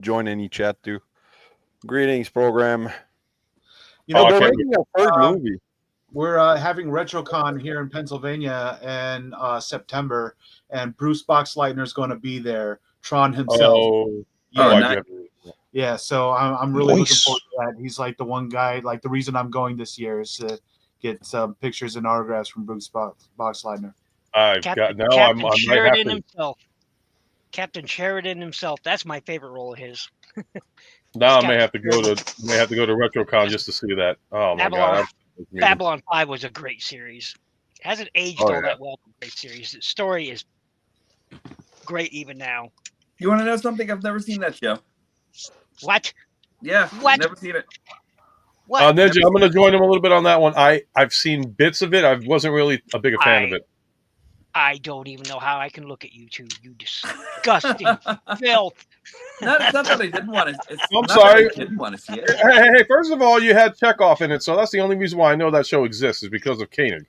join any chat too. Greetings, program. You know, Oh, I We're can't. making a third movie. we're having RetroCon here in Pennsylvania in September, and Bruce Boxleitner is going to be there. Tron himself. Oh, Yeah, I nice. get yeah. So I'm really looking Nice. forward to that. He's like the one guy. Like the reason I'm going this year is to get some pictures and autographs from Bruce Boxleitner. I've Captain, got now. I Captain might have Sheridan to. himself. Captain Sheridan himself. That's my favorite role of his. Now I Captain may have to go Sheridan. to RetroCon just to see that. Oh my Babylon. god! Babylon 5 was a great series. It hasn't aged Oh, all yeah. that well. Great series. The story is great even now. You want to know something? I've never seen that show. What? Yeah, What? never seen it. What? Ninja, I'm going to join him a little bit on that one. I've seen bits of it. I wasn't really a big fan of it. I don't even know how I can look at you two. You disgusting filth. Not, it's not that I didn't want to. It's I'm not sorry. That I didn't want to see it. Hey, first of all, you had Chekhov in it, so that's the only reason why I know that show exists is because of Koenig.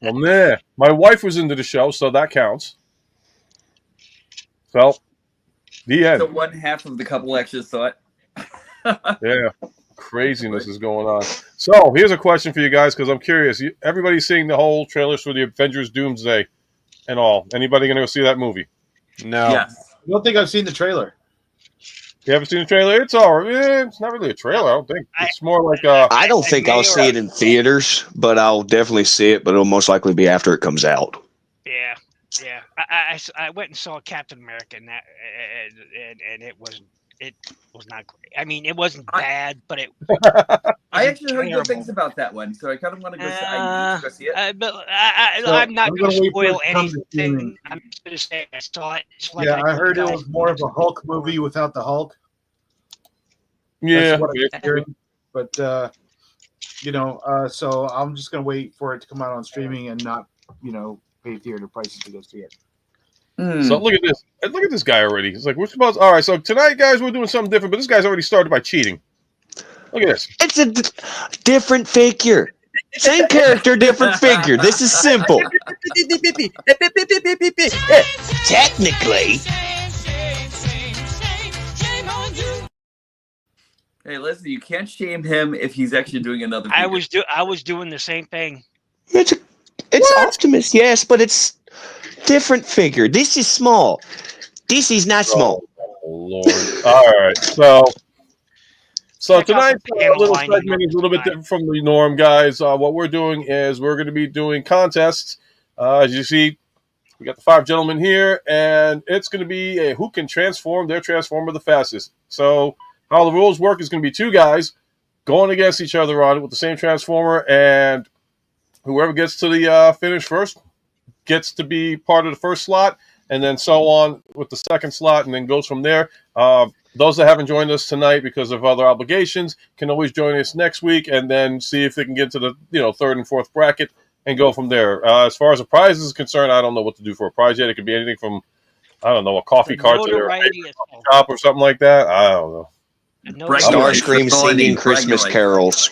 Well, nah. My wife was into the show, so that counts. So, the end. So one half of the couple extras saw it. Yeah, craziness is going on. So, here's a question for you guys because I'm curious. Everybody's seeing the whole trailers for the Avengers Doomsday and all. Anybody going to go see that movie? No. Yes. I don't think I've seen the trailer. You haven't seen the trailer? It's all right. It's not really a trailer, I don't think. It's more like a... I don't think I'll see it in theaters, but I'll definitely see it. But it'll most likely be after it comes out. Yeah, yeah. I went and saw Captain America, and it was not great. I mean, it wasn't bad, but it. I actually heard terrible. good things about that one, so I kind of want to go. I need to go see it. But So, I'm not I'm going gonna to wait for it spoil to come to anything. streaming. I'm just going to say I saw it. It's like Yeah, I heard it guys- was more of a Hulk movie without the Hulk. Yeah. That's what I'm hearing. But so I'm just gonna wait for it to come out on streaming and not, pay theater prices to go see it. So look at this. Look at this guy already. It's like, we're supposed... All right, so tonight, guys, we're doing something different, but this guy's already started by cheating. Look at this. It's a different figure. Same character, different figure. This is simple. Technically, Hey, listen, you can't shame him if he's actually doing another. I figure. was doing the same thing. it's Optimus, yes, but it's different figure. This is small. This is not small. Oh, Lord. All right. So Check out tonight's the panel little lining segment up is a little bit tonight. different from the norm, guys. What we're doing is we're going to be doing contests. As you see, we got the 5 gentlemen here, and it's going to be a who can transform their transformer the fastest. So how the rules work is going to be 2 guys going against each other on it with the same transformer, and whoever gets to the finish first gets to be part of the first slot, and then so on with the second slot, and then goes from there. Those that haven't joined us tonight because of other obligations can always join us next week, and then see if they can get to the 3rd and 4th bracket and go from there. As far as a prize is concerned, I don't know what to do for a prize yet. It could be anything from, I don't know, a coffee The cart to their notoriety is all. shop or something like that. I don't know. The notoriety- Starscream Authority, singing Christmas regulate. carols.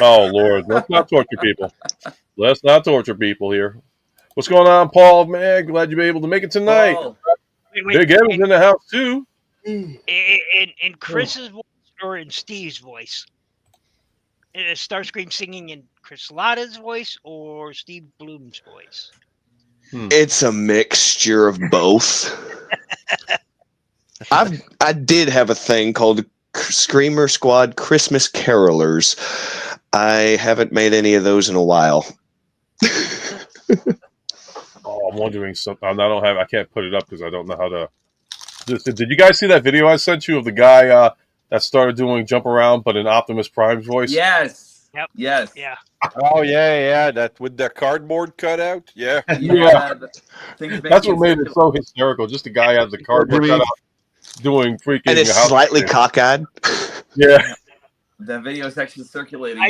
Oh, Lord. Let's not torture people. Let's not torture people here. What's going on, Paul? Man, glad you've been able to make it tonight. Oh, Wait, Big Evan's in the house, too. in Chris's voice or in Steve's voice? Is Starscream singing in Chris Latta's voice or Steve Bloom's voice? It's a mixture of both. I did have a thing called Screamer Squad Christmas Carolers. I haven't made any of those in a while. Oh, I'm wondering something. I can't put it up because I don't know how to. Did you guys see that video I sent you of the guy that started doing jump around, but in Optimus Prime's voice? yes. Yep. Yes. Yeah. Oh yeah, that with the cardboard cutout. Yeah. Yeah. Things That's what make made it so hysterical. Just the guy has the cardboard cutout doing freaking. And it's house slightly shit. cockeyed. Yeah. The video is actually circulating.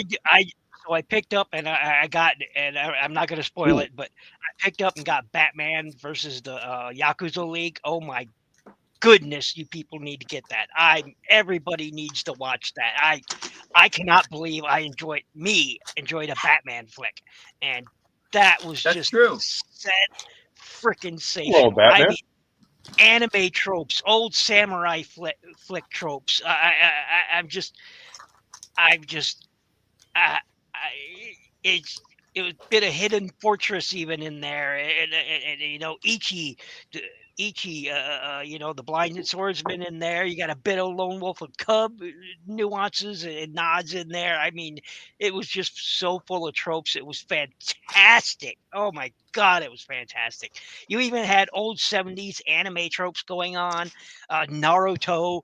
So I picked up and I got, and I'm not going to spoil it, but I picked up and got Batman versus the Yakuza League. Oh my goodness, you people need to get that. Everybody needs to watch that. I cannot believe I enjoyed a Batman flick, and that was That's just true. set freaking safe. Hello, Batman. anime tropes, old samurai flick tropes. I'm just, I, it's it was a bit of Hidden Fortress even in there, and you know Ichi, you know, the Blind Swordsman in there. You got a bit of Lone Wolf and Cub nuances and nods in there. I mean, it was just so full of tropes. It was fantastic. Oh my god, it was fantastic. You even had old '70s anime tropes going on. Naruto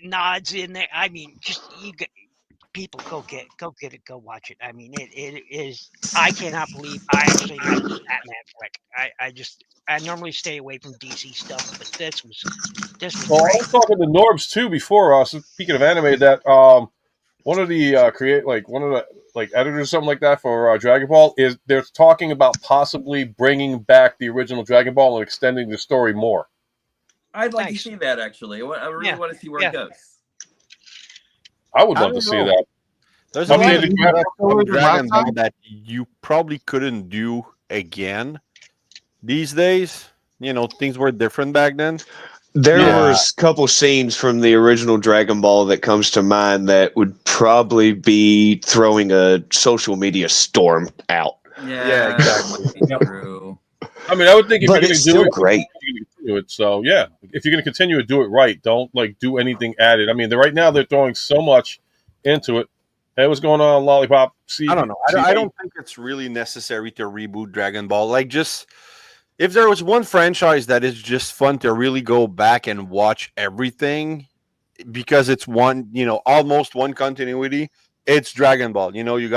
nods in there. I mean, just people go get it, go watch it. I mean, it is. I cannot believe I actually like this Batman flick. I normally stay away from DC stuff, but this was Well, I great. was talking to Norbs too before. Speaking of anime, that one of the one of the editors or something like that for Dragon Ball is they're talking about possibly bringing back the original Dragon Ball and extending the story more. I'd like Nice. to see that actually. I really want to see where it goes. I would I love to don't see know. that. There's I a mean, lot of it- stuff from Last Dragon Ball time? that you probably couldn't do again these days. You know, things were different back then. There Yeah. was a couple scenes from the original Dragon Ball that comes to mind that would probably be throwing a social media storm out. Yeah, exactly. That might be true. I mean, I would think if But you're going it's to do still it, great. you're gonna continue it. So yeah, if you're going to continue to do it right, don't do anything added. I mean, right now they're throwing so much into it. Hey, what's going on, Lollipop? I don't know. I don't think it's really necessary to reboot Dragon Ball. Like, just if there was one franchise that is just fun to really go back and watch everything because it's one, almost one continuity. It's Dragon Ball. You know, you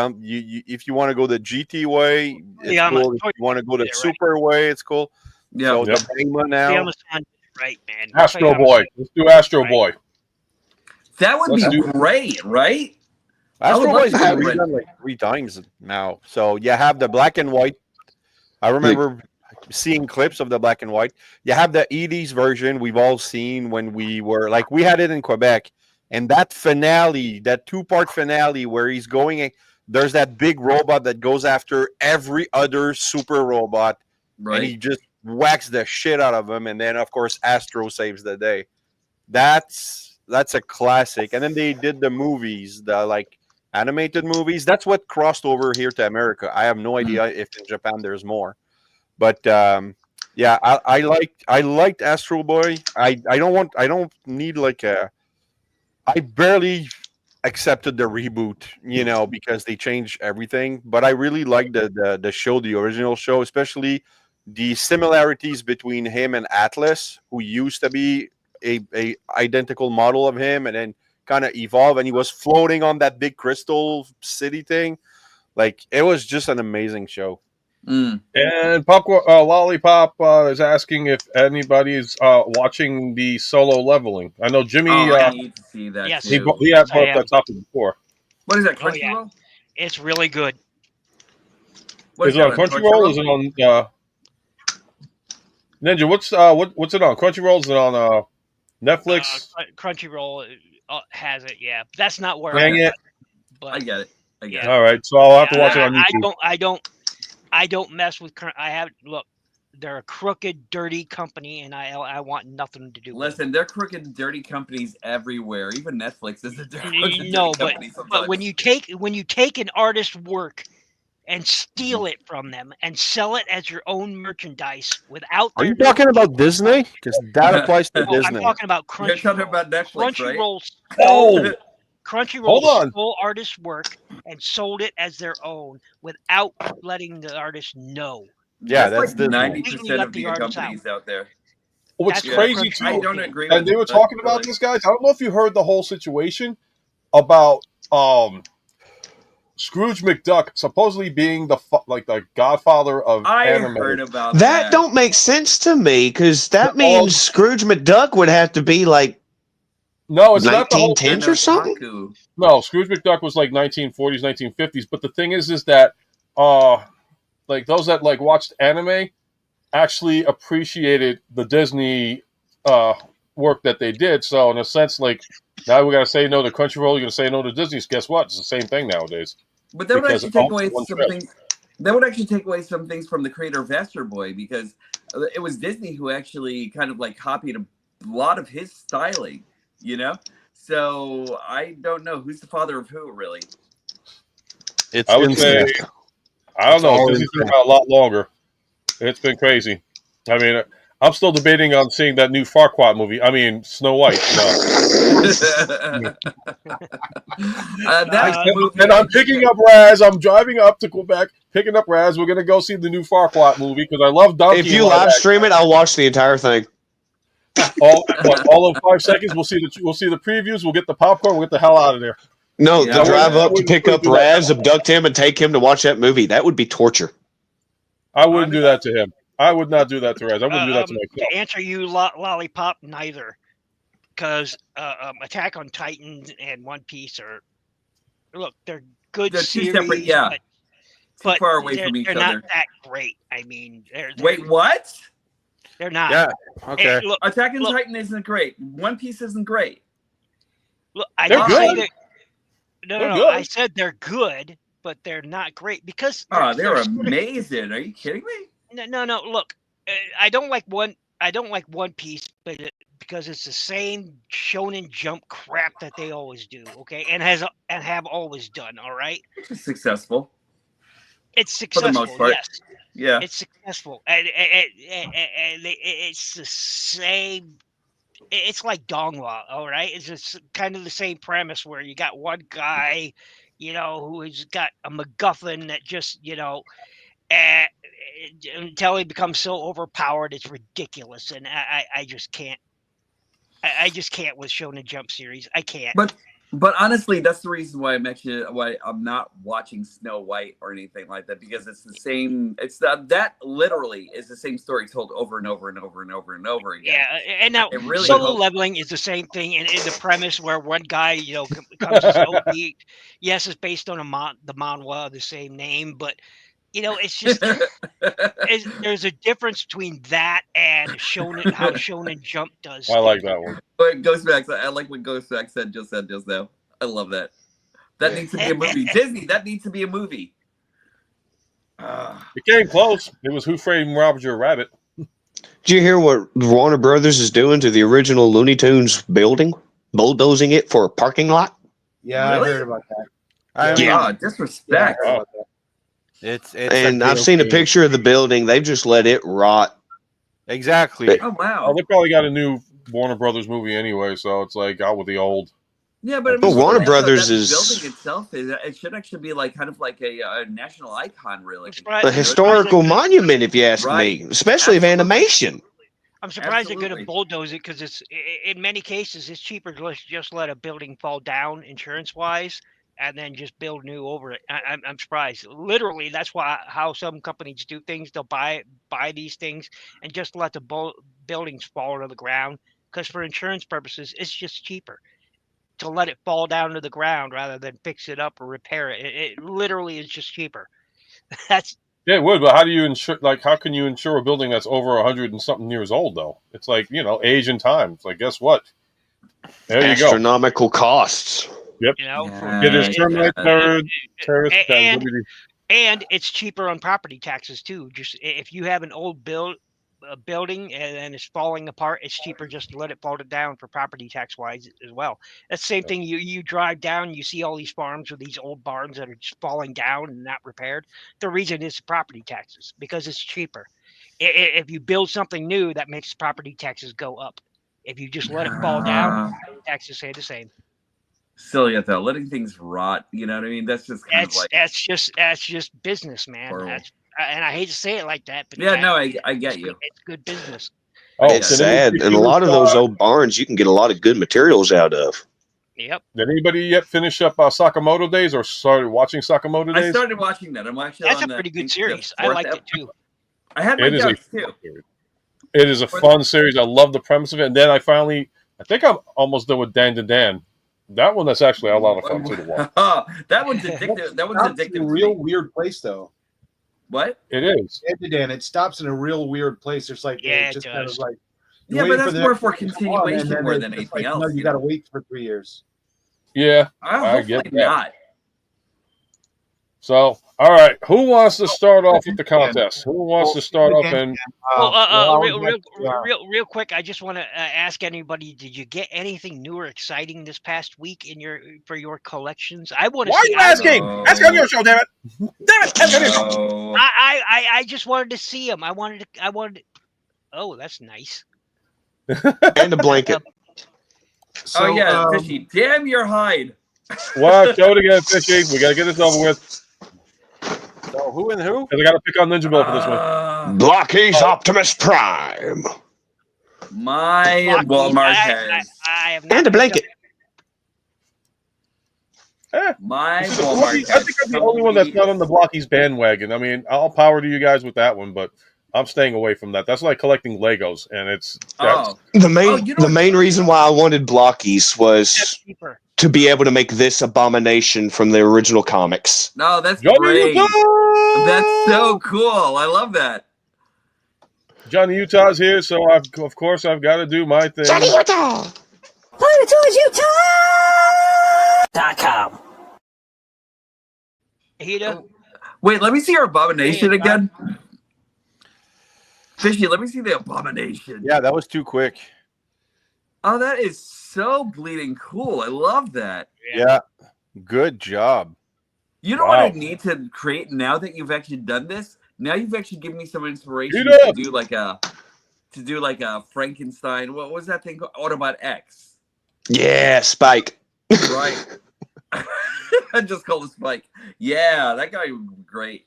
if you want to go the GT way, it's Yeah, cool. If you want to go the right. Super way, it's cool. Yeah. So Yep. the Bema now. Toyama-san did it right, man. Astro Toyama-san Boy. Let's do Astro Right. Boy. That would Let's be do- great, right? I Astro would love Boy's to been have it. redone like 3 times now. So you have the black and white. I remember seeing clips of the black and white. You have the 80s version we've all seen when we were like, we had it in Quebec. And that finale, that 2-part finale where he's going, there's that big robot that goes after every other super robot. Right. And he just whacks the shit out of him. And then, of course, Astro saves the day. That's a classic. And then they did the movies, the animated movies. That's what crossed over here to America. I have no idea if in Japan there's more. But yeah, I liked Astro Boy. I don't need I barely accepted the reboot, because they changed everything. But I really liked the show, the original show, especially the similarities between him and Atlas, who used to be a identical model of him and then kind of evolved, and he was floating on that big crystal city thing. Like, it was just an amazing show. Mm. And Lollipop is asking if anybody's watching the solo leveling. I know Jimmy. I need to see that Yes. he too. had I brought am. that topic before. What is that, Oh, yeah. Crunchyroll? It's really good. What Is it on Crunchyroll? Is it on Ninja? What's it on? Crunchyroll? Is it on Netflix? Crunchyroll has it. Yeah, that's not where Dang I'm it! But I get it. I get Yeah. All right, so I'll have to watch it on YouTube. I don't mess with. I have look. They're a crooked, dirty company, and I want nothing to do it. with Listen, they're crooked, dirty companies everywhere. Even Netflix is a crooked, it. No, dirty but company sometimes. but when you take an artist's work and steal it from them and sell it as your own merchandise without Are their you talking about Disney? Because that applies to No, I'm Disney. talking about You're talking Crunchyroll. about Netflix, right? Oh, Crunchyroll Hold on. stole artist's work and sold it as their own without letting the artist know. Yeah, that's that's like Disney. 90% Let of the the artists companies out there. what's That's crazy what too? I don't agree And with they were it, talking about really. this, guys. I don't know if you heard the whole situation about Scrooge McDuck supposedly being the godfather of I anime. heard about That don't make sense to me because that Well, means Scrooge McDuck would have to be like No, it's not the whole 1910s or something. Otaku. No, Scrooge McDuck was like 1940s, 1950s. But the thing is that those that watched anime actually appreciated the Disney work that they did. So in a sense, now we gotta say no to Crunchyroll. You're gonna say no to Disney. Guess what? It's the same thing nowadays. But that would Because actually take all away one some trip. things. That would actually take away some things from the creator of Astro Boy because it was Disney who actually kind of like copied a lot of his styling, you know. So I don't know who's the father of who, really. It's I would say, insane. I don't It's know. all Disney's been insane. around a lot longer. It's been crazy. I mean, I'm still debating on seeing that new Farquaad movie. I mean, Snow White. No. That movie, And I'm picking up Raz. I'm driving up to Quebec, picking up Raz. We're gonna go see the new Farquaad movie because I love Donkey. If you live stream it, I'll watch the entire thing. All of 5 seconds. We'll see the previews. We'll get the popcorn. We'll get the hell out of there. No, Yeah, the drive up to wouldn't pick up do that. Raz, abduct him, and take him to watch that movie. That would be torture. I wouldn't do that to him. I would not do that to Raz. I wouldn't do that to myself. To answer you, Lollipop, neither. Because Attack on Titan and One Piece they're good They're two series, separate, yeah. but far away from each they're other. not that great. I mean, Wait, what? they're not. Yeah. Okay. Hey, look, Attack on Titan isn't great. One Piece isn't great. I They're didn't good. say that. They're No. good. I said they're good, but they're not great because Oh, they're sort of- amazing. Are you kidding me? No. Look, I don't like One Piece, but because it's the same Shonen Jump crap that they always do. Okay, and have always done. All right, It's successful. it's the successful. most part. Yes, Yeah. it's successful, and it's the same. It's like Dongwa, all right. It's just kind of the same premise where you got one guy, who's got a MacGuffin that just, until he becomes so overpowered, it's ridiculous, and I just can't. I just can't with Shonen Jump series. I can't. But honestly, that's the reason why why I'm not watching Snow White or anything like that, because it's the same. That literally is the same story told over and over and over and over and over again. Yeah, and now I really Solo hope- Leveling is the same thing in the premise where one guy, becomes his OP. Yes, it's based on the manhwa of the same name, but it's just there's a difference between that and how Shonen Jump does. I like that one. But Ghostmax, I like what Ghostmax said just now. I love that. That needs to be a movie. Disney, that needs to be a movie. It came close. It was Who Framed Roger Rabbit. Did you hear what Warner Brothers is doing to the original Looney Tunes building? Bulldozing it for a parking lot? Yeah, Really? I heard about that. I mean, God, disrespect. I heard about that. it's And I've seen a guilty. picture of the building. They've just let it rot. Exactly. Oh Oh, wow. they probably got a new Warner Brothers movie anyway, so it's like out with the old. Yeah, but I mean, Well, Warner that Brothers building is itself it should actually be like kind of like a national icon, really. a historical monument, if you ask Right. me, especially of Absolutely. animation. I'm surprised they're going Absolutely. to bulldoze it because it's in many cases it's cheaper to just let a building fall down insurance wise and then just build new over it. I'm surprised. Literally, that's how some companies do things. They'll buy these things and just let the buildings fall to the ground because for insurance purposes, it's just cheaper to let it fall down to the ground rather than fix it up or repair it. It literally is just cheaper. That's Yeah, it would, but how do you insure? Like, how can you insure a building that's over 100 and something years old? Though it's like age and time. It's like, guess what? There you go. Astronomical costs. for It is termite terrorist. and it's cheaper on property taxes too. Just if you have an old building and it's falling apart, it's cheaper just to let it fall down for property tax wise as well. That's the same thing. You drive down, you see all these farms with these old barns that are just falling down and not repaired. The reason is property taxes because it's cheaper. If you build something new, that makes property taxes go up. If you just let it fall down, property taxes stay the same. Still yet though, letting things rot, you know what I mean? That's just kind of like That's just business, man. Horrible. And I hate to say it like that, but yeah, no, I get you. it's good business. Oh, It's sad. And a lot of those old barns, you can get a lot of good materials out of. Yep. Did anybody yet finish up Sakamoto Days or started watching Sakamoto I Days? started watching that. I'm actually That's on a pretty good the series. I fourth liked it ep- too. I had my It is a doubts too. It is a fun series. I love the premise of it. And then I think I'm almost done with Dan to Dan. That one that's actually a lot of fun too to watch. That one's addictive. That one's Stops in addictive. a to real me. weird place, though. What? It is. Dan, it stops in a real weird place. There's like Yeah, it it just does. kind of like Yeah, you're but waiting that's more the for next one, and continuation then more it's than just anything like, else. No, you you got to know? wait for 3 years. Yeah. Hopefully get that. not. So All right. Who wants to start off with the contest? Who wants to start off? And Real quick, I just want to ask anybody: did you get anything new or exciting this past week in your collections? I want to. Why are you asking? Ask on your show, damn it! Damn it! Ask on your show. I just wanted to see them. I wanted. Oh, that's nice. And a blanket. So, Fishy, damn your hide. Wow, show it again, Fishy. We got to get this over with. So who and who? Because I got to pick on Ninja Bill for this one. Blocky's Optimus Prime. My Walmart has. I have And a blanket. My I Walmart think has. I'm the only one that's not on the Blockies bandwagon. I mean, I'll power to you guys with that one, but I'm staying away from that. That's like collecting Legos, and it's the main reason why I wanted Blockies was to be able to make this abomination from the original comics. No, that's Johnny great. Utah! That's so cool. I love that. Johnny Utah's here, so of course I've got to do my thing. Johnny Utah! PirateToysUtah.com. Hida. Wait, let me see your abomination again. Fishy, let me see the abomination. Yeah, that was too quick. Oh, that is so bleeding cool. I love that. Yeah. Good job. You know what I need to create now that you've actually done this? Now you've actually given me some inspiration to do like a Frankenstein. What was that thing called? Autobot X. Yeah, Spike. Right. I just called it Spike. Yeah, that guy was great.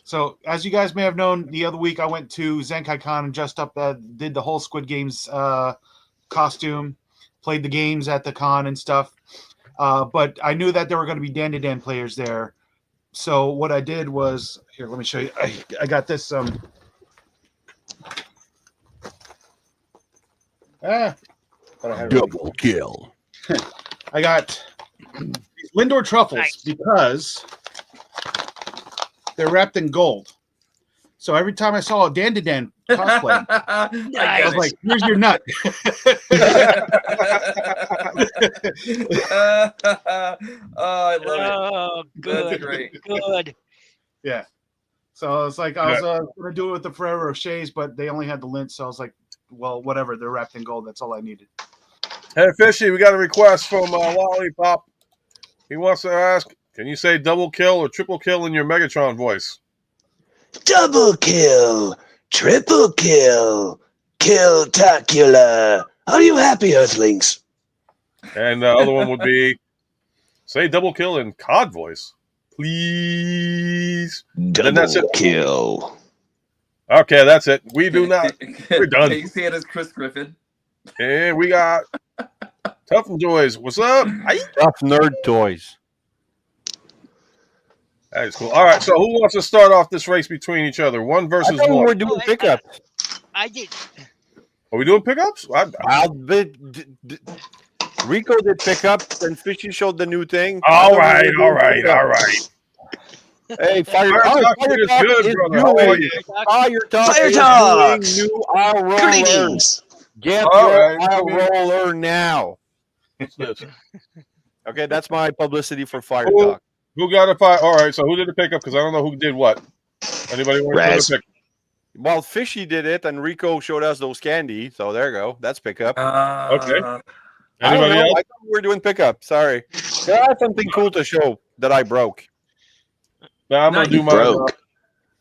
So, as you guys may have known, the other week I went to Zenkai Con and dressed up, did the whole Squid Games costume, played the games at the con and stuff. But I knew that there were going to be Dan-to-Dan players there. So what I did was, here, let me show you. I got this. Double kill. I got these Lindor truffles because they're wrapped in gold. So every time I saw a Dan-to-Dan cosplay, I was like, here's your nut. I love it. Oh, good. That's great. Good. Yeah. So it's like I was going to do it with the Ferrero Rochers, but they only had the lint. So I was like, well, whatever. They're wrapped in gold. That's all I needed. Hey, Fishy, we got a request from Lollipop. He wants to ask, can you say double kill or triple kill in your Megatron voice? Double kill, triple kill, kill-tacular. Are you happy, Earthlings? And the other one would be, say double kill in COD voice. Please. Double kill. Okay, that's it. We do not. We're done. Can you see it as Chris Griffin? And we got Tough and Joys. What's up? Tough Nerd Toys. That is cool. All right, so who wants to start off this race between each other? One versus I thought one. we were doing pickups. I did. Are we doing pickups? Rico did pickups, and Fishy showed the new thing. All right. Hey, Fire Talk Talk is good, brother. How are you? Fire Talk is doing new aisle roller. Greetings. Get All your right. aisle roller now. What's this? Okay, that's my publicity for Fire Who- Talk. Who got a five? All right, so who did the pickup? Because I don't know who did what. Anybody want Raz. to pick? Well, Fishy did it, and Rico showed us those candy. So there you go. That's pickup. Okay. I don't Anybody know. else? I thought we were doing pickup. Sorry. I had something cool to show that I broke. Nah, I'm No, gonna do you mine. broke.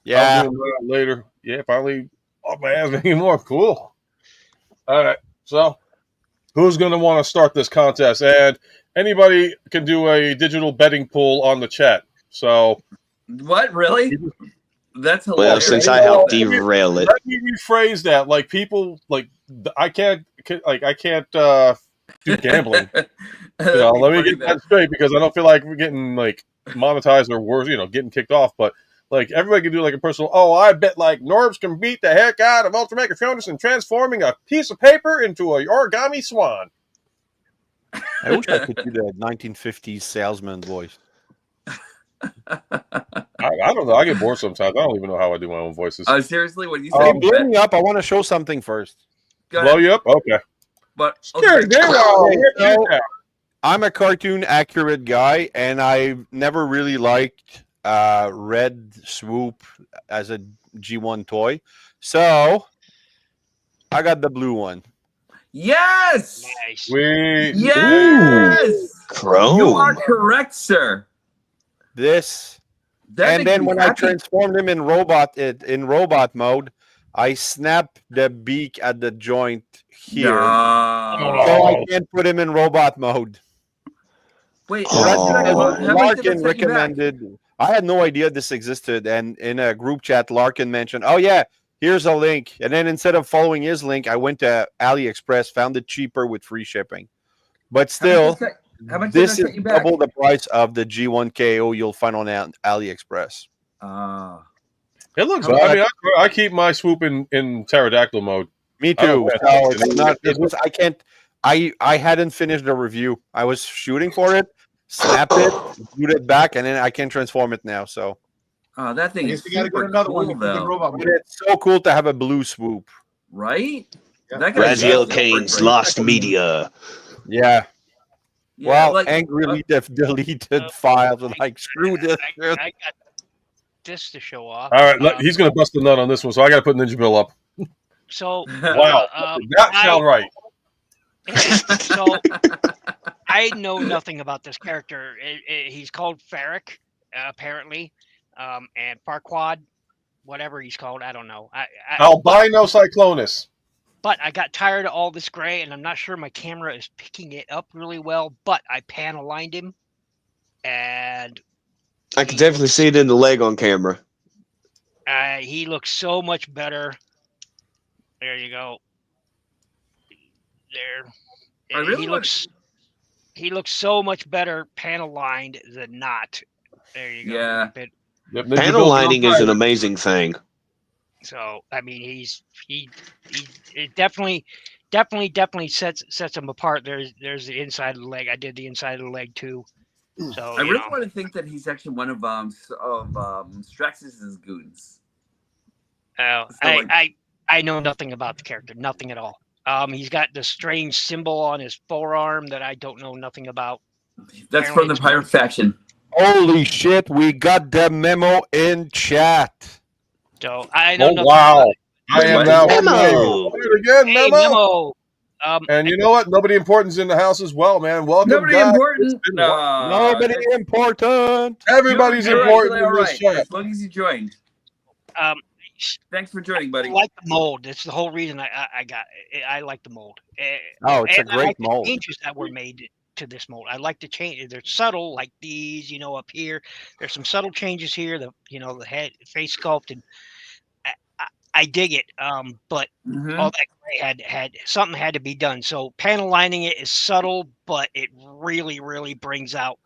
Yeah. I'll do mine later. Yeah, finally off my ass anymore. Cool. All right. So, who's gonna want to start this contest? And anybody can do a digital betting pool on the chat. So, What, really? That's Well, hilarious. since I helped derail it. let me rephrase that. Like people, like I can't do gambling. Let me get that straight because I don't feel like we're getting like monetized or worse, getting kicked off. But like everybody can do like a personal. Oh, I bet like Norbs can beat the heck out of Ultra Megatronus and transforming a piece of paper into an origami swan. I wish I could do the 1950s salesman voice. I don't know. I get bored sometimes. I don't even know how I do my own voices. Seriously, when you say Blow bet, me up. I want to show something first. go Blow ahead. you up? Okay. But Scared okay. I'm a cartoon accurate guy, and I've never really liked red swoop as a G1 toy. So I got the blue one. Yes. Nice. We Yes. Chrome. You are correct, sir. This, That and makes then me when I happy. transformed him in robot mode, I snap the beak at the joint here, so I No. can't put him in robot mode. Wait, Oh. how much did I Oh. how much did it Larkin set you back? recommended. I had no idea this existed, and in a group chat, Larkin mentioned, "Oh yeah, here's a link." And then instead of following his link, I went to AliExpress, found it cheaper with free shipping. But still, How much did this that is set you back? double the price of the G1 KO you'll find on AliExpress. Ah. It looks. But- I mean, I keep my swoop in pterodactyl mode. Me I don't too. know. So it's not. It was. I can't. I hadn't finished the review. I was shooting for it, snapped it, viewed it back, and then I can transform it now. So Oh, that I thing is guess you got to super get another cool, one to put in though. robot but mode. it's so cool to have a blue swoop. Right? Yeah. That guy's Raziel super Kane's great. Lost Media. Yeah. Yeah, Well, like, angrily deleted files and like screw this. I got this to show off. All right, he's going to bust the nut on this one, so I got to put Ninja Bill up. So Wow, that sound right. So I know nothing about this character. He's called Ferric, apparently, and Farquad, whatever he's called. I don't know. Albino Cyclonus. But I got tired of all this gray, and I'm not sure my camera is picking it up really well. But I pan aligned him, and I can definitely see it in the leg on camera. he looks so much better. There you go. There. I really He looks so much better pan aligned than not. There you go. Yeah. But, Yep, Ninja Panel Bill- lining is an amazing thing. so I mean, he it definitely sets him apart. There's the inside of the leg. I did the inside of the leg too. So I really want to think that he's actually one of Straxus's goons. Oh, So, like- I know nothing about the character, nothing at all. He's got this strange symbol on his forearm that I don't know nothing about. That's from the pirate faction. Holy shit! We got the memo in chat. So I know Oh nothing wow! about it. I am What? now. Memo. Do it again, Hey, Memo. Memo. And you know what? Nobody important's in the house as well, man. Welcome Nobody back. important. It's been Nobody important. Everybody's You're important actually in this all right, chat. as long as you joined. Thanks for joining, I buddy. like the mold. That's the whole reason I like the mold. Oh, it's a And I great like the mold. changes that were made to this mold. I like the change. They're subtle, like these. Up here. There's some subtle changes here. The head, face sculpt, and I dig it. But Mhm. all that gray had something had to be done. So panel lining it is subtle, but it really, really brings out,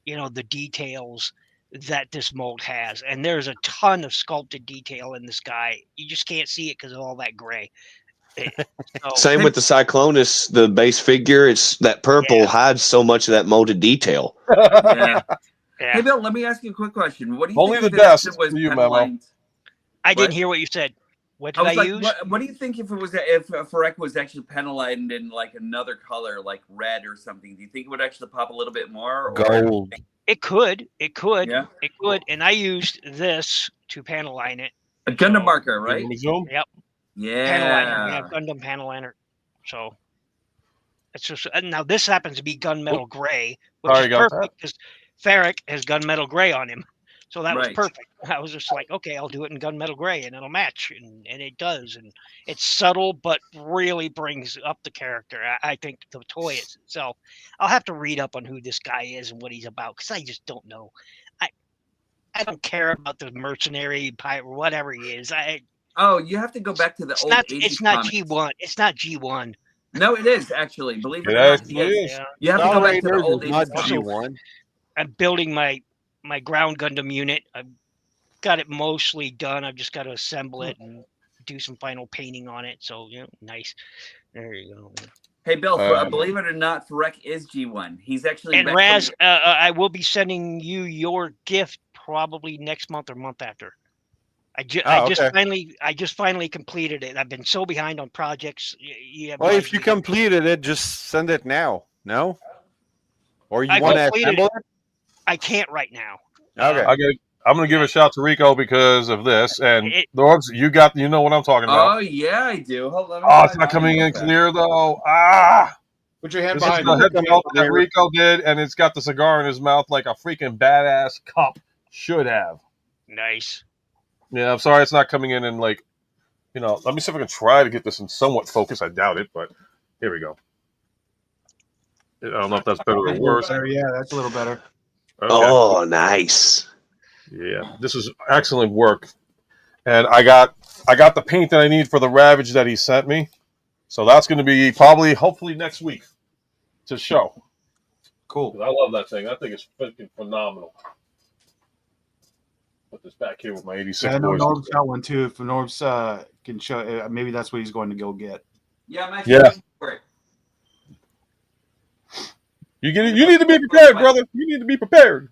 the details that this mold has. And there's a ton of sculpted detail in this guy. You just can't see it because of all that gray. Same with the Cyclonus, the base figure. It's that purple hides so much of that molded detail. Yeah. Yeah. Hey, Bill, let me ask you a quick question. What do you Only think the if best it was for you, panel Memo. lined? I didn't What? hear what you said. What I did was I like, use? what do you think if Ferrec was actually panel lined in like another color, like red or something? Do you think it would actually pop a little bit more? Gold. It could. Yeah. It could. And I used this to panel line it. A Gundam marker, right? Give him a zoom. Panel liner. Yeah. Yeah, Gundam panel liner. So it's just now this happens to be gunmetal gray, which Sorry is about perfect because Ferric has gunmetal gray on him. So that was Right. perfect. I was just like, okay, I'll do it in gunmetal gray and it'll match. And it does. And it's subtle, but really brings up the character. I think the toy itself. I'll have to read up on who this guy is and what he's about because I just don't know. I don't care about the mercenary pirate, whatever he is. Oh, you have to go back to the It's old not. 80s It's not comics. G1. It's not G1. No, it is actually. Believe it It or not, actually it is. is. Yeah. You have to go back to the Raiders old is not 80s comics. G1. I'm building my ground Gundam unit. I've got it mostly done. I've just got to assemble it and do some final painting on it. So nice. There you go. Hey, Bill, Um, believe it or not, Ferrec is G1. He's actually And back Raz, from- I will be sending you your gift probably next month or month after. I just finally completed it. I've been so behind on projects. You have Well, no if you idea. completed it, just send it now. No? Or you I want to completed assemble it? I can't right now. Okay. I'm gonna give a shout to Rico because of this. And It- Norbs, you know what I'm talking about. Oh yeah, I do. Hold on. Oh, it's not coming in clear though. Put your hand This is behind the you. headphone that Rico did, and it's got the cigar in his mouth like a freaking badass cop should have. Nice. Yeah, I'm sorry it's not coming in and like, let me see if I can try to get this in somewhat focus. I doubt it, but here we go. I don't know if that's better or worse. Yeah, that's a little better. Okay. Oh, nice. Yeah, this is excellent work. And I got the paint that I need for the Ravage that he sent me. So that's going to be probably, hopefully next week to show. Cool. I love that thing. That thing is freaking phenomenal. Put this back here with my 86 Yeah, I know boys. Norb's got one too. If Norb's can show, maybe that's what he's going to go get. Yeah, I'm actually Yeah. looking for it. You need to be prepared, brother. You need to be prepared.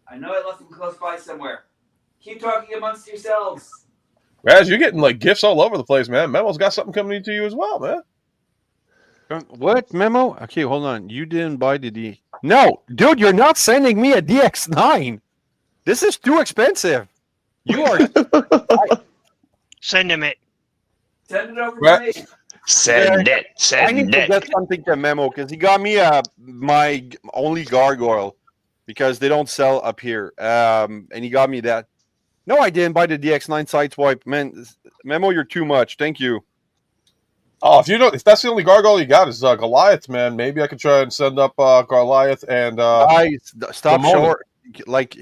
I know I left them close by somewhere. Keep talking amongst yourselves. Raz, you're getting like gifts all over the place, man. Memo's got something coming into you as well, man. What memo? Okay, hold on. You didn't buy the D. No, dude, you're not sending me a DX9. This is too expensive. You are. Send him it. Send it over Right. to me. Send it. I need Send to it. get something to Memo because he got me my only gargoyle because they don't sell up here. And he got me that. No, I didn't buy the DX9 sideswipe. Man, Memo, you're too much. Thank you. Oh, if that's the only gargoyle you got is Goliath, man. Maybe I could try and send up Goliath and Guys, stop Ramona. short. Like,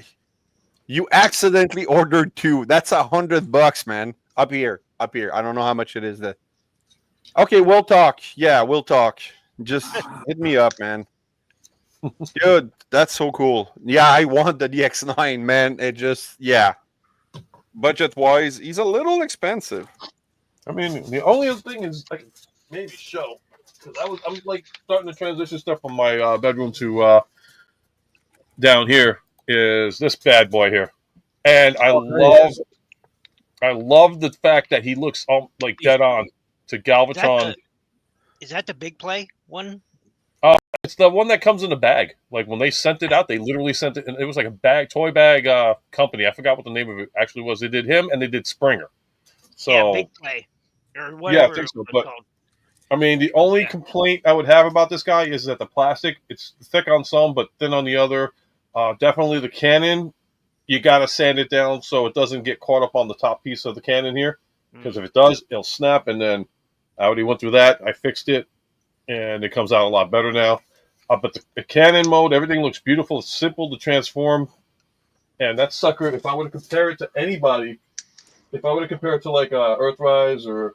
you accidentally ordered 2. That's $100, man. Up here. I don't know how much it is. That. Okay, we'll talk. Yeah, we'll talk. Just hit me up, man. Dude, that's so cool. Yeah, I want the DX9, man. It just, yeah. Budget-wise, he's a little expensive. I mean, the only other thing is I can maybe show because I'm like starting to transition stuff from my bedroom to down here is this bad boy here, and I love the fact that he looks like dead on to Galvatron. Is that the big play one? It's the one that comes in a bag. Like when they sent it out, they literally sent it, and it was like a toy bag company. I forgot what the name of it actually was. They did him and they did Springer. So Yeah, big play. Or yeah, whatever I think so. it's But called. I mean, the only complaint I would have about this guy is that the plastic, it's thick on some, but thin on the other. Definitely the cannon, you got to sand it down so it doesn't get caught up on the top piece of the cannon here. Because if it does, it'll snap. And then I already went through that. I fixed it, and it comes out a lot better now. But the cannon mode, everything looks beautiful. It's simple to transform. And that sucker, if I were to compare it to anybody, if I were to compare it to like Earthrise or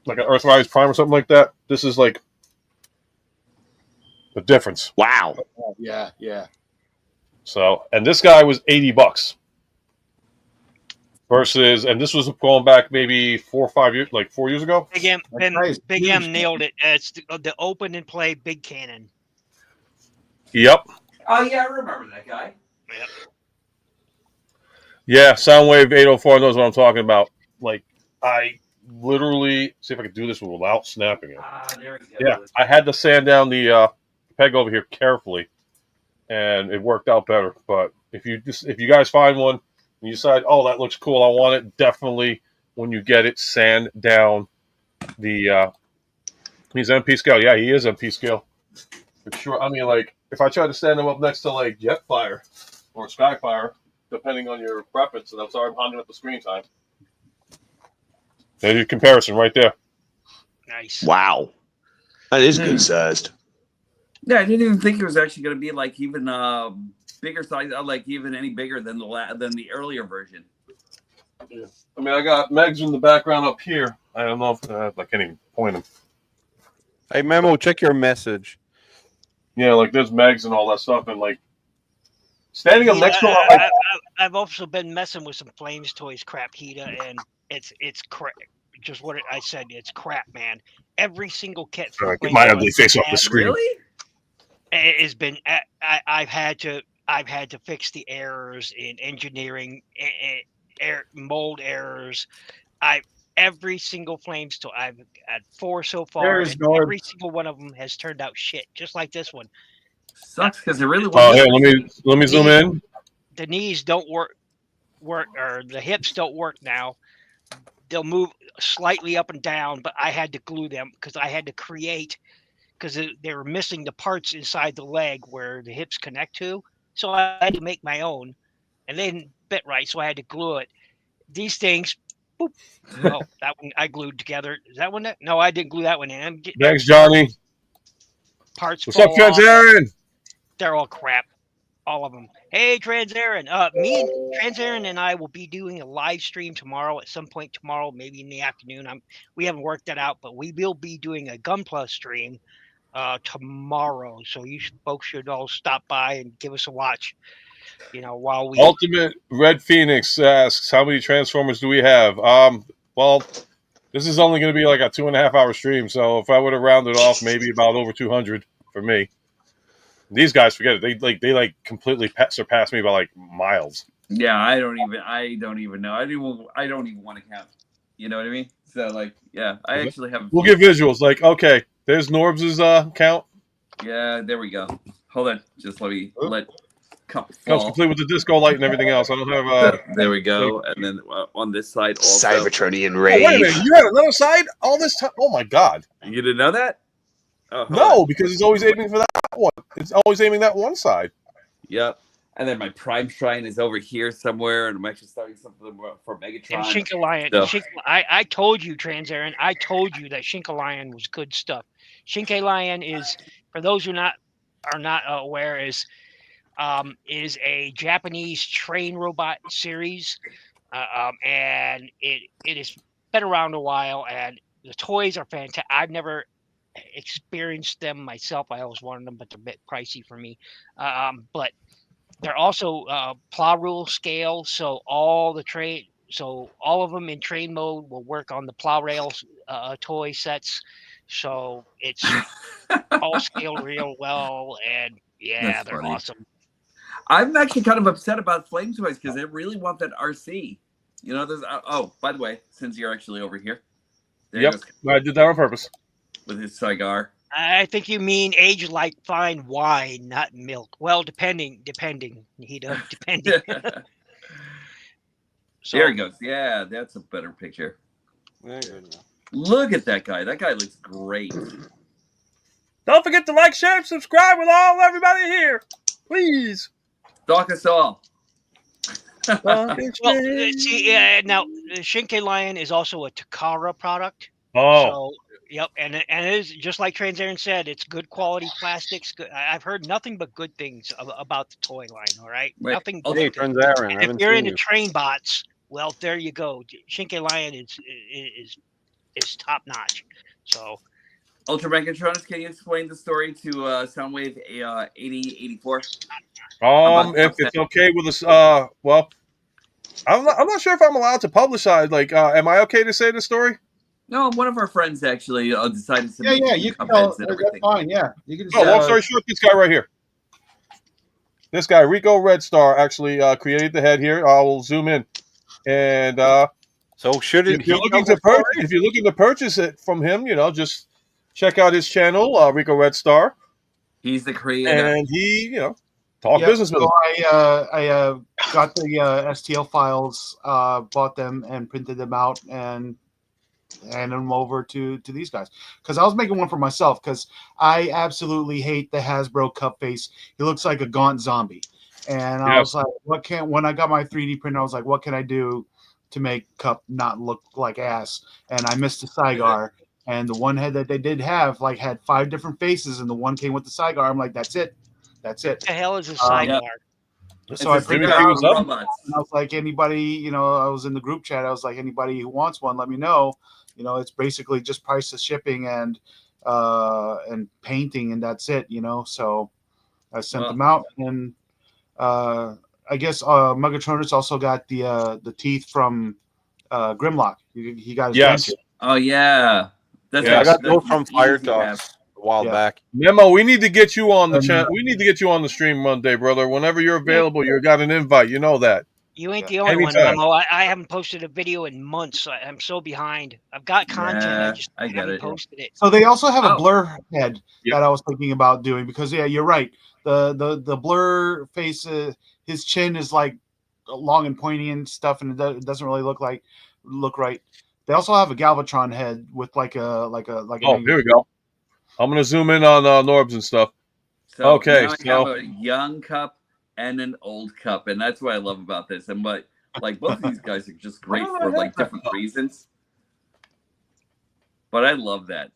like an Earthrise Prime or something like that, this is like the difference. Wow. Yeah, yeah. So, and this guy was $80 versus, and this was going back maybe 4 or 5 years, like 4 years ago. Big M, nice. Big Huge. M nailed it. It's the open and play big cannon. Yep. Oh yeah, I remember that guy. Yep. Yeah, Soundwave 804 knows what I'm talking about. Like, I literally, see if I can do this without snapping it. There we go. Yeah, I had to sand down the peg over here carefully, and it worked out better. But if you guys find one and you decide, oh, that looks cool, I want it, definitely when you get it, sand down the. He's MP scale. Yeah, he is MP scale for sure. I mean, like if I try to stand him up next to like Jetfire or Skyfire, depending on your preference, and I'm sorry, I'm hogging up the screen time. There's your comparison right there. Nice. Wow. That is good sized. Yeah, I didn't even think it was actually going to be like even bigger size, like even any bigger than the earlier version. Yeah. I mean, I got Megs in the background up here. I don't know if I can't even point them. Hey, Memo, check your message. Yeah, like there's Megs and all that stuff, and like standing up Yeah, next to him. I've also been messing with some Flames Toys crap, Hita, and it's crap. Just what I said, it's crap, man. Every single kit from Get Flames my Toys ugly face off the screen. Really? has been. I've had to fix the errors in engineering, mold errors. Every single Flames toy. I've had 4 so far. There's And Nord. every single one of them has turned out shit, just like this one. Sucks because it really Oh, was. here, let me zoom in. the knees don't work or the hips don't work now. They'll move slightly up and down, but I had to glue them because I had to create because they were missing the parts inside the leg where the hips connect to. So I had to make my own, and they didn't fit right, so I had to glue it. These things, boop. Oh, that one I glued together. Is that one? No, I didn't glue that one in. I'm getting Thanks, Johnny. parts What's up, fall off. Trans-Aaron? They're all crap. All of them. Hey, Trans-Aaron. Me and Trans-Aaron and I will be doing a live stream tomorrow at some point tomorrow, maybe in the afternoon. We haven't worked that out, but we will be doing a Gunpla stream tomorrow. So you folks should all stop by and give us a watch. While we Ultimate Red Phoenix asks, how many Transformers do we have? Well, this is only going to be like a 2.5 hour stream, so if I would have rounded off, maybe about over 200 for me. These guys, forget it. They completely surpassed me by like miles. Yeah, I don't even know. I don't even want to count. You know what I mean? So I actually have. We'll get visuals. Okay, there's Norbs' count. Yeah, there we go. Hold on, just let cup Comes fall. complete with the disco light and everything else. I don't have. There we go, and then on this side also. Cybertronian Oh, wait a rave. minute, you had another side all this time? Oh my god! You didn't know that? Oh, hold No, on. because it's always aiming for that one. It's always aiming that one side. Yep. And then my Prime Shrine is over here somewhere, and I'm actually starting something for Megatron. and Shinkalion. So- I told you, Trans-Aaron. I told you that Shinkalion was good stuff. Shinkalion is, for those who are not aware, is a Japanese train robot series, and it has been around a while, and the toys are fantastic. I've never experienced them myself. I always wanted them, but they're a bit pricey for me. But they're also plow rule scale, so all of them in train mode will work on the plow rails toy sets. So it's all scaled real well, and yeah, That's they're funny. awesome. I'm actually kind of upset about Flame Toys because I really want that RC. There's by the way, since you're actually over here, there Yep, goes I did that on purpose. with his cigar. I think you mean age like fine wine, not milk. Well, depending, depending. So, There he goes. Yeah, that's a better picture. There you go. Look at that guy. That guy looks great. Don't forget to like, share, and subscribe with everybody here, please. Stalk us all. Well, see, now Shinkalion is also a Takara product. Oh, So, yep, and it is just like Trans-Aaron said. It's good quality plastics. I've heard nothing but good things about the toy line. All right, Wait, nothing. oh, But Hey, Trans-Aaron, I if haven't you're seen into you. train bots, well, there you go. Shinkalion is top notch. So, Ultra Megatronus, can you explain the story to Soundwave 8084? if it's okay with us, well, I'm not sure if I'm allowed to publicize. Am I okay to say the story? No, one of our friends actually decided to Yeah, make you can Cupheads tell. and That's everything. fine. Yeah, you can. Oh, long story short, this guy right here. This guy, Rico Red Star, actually created the head here. I will zoom in. And So shouldn't if you're he looking tell to the story? if you're looking to purchase it from him, just check out his channel, Rico Red Star, He's the creator. and he, talk Yeah, business with him. I got the STL files, bought them, and printed them out, and handed them over to these guys because I was making one for myself because I absolutely hate the Hasbro Cup face. He looks like a gaunt zombie, and I was like, when I got my 3D printer, I was like, what can I do to make Cup not look like ass? And I missed the Cygar, and the one head that they did have had 5 different faces, and the one came with the Cygar. I'm like, that's it. what the hell is a sidebar? So I printed it Jimmy out, was up. robots. and I was like, anybody, I was in the group chat. I was like, anybody who wants one, let me know. It's basically just price of shipping and painting, and that's it. So I sent them out, and I guess Megatronus also got the teeth from Grimlock. He got his Yes. dentist. Oh yeah, that's Yeah, I got that's those from easy Fire to have. Talks a while Yeah. back. Memo, we need to get you on the channel. We need to get you on the stream Monday, brother. Whenever you're available, you got an invite. You know that. You ain't the only one, Anytime. Memo. I haven't posted a video in months. I'm so behind. I've got content. Yeah, I just I get haven't it. posted it. So they also have a Oh. blur head Yep. that I was thinking about doing because you're right. The blur face, his chin is like long and pointy and stuff, and it doesn't really look right. They also have a Galvatron head with like Oh, here we go. I'm gonna zoom in on Norbs and stuff. So Okay, now I so- have a young cup and an old cup, and that's what I love about this. And but like both of these guys are just great for like different reasons. But I love that.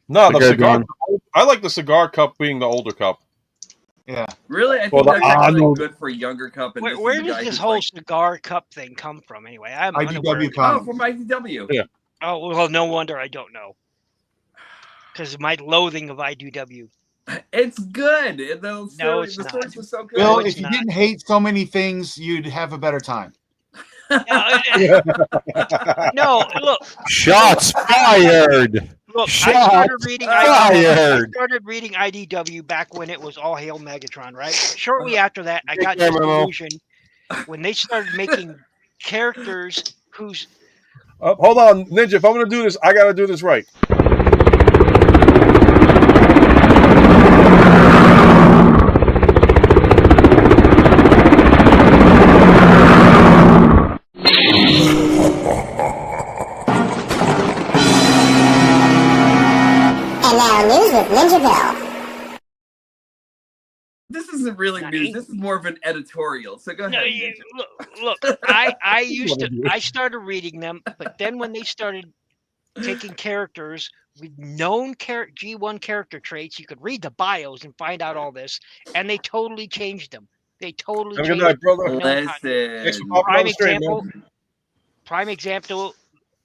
No, the Okay, cigar. Don. I like the cigar cup being the older cup. Yeah. Really, I think Well, that's actually no. good for a younger cup. And Where this is a does guy this who's whole like, cigar cup thing come from anyway? I'm unaware. IDW Of it. oh, comics. from IDW. Yeah. Oh, well, no wonder I don't know. Because of my loathing of IDW. It's good. The it's the not. stories are so good. Bill, it's if you not. didn't hate so many things, you'd have a better time. No, look. Shots fired. Look, I Shots started fired. reading IDW back when it was all hail Megatron, right? Shortly after that, I Take got care, Memo. disillusioned when they started making characters whose Hold on, Ninja. If I'm gonna do this, I gotta do this right. And now news with Ninja Bill. This isn't really Nani? news. This is more of an editorial. So go ahead. No, Ninja. look. I started reading them, but then when they started taking characters with known G1 character traits, you could read the bios and find out all this, and they totally changed them. They totally Have a good changed. night, brother. Thanks for Listen. popping on the stream, man. Prime example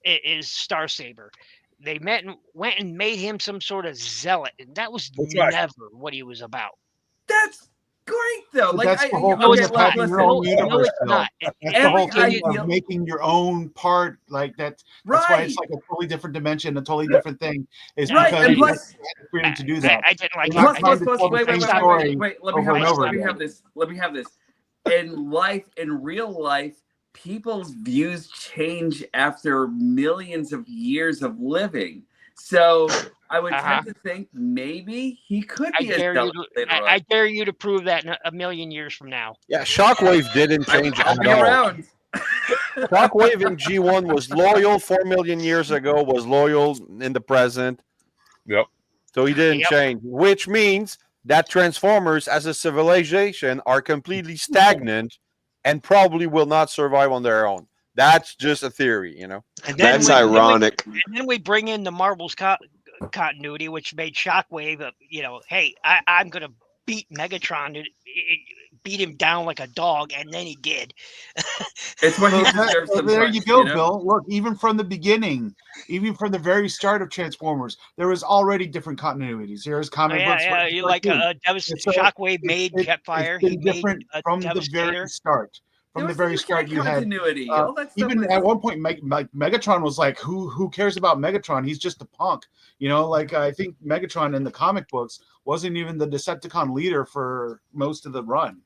is Star Saber. They went and made him some sort of zealot, and that was That's right. never what he was about. That's great though. But Like that's the whole okay, point it's of not. having your No, own universe. it's Bill. not. That's the Every whole thing idea- of making your own part like that. That's why it's like a totally different dimension, a totally different thing. Is Right, because and you plus- have the freedom to do that. I didn't like You're not it. trying to Plus, tell the wait, same wait, story wait. Let over and over me again. have this. Let me have this. In life, in real life, people's views change after millions of years of living. So I would tend to think maybe he could be a zealot later on. I dare you to prove that in a million years from now. Yeah, Shockwave didn't change I'll at be all. around. Shockwave in G1 was loyal 4 million years ago, was loyal in the present. Yep. So he didn't Yep. change, which means that Transformers as a civilization are completely stagnant and probably will not survive on their own. That's just a theory, you know. And then That's ironic. And then we bring in the Marvel's continuity, which made Shockwave, hey, I'm going to beat Megatron, beat him down like a dog, and then he did. It's what he deserves So sometimes. there you go, know? Bill. Look, even from the beginning, even from the very start of Transformers, there was already different continuities. There's comic books. You like Shockwave made Jetfire. It's He been made different a from the Devastator. very start. From There the was very no start, you had continuity. All that stuff even was- at one point, Megatron was like, "Who cares about Megatron? He's just a punk." Like I think Megatron in the comic books wasn't even the Decepticon leader for most of the run,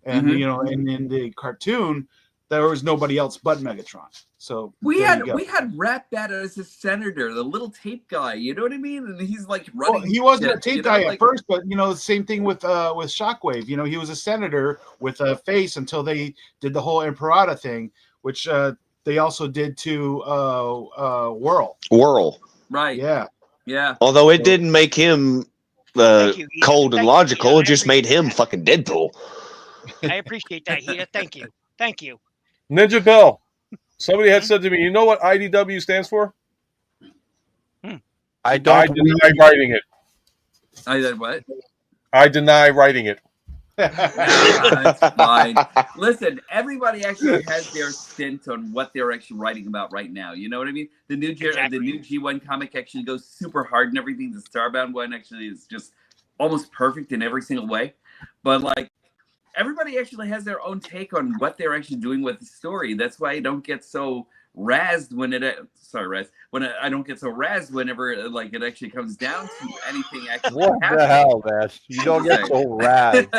and Mhm. and in the cartoon, there was nobody else but Megatron. So we there had you go. Rat Bat as a senator, the little tape guy. You know what I mean? And he's like Well, running. he wasn't a shit, tape you know, guy like- at first, but the same thing with Shockwave. He was a senator with a face until they did the whole Imperator thing, which they also did to Whirl. Right. Yeah. Yeah. Although it didn't make him Thank you, Ethan. cold and Thank you, logical, Ethan. it just made him fucking Deadpool. I appreciate that, Hita. Thank you. Thank you. Ninja Bill. Somebody had said to me, you know what IDW stands for? I I don't. deny writing it. I did what? I deny writing it. That's fine. Listen, everybody actually has their stint on what they're actually writing about right now. You know what I mean? The new G1 comic actually goes super hard and everything. The Starbound one actually is just almost perfect in every single way. But like everybody actually has their own take on what they're actually doing with the story. That's why I don't get so razzed when it. Sorry, Raz. When I don't get so razzed whenever like it actually comes down to anything actually What the happening. hell, man? You don't get so rad.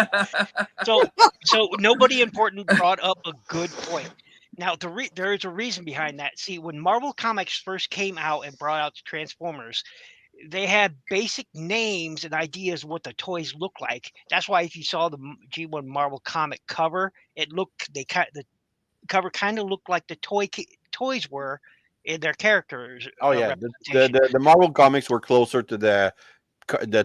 So nobody important brought up a good point. Now there is a reason behind that. See, when Marvel Comics first came out and brought out the Transformers, they had basic names and ideas of what the toys look like. That's why if you saw the G1 Marvel comic cover, the cover kind of looked like the toys were in their characters. Oh yeah, the Marvel comics were closer to the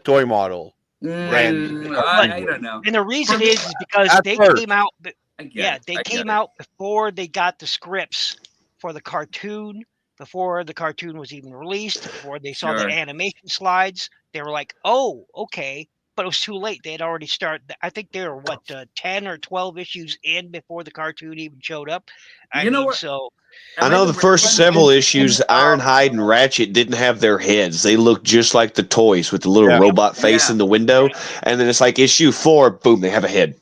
toy model. I don't know. And the reason is because they came out. They came out before they got the scripts for the cartoon. Before the cartoon was even released, before they saw the animation slides, they were like, "Oh, okay," but it was too late. They had already started. I think they were 10 or 12 issues in before the cartoon even showed up. I know the first several issues, Ironhide and Ratchet didn't have their heads. They looked just like the toys with the little robot face in the window. And then it's like issue 4, boom, they have a head.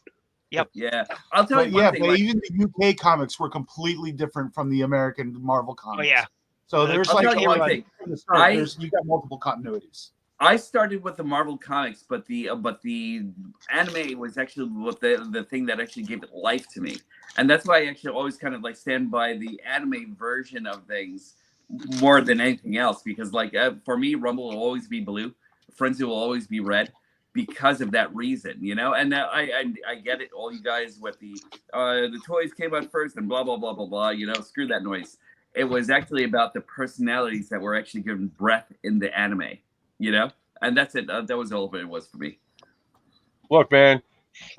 Yep. Yeah. I'll tell you one thing. But even the UK comics were completely different from the American Marvel comics. Oh yeah. So there's I'll tell you one thing. From the start, you got multiple continuities. I started with the Marvel comics, but the anime was actually the thing that actually gave it life to me, and that's why I actually always kind of like stand by the anime version of things more than anything else. Because like for me, Rumble will always be blue, Frenzy will always be red, because of that reason, you know. And I get it, all you guys with the toys came out first and blah blah blah blah blah. You know, screw that noise. It was actually about the personalities that were actually given breath in the anime, you know? And that's it. That was all it was for me. Look, man.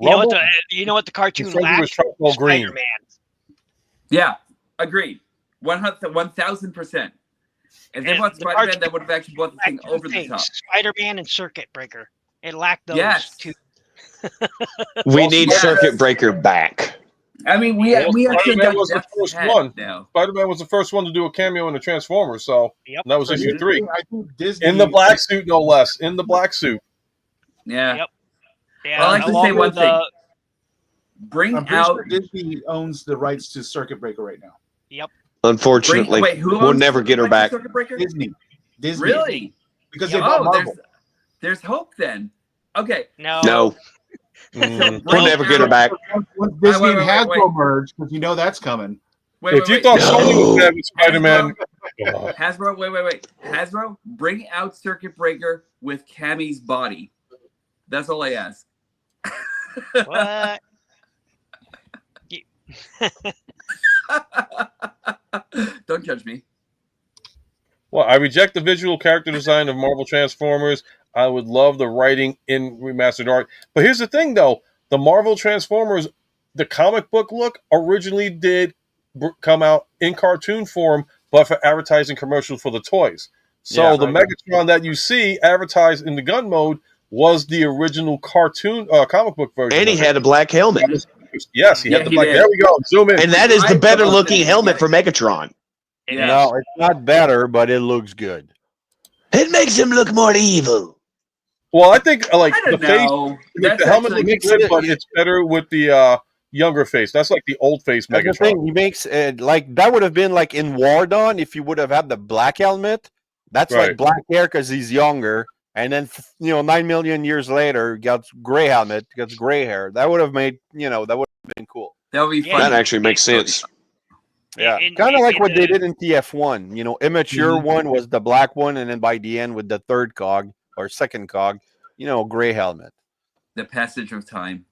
You know what the cartoon lacked? Spider-Man. Yeah, agreed. 1,000%. If they bought Spider-Man, that would have actually brought the thing over the top. Spider-Man and Circuit Breaker. It lacked those two. We need Circuit Breaker back. I mean, we actually Spider-Man was the first one. Now. Spider-Man was the first one to do a cameo in the Transformers, so that was issue 3. I think Disney, in the black suit, no less. In the black suit. Yeah. Yep. Yeah. Well, I like to say one thing. I'm pretty sure Disney owns the rights to Circuit Breaker right now. Yep. Unfortunately, we'll never get her back. Disney. Really? Because they bought Marvel. There's hope then. Okay. No. We'll never get her back. Once Disney and Hasbro merge, because you know that's coming. If you thought Sony was bad with Spider-Man, Hasbro, wait. Hasbro, bring out Circuit Breaker with Cammy's body. That's all I ask. What? Don't judge me. Well, I reject the visual character design of Marvel Transformers. I would love the writing in remastered art. But here's the thing, though. The Marvel Transformers, the comic book look, originally did come out in cartoon form, but for advertising commercials for the toys. So the Megatron that you see advertised in the gun mode was the original cartoon comic book version. And he had a black helmet. Yes, he had the black. There we go. Zoom in. And that is the better looking helmet for Megatron. Yeah. No, it's not better, but it looks good. It makes him look more evil. Well, I think the helmet looks good, but it's better with the younger face. That's like the old face Megatron. The thing, he makes like that would have been like in War Dawn if you would have had the black helmet. That's like black hair because he's younger, and then 9 million years later, he got gray helmet, gets gray hair. That would have made that would have been cool. That would be fun. That actually makes sense. Yeah, kind of like what they did in TF1. Immature one was the black one, and then by the end with the third cog or second cog, gray helmet. The passage of time.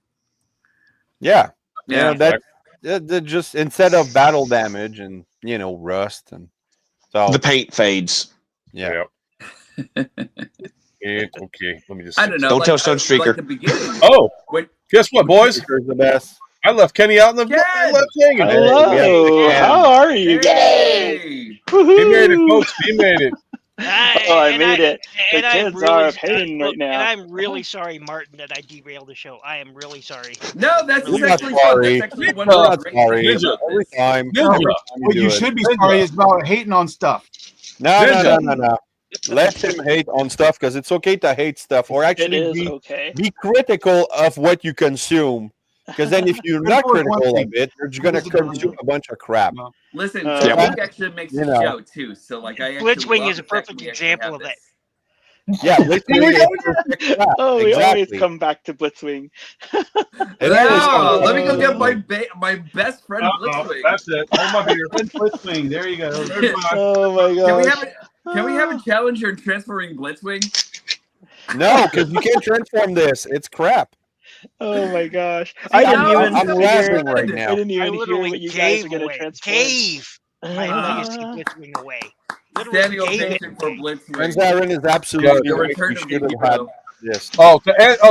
Yeah. That just instead of battle damage and rust and so the paint fades. Yeah. Okay. Let me just. I don't know. Don't tell Sunstreaker. Guess what, boys? The best. I left Kenny out in the left hanging. Hello. How are you guys? He made it, folks. He made it. I made it. The kids are a pain right now. And I'm really sorry, Martin, that I derailed the show. I am really sorry. No, that's We're actually not fun. sorry. That's actually one We're of not the sorry. great things about Every this. time. What you should be sorry is about hating on stuff. No. Let him hate on stuff because it's okay to hate stuff or actually be critical of what you consume. Because then if you're not critical of it, you're just gonna consume a bunch of crap. Listen, Yeah. Blink actually makes You a know. show too. So like, I actually Blitzwing love is a the fact perfect that we actually example have of it. Yeah, Blitzwing is perfect crap. Oh, we always Exactly. come back to Blitzwing. It always No, comes let me go back get to my best friend Blitzwing. That's it. Hold my beer. Blitzwing. There you go. There's my- Oh my gosh. Can we have a challenger in transferring Blitzwing? No, because you can't transform this. It's crap. Oh my gosh. See, I didn't now even I'm hear. laughing right I now. didn't I even hear literally what you guys gave are gonna away. transform. Gave my legacy Uh, Blitzwing away. Literally Standing gave it ovation for away. Blitzwing. Friends Aaron is absolutely The right. return We of should have Nicky had Bro. this.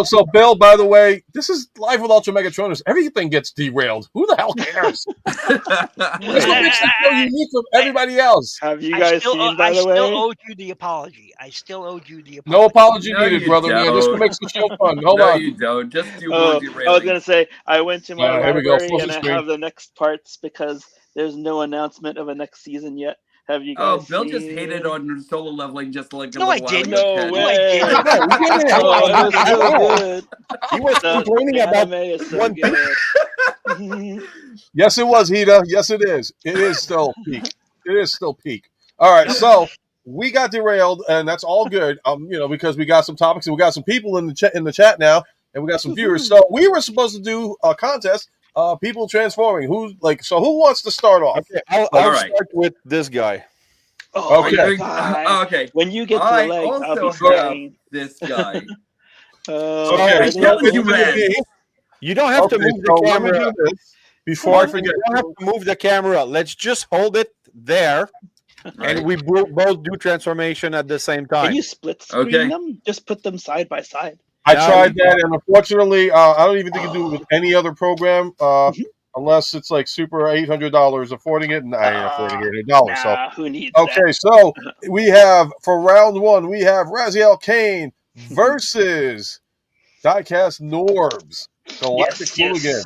So Bill, by the way, this is live with Ultra Megatronus. Everything gets derailed. Who the hell cares? This is what makes it so unique from everybody else. have you guys seen, by I the still way? owed you the apology. I still owed you the apology. No apology No, needed, you brother man. This is what don't. makes the show fun. Hold No, on. you don't. Just do more Oh, I was derailing. gonna say I went to my Here we go. library Full and I screen. have the next parts because there's no announcement of a next season yet. Have you Oh, guys Bill seen? just hated on solo leveling just like a No, I little while didn't. ago. No Ken. No, I way. didn't. No, he didn't. Oh, it was At so all. good. He was complaining The about anime is so one thing. good. Yes, it was, Hida. Yes, it is. It is still peak. It is still peak. All right, so we got derailed, and that's all good. Because we got some topics and we got some people in the chat now, and we got some viewers. So we were supposed to do a contest. People transforming. Who wants to start off? Okay, I'll All right. start with this guy. Oh, Okay. fine. Okay. When you get to the I legs, I'll be also have saying. this guy. Okay, I so challenge it's you, gonna Red. be- You don't have to Okay, move so the let me camera. do this before I Martin, forget. you don't have to move the camera. Let's just hold it there, Right. and we both do transformation at the same Can time. you split screen Okay. them? Just put them side by side. I No, tried that, and unfortunately, I don't even think you can do it with any other program, unless it's like super $800 affording it, and I ain't affording $800. So Nah, who needs okay, so we have for round one, we have Raziel Kane versus Diecast Norbs, Galactic Yes, Hooligan.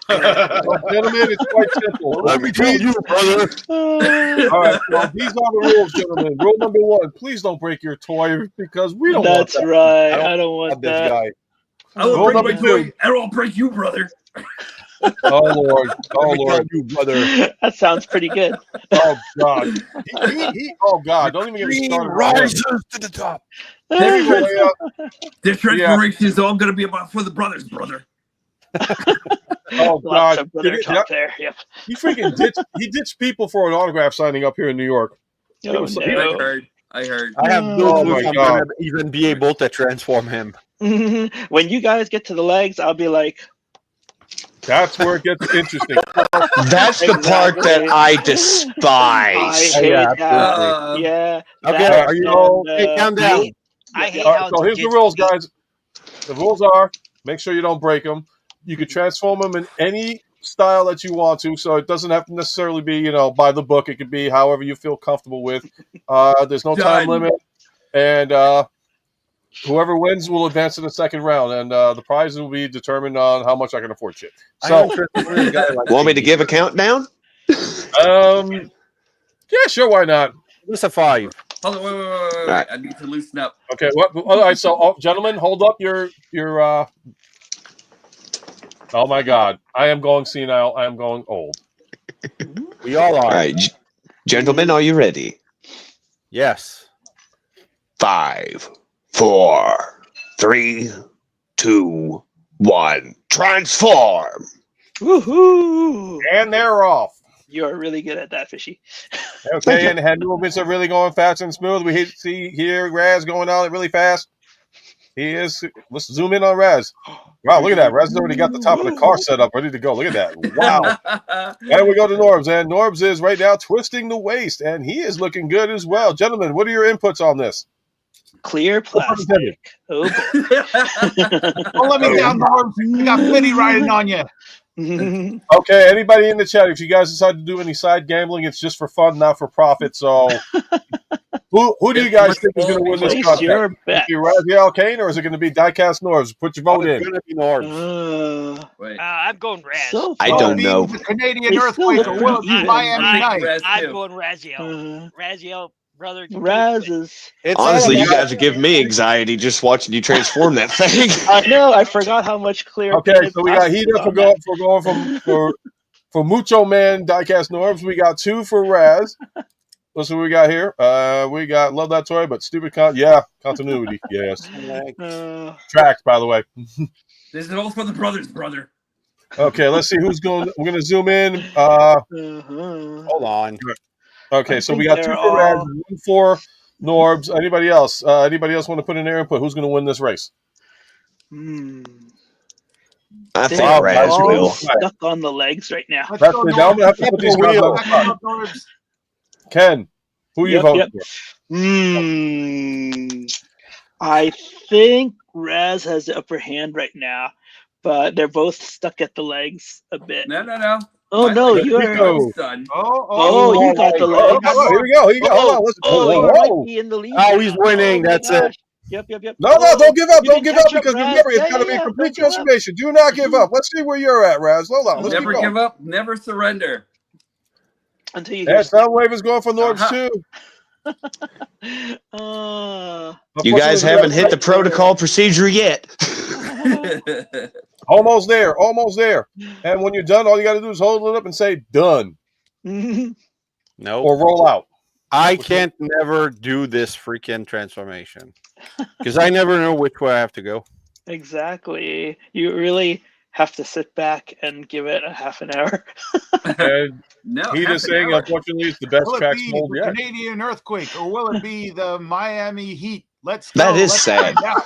yes. So, gentlemen, it's quite simple. Let me tell you, brother. All right, well, these are the rules, gentlemen. Rule number one: please don't break your toy because we don't want That's that. right. I I don't want This that. guy. I will Rule break number my two. toy, and I'll break you, brother. Oh Lord! Oh Let me Lord! tell you, brother. That sounds pretty good. Oh God! Oh God! Don't even get me Dream started. rises to the top. Maybe go way up. This transformation is all going to be about for the brothers, brother. Oh Lots God! of brother talk there. Yep. He freaking ditched people for an autograph signing up here in New York. Oh, was- I no. heard. I heard. I have no Oh clue my if I'm God. gonna even be able to transform him. When you guys get to the legs, I'll be like, That's where it gets interesting. That's the part that I despise. I hate yeah, that. Yeah. Okay, that are you- and, Hey, calm down. I hate All right, how so here's the rules, guys. The rules are: make sure you don't break them. You can transform them in any style that you want to, so it doesn't have to necessarily be, by the book. It could be however you feel comfortable with. There's no time Done. limit, and whoever wins will advance to the second round, and the prize will be determined on how much I can afford shit. So, Want me to give a countdown? yeah, sure, why not? What's a 5? Hold on, wait. right. I need to loosen up. Okay, all right, so gentlemen, hold up your oh my God, I am going senile. I am going old. We all are. All right, gentlemen, are you ready? Yes. 5, 4, 3, 2, 1. Transform. woohoo! And they're off. You are really good at that, Fishy. Okay, and the head movements are really going fast and smooth. We see here Raz going on really fast. He is. Let's zoom in on Raz. Wow, look at that. Raz has already got the top of the car set up, ready to go. Look at that. Wow. And we go to Norbs, and Norbs is right now twisting the waist, and he is looking good as well. Gentlemen, what are your inputs on this? Clear plastic. Oh, boy. Don't let me down, Norm. You got Fitty riding on you. Okay, anybody in the chat, if you guys decide to do any side gambling, it's just for fun, not for profit. So, who do you guys think is going to win this Place contest? your Is bet. it Raziel Kane or is it going to be Diecast Norbs? Put your vote It's in. gonna be Norbs. Wait. I'm going Raz. So I far, don't Be know. The Canadian They still earthquake look or will it pretty be even. Miami I night? Raz I'm too. going Raziel. Raziel brother. can do it, Raz but is. It's all Honestly, you about- guys are giving me anxiety just watching you transform that thing. I know. I forgot how much clear. Okay, painted so we got plastic heater is for on going that. for Mucho Man Diecast Norbs. We got 2 for Raz. Let's see what we got here. We got Love That Toy, but stupid continuity. Yes. Tracks, by the way. This is all for the brothers, brother. Okay, let's see who's going. We're going to zoom in. Hold on. Okay, I so we think got 2 they're for Raz, all- 1 for Norbs. Anybody else? Anybody else want to put in their input? Who's going to win this race? I They're think Raz all will. stuck on the legs right now. Let's That's go, it. Now I'm going to have to put these guys on the Back spot. up, Norbs. Ken, who you voting for? I think Raz has the upper hand right now, but they're both stuck at the legs a bit. No. Oh no, Let's you're. go. Son. Oh, you got the Oh, legs. here we go. Here you go. Hold on. Let's, Oh, whoa, you whoa. might be in the lead. Oh, he's now. winning. Oh, my That's it. gosh. Yep. No, don't give up. You Don't can give catch up up, because Raz. remember, it's Yeah, got to be yeah, a don't complete give up. transformation. Do not give up. Let's see where you're at, Raz. Hold on. Let's Never keep give going. up. Never surrender. Until you hear. Yeah, Soundwave is going for Norbs too. You guys haven't hit the protocol procedure yet. Almost there. Almost there. And when you're done, all you got to do is hold it up and say done No. or roll out. I can't never do this freaking transformation because I never know which way I have to go. Exactly. You really have to sit back and give it a half an hour. And No, he half is an saying, hour. unfortunately, it's the best Will it track be mold the yet. Canadian earthquake or will it be the Miami Heat? Let's go. That is Let's sad. find out.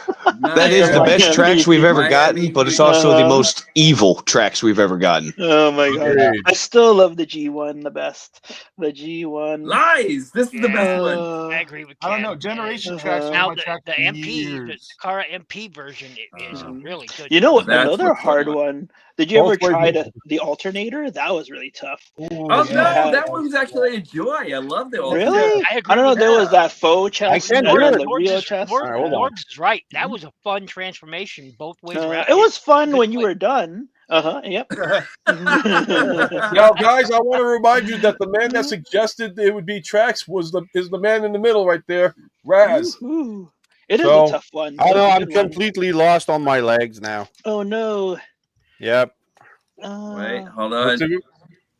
That is the best Miami tracks we've ever Miami gotten, but it's also the Uh-huh. most evil tracks we've ever gotten. Oh my god. Agreed. I still love the G1 the best. The G1. Lies. This is the best one. I agree with I don't Ken. know. Generation Uh-huh. tracks. Now my track the for MP, the years. Cara MP version is really good. You know what? That's Another what's hard going one. Did you Both ever try ways. the alternator? That was really tough. Oh yeah. no, that one's actually a joy. I love the old Really? I agree I don't know. with There that. was that faux chest can't and do then it. the real chest. All right, hold on. Forbes is right. That was a fun transformation both ways around. It was fun good when you play. were done. Yep. Now, guys, I want to remind you that the man that suggested it would be tracks is the man in the middle right there, Raz. Woo-hoo. It is So- a tough one. I but know it's a I'm good one. completely lost on my legs now. Oh no. Yep. Wait, hold Let's on. see.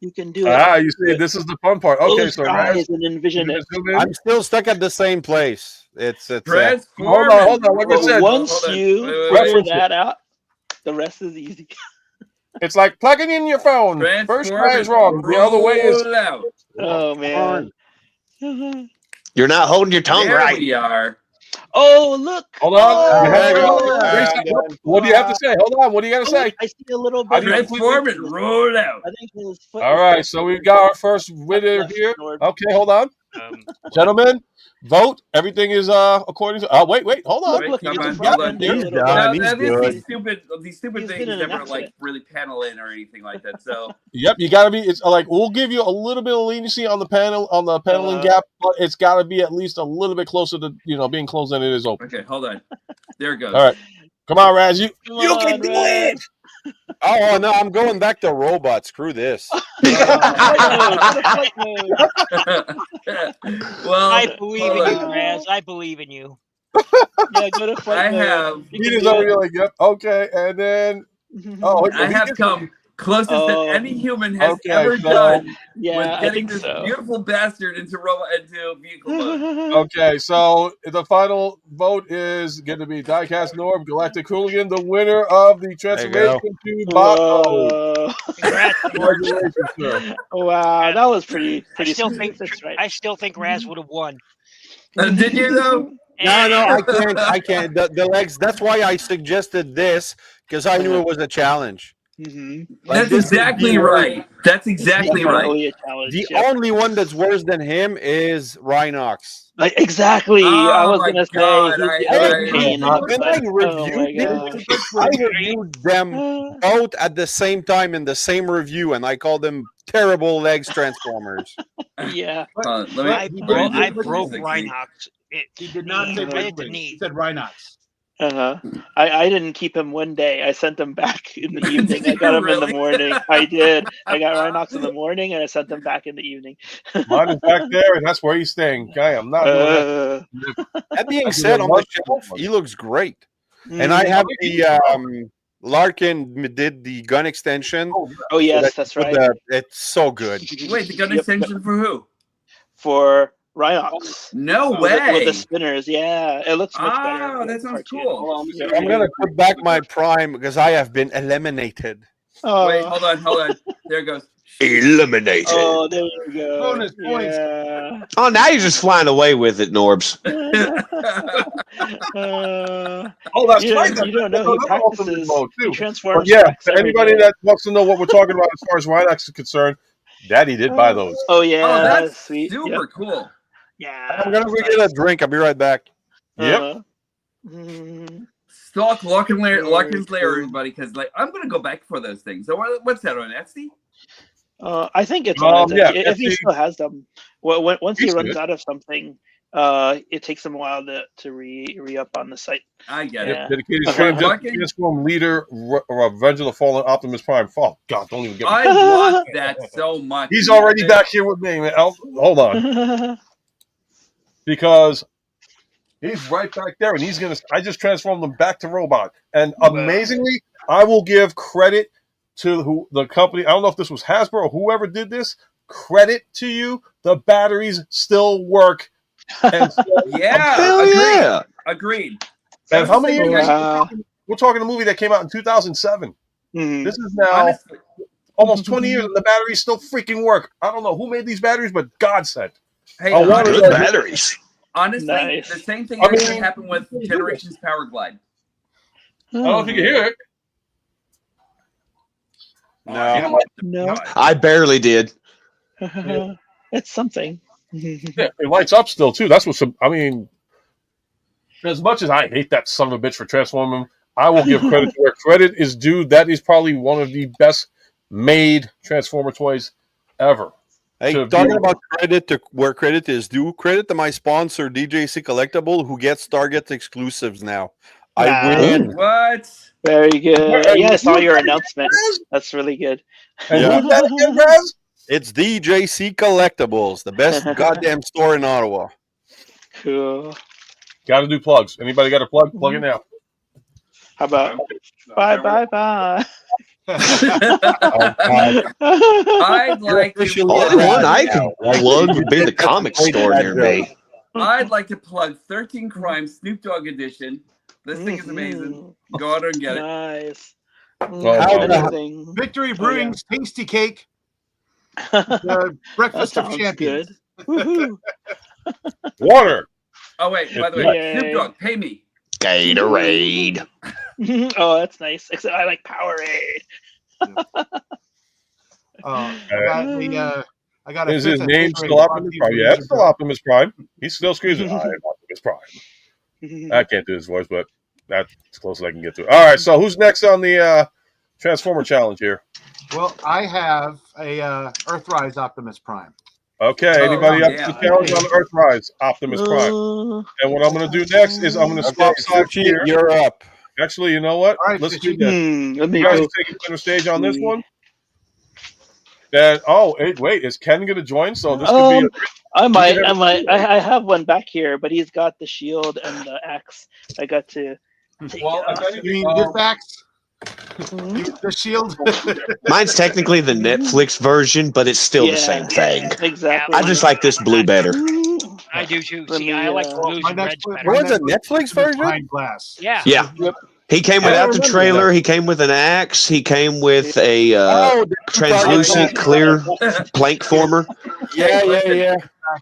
You can do it. You see, this is the fun part. Okay, Close so your Raz, eyes and envision you it. zoom in. I'm still stuck at the same place. It's Transform. Hold on. Like I said, Once Hold on. you Wait, figure reference that out, the rest is easy. It's like plugging in your phone. First Transform try is wrong. The other way is. roll out. Oh man. You're not holding your tongue There right. we are. Oh look. Hold on. Oh, You have to go. Oh, What do you have to say? Hold on. What do you got to say? I see a little How bit. do you Transform and roll out. I think his foot. All right, so we've got our first winner here. Okay, hold on. Gentlemen, vote. Everything is according to. Wait, hold on. Look, Come you on, can hold front on. end it a He's little done. bit. He's These stupid He's things been in never an like accident. really panel in or anything like that. So Yep, you gotta be. It's like we'll give you a little bit of leniency on the paneling gap, but it's gotta be at least a little bit closer to being closed than it is open. okay, hold on. There it goes. All right, come on, Raz. You Come can on, do Raz. it. Oh no, I'm going back to robot. Screw this. Flight mode. Well, I believe in hold you, on. Raz. I believe in you. Yeah, go to flight I mode. have You He can is do already it. like, yep, okay, and then I have come closest that any human has Okay, ever so- done Yeah, with I getting think this so. beautiful bastard into vehicle mode. Okay, so the final vote is going to be Diecast Norb Galactic Hooligan, the winner of the transformation to bot mode. Whoa. Congrats, George. Congratulations, sir. Wow, that was pretty I still smooth. think That's right. I still think Raz would have won. Did you though? No, I can't. I can't. The legs. That's why I suggested this because I knew it was a challenge. Mm-hmm. Like, That's this is exactly the worst. right. That's exactly right. Definitely a challenge. The Yep. only one that's worse than him is Rhinox. Like, exactly. Oh I was my gonna God, say he's the I- other I- pain in the And I butt. Oh my reviewed gosh. I reviewed them both at the same time in the same review, and I called them terrible legs transformers. Yeah. Let me- I let me broke do 360. Rhinox. He did not say right at the Bigwig. knee. He said Rhinox. I didn't keep him one day. I sent him back in the evening. I got him in the morning. I did. I got Rhinox in the morning, and I sent him back in the evening. Mine is back there, and that's where he's staying. I am not doing that. That being said, on the shelf, he looks great. And I have the Larkin did the gun extension. Oh yes, that's right. It's so good. Wait, the gun extension for who? For Rhinox. No With way. the spinners, yeah. It looks much better. Oh, that sounds cool. I'm gonna put back my prime because I have been eliminated. Oh. Wait, hold on. There it goes. Eliminated. Oh, there you go. Bonus points. Yeah. Oh, now you're just flying away with it, Norbs. Oh, that's you right. Don't, you don't know he practices. He transforms. But yeah, for anybody that wants to know what we're talking about as far as Rhinox is concerned, Daddy did buy those. Oh yeah, Oh, that's sweet. super cool. Yeah. I'm gonna go get a drink. I'll be right back. Yep. Stalk Larkin's Lair, everybody, because like I'm gonna go back for those things. So what's that on Etsy? I think it's on yeah, if he Etsy. still has them. Well, once he He's runs good. out of something, it takes him a while to re up on the site. I get Yeah. it. Dedicated Larkin? transform leader, Revenge of the Fallen, Optimus Prime. Oh God, don't even get me. I want that so much. He's already back here with me, man. Hold on, because he's right back there, and he's gonna. I just transformed him back to robot, and amazingly, I will give credit to the company. I don't know if this was Hasbro or whoever did this. Credit to you. The batteries still work. And so, Yeah. Hell agreed. yeah. Agreed. and how many years? Wow. We're talking a movie that came out in 2007. Mhm. This is now Honestly, almost 20 years, and the batteries still freaking work. I don't know who made these batteries, but God sent. hey, I wanted Good to- batteries. honestly, Nice. the same thing I actually mean- happened with Generations Power Glide. I don't know if you can hear it. No. No. I barely did. It's something. Yeah, it lights up still too. That's what I mean. As much as I hate that son of a bitch for transforming, I will give credit to where credit is due. That is probably one of the best made Transformer toys ever. Hey, To talking view- about credit to where credit is due, credit to my sponsor, DJC Collectible, who gets Target exclusives now. I Nice. win. What? Very good. Hey, Yeah, I saw your hey, announcement. That's really good. And Yeah. who's that again, Raz? It's DJC Collectibles, the best goddamn store in Ottawa. Cool. Got to do plugs. Anybody got a plug? Plug it now. How about bye bye bye? I'd like to officially Only Yeah. one I can plug would be the comic store near me. I'd like to plug 13 Crimes Snoop Dogg edition. This thing is amazing. Go out and get it. Nice. How Anything. Victory Brewing's Tasty Cake, the Breakfast That of sounds Champions. good. Woohoo. Water. Oh wait, by the way, Yay. Snoop Dogg, pay me. Gatorade. Oh, that's nice. Except I like Powerade. I got a Is his fifth name iteration still Optimus Rocky Prime? Yeah, it's still Optimus Prime. He still screams it. I am Optimus Prime. I can't do his voice, but that's as close as I can get to it. All right, so who's next on the Transformer Challenge here? Well, I have a Earthrise Optimus Prime. Okay, anybody up yeah. to the challenge on Earthrise Optimus Prime? And what I'm going to do next is I'm going to swap sides Suchi, here. you're up. Actually, you know what? All right, Let's Suchi. do this. Let me You guys go. are taking center stage on this one. And wait, is Ken going to join? So this could be. I might. I have one back here, but he's got the shield and the axe. I got to. Well, if You anything, mean this axe? The shield? Mine's technically the Netflix version, but it's still the same thing. Exactly. I just like this blue better. I do too. Let See, me, I like the blues my and next reds one- better. What was it, Netflix version? Behind glass. Yeah. Yeah. He came I without the remember trailer. that. He came with an axe. He came with a translucent, clear plank former. Yeah.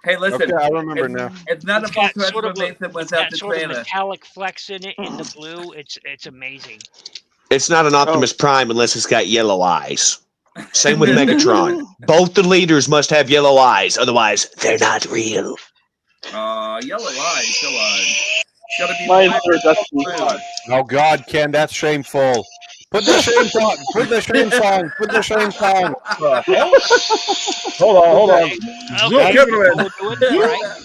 Hey, listen. Okay, I remember now. It's not It's a got full sort of Nathan it's without got the sort of trailer. metallic flecks in it in the blue. It's amazing. It's not an Optimus Prime unless it's got yellow eyes. Same with Megatron. Both the leaders must have yellow eyes, otherwise they're not real. Yellow eyes, come on. Gotta be Mine black are or definitely blue. Oh God, Ken, that's shameful. Put the shame song. Put the shame song. Put the shame song. Hold on. Okay, Cameraman. we'll do it. All right.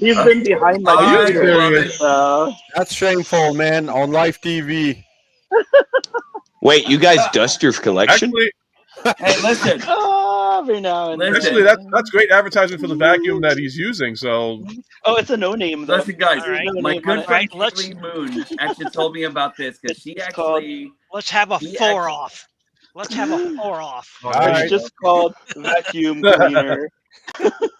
He's been behind my I computer. love it. So That's shameful, man. On live TV. Wait, you guys dust your collection? Actually, Hey, listen. every now and then. actually, that's great advertisement for the vacuum that he's using. So Oh, it's a no name though. Listen, guys. All right. No My name on good it. friend Right, let's- Kaylee Moon actually told me about this because she It's called- actually. Let's have a He 4 actually- off. Let's have a 4 off. All It's right. just called vacuum cleaner.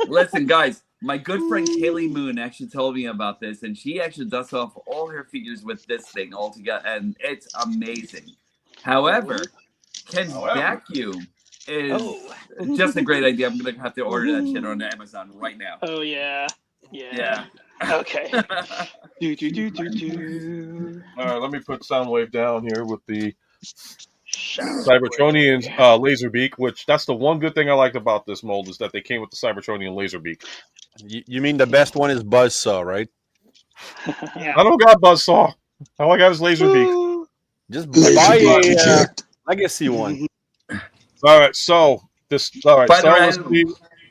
Listen, guys. My good friend Kaylee Moon actually told me about this, and she actually dusts off all her figures with this thing altogether, and it's amazing. However, Ken's vacuum is Oh, just a great idea. I'm gonna have to order that shit on Amazon right now. Oh yeah. Yeah. Okay. Do. all right, let me put Soundwave down here with the Shower. Cybertronian's laser beak. Which that's the one good thing I liked about this mold is that they came with the Cybertronian laser beak. You mean the best one is Buzzsaw, right? yeah. I don't got Buzzsaw. All I got is laser beak. Just Laser buy beak a eject. legacy one. All right, so this. All right, By the so way, let's see.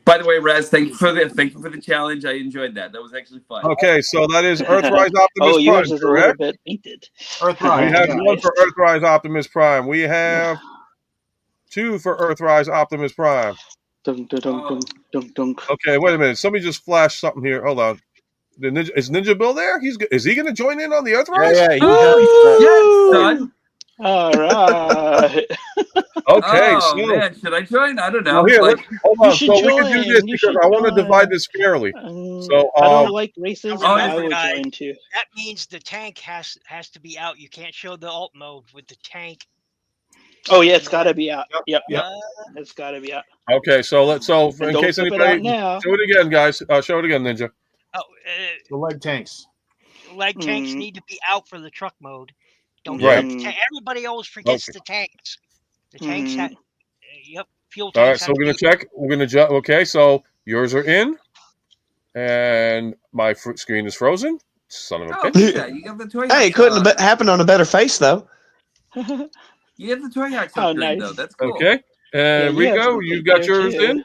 By the way, Raz, thank you for the challenge. I enjoyed that. That was actually fun. Okay, so that is Earthrise Optimus Oh, Prime, yours is a little correct? bit painted. We Earthrise. have Yeah. one for Earthrise Optimus Prime. We have two for Earthrise Optimus Prime. Dunk, dunk, dunk, dunk, dunk, dunk. Okay, wait a minute. Somebody just flashed something here. Hold on. Is Ninja Bill there? Is he going to join in on the Earthrise? Yeah, he Oh, yes, son. All right. Okay, Oh, so man, should I join? I don't know. now here, Like, hold You on. should So we can do join. this You because should I want to join. divide this fairly. So, I don't like races. Oh, I would yeah. join too. That means the tank has to be out. You can't show the alt mode with the tank. Oh yeah, it's got to be out. Yep. Yep. It's got to be out. Okay, so in And don't case flip it out anybody now. show it again, guys. Show it again, Ninja. Oh, The leg tanks. leg tanks Mm. need to be out for the truck mode. Don't Right. forget the everybody always forgets Okay. the tanks. The tanks Mhm. yep, fuel All right, tanks. so have we're gonna to be- check. We're gonna okay, so yours are in, and my screen is frozen. Son of a oh, bitch. look at that. You got the toy. Hey, it couldn't have happened on a better face, though. You have the toy hacks Oh, upgrade, nice. though. That's cool. Okay, and Yeah, you have Rico, something you've got there, yours too. in.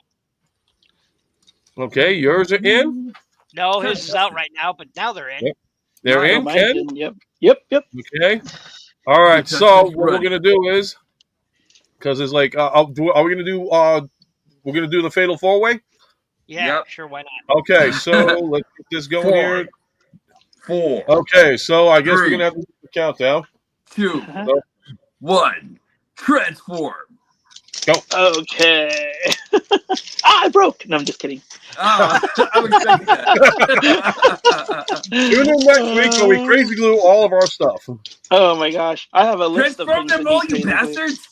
Okay, yours are in. No, his is out right now, but now they're in. Yep. They're Oh, in, mine's Ken. in. Yep. Okay. All right. Because So he's what we're ready. gonna do is, because it's like, are we gonna do? We're gonna do the fatal four way. Yeah, Yep. sure, why not? Okay. So let's get this going here. 4, Okay. So I guess we're 3. gonna have to do the countdown. 2, Uh-huh. 1. Transform. Okay. I broke. No, I'm just kidding. Oh, I was expecting that. Tune in next week where we crazy glue all of our stuff. Oh my gosh, I have a list of Transform things. them all, that you need crazy glue. bastards!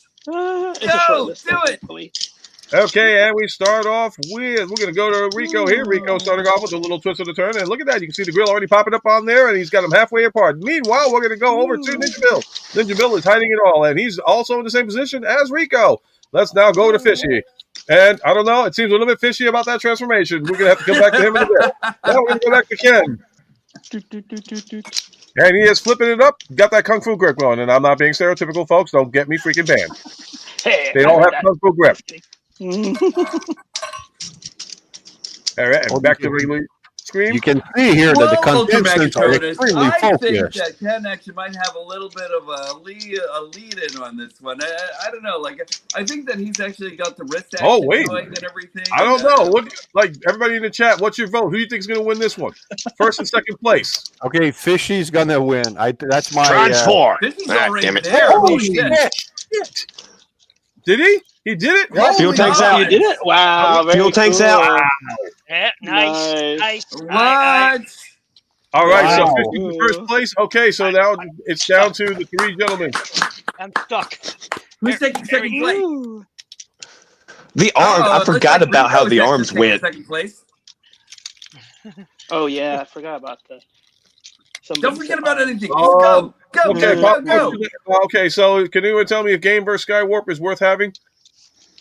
It's a short Go, list, do it. thankfully. Okay, and we start off with, we're going to go to Rico here. Rico starting off with a little twist of the turn. And look at that. You can see the grill already popping up on there, and he's got them halfway apart. Meanwhile, we're going to go over to Ninja Bill. Ninja Bill is hiding it all, and he's also in the same position as Rico. Let's now go to Fishy. And I don't know, it seems a little bit fishy about that transformation. We're going to have to come back to him in a bit. Now we're going to go back to Ken. And he is flipping it up. Got that Kung Fu grip going. And I'm not being stereotypical, folks. Don't get me freaking banned. Hey, They I all know have that. Kung Fu grip. Mm. All right, and back to regular scream. You can see here that the Well, Ultra contestants are Megatronus, extremely I think focused. that Ken actually might have a little bit of a lead in on this one. I don't know. Like, I think that he's actually got the wrist action Oh, wait. going and everything. I don't know. What, like everybody in the chat, what's your vote? Who do you think is going to win this one? First and second place. Okay, Fishy's gonna win. That's my Transform. Fishy's Ah, already damn it. there. Holy shit. shit. Did he? He did it? Holy Fuel tanks God. out. You did it? Wow. very Fuel tanks cool. out. Yeah, nice, Nice. nice. What? All right, Wow. so 50 in first place. Okay, so now it's down to the three gentlemen. I'm stuck. Who's taking second place? Ooh. The arm. Oh, I it looks forgot like about Rico how is the actually arms taking went. Second place. Oh yeah, I forgot about that. Don't Somebody forget said about arms. anything. Just go. Go. Okay, Go. Go. okay. So can anyone tell me if Game vs. Skywarp is worth having?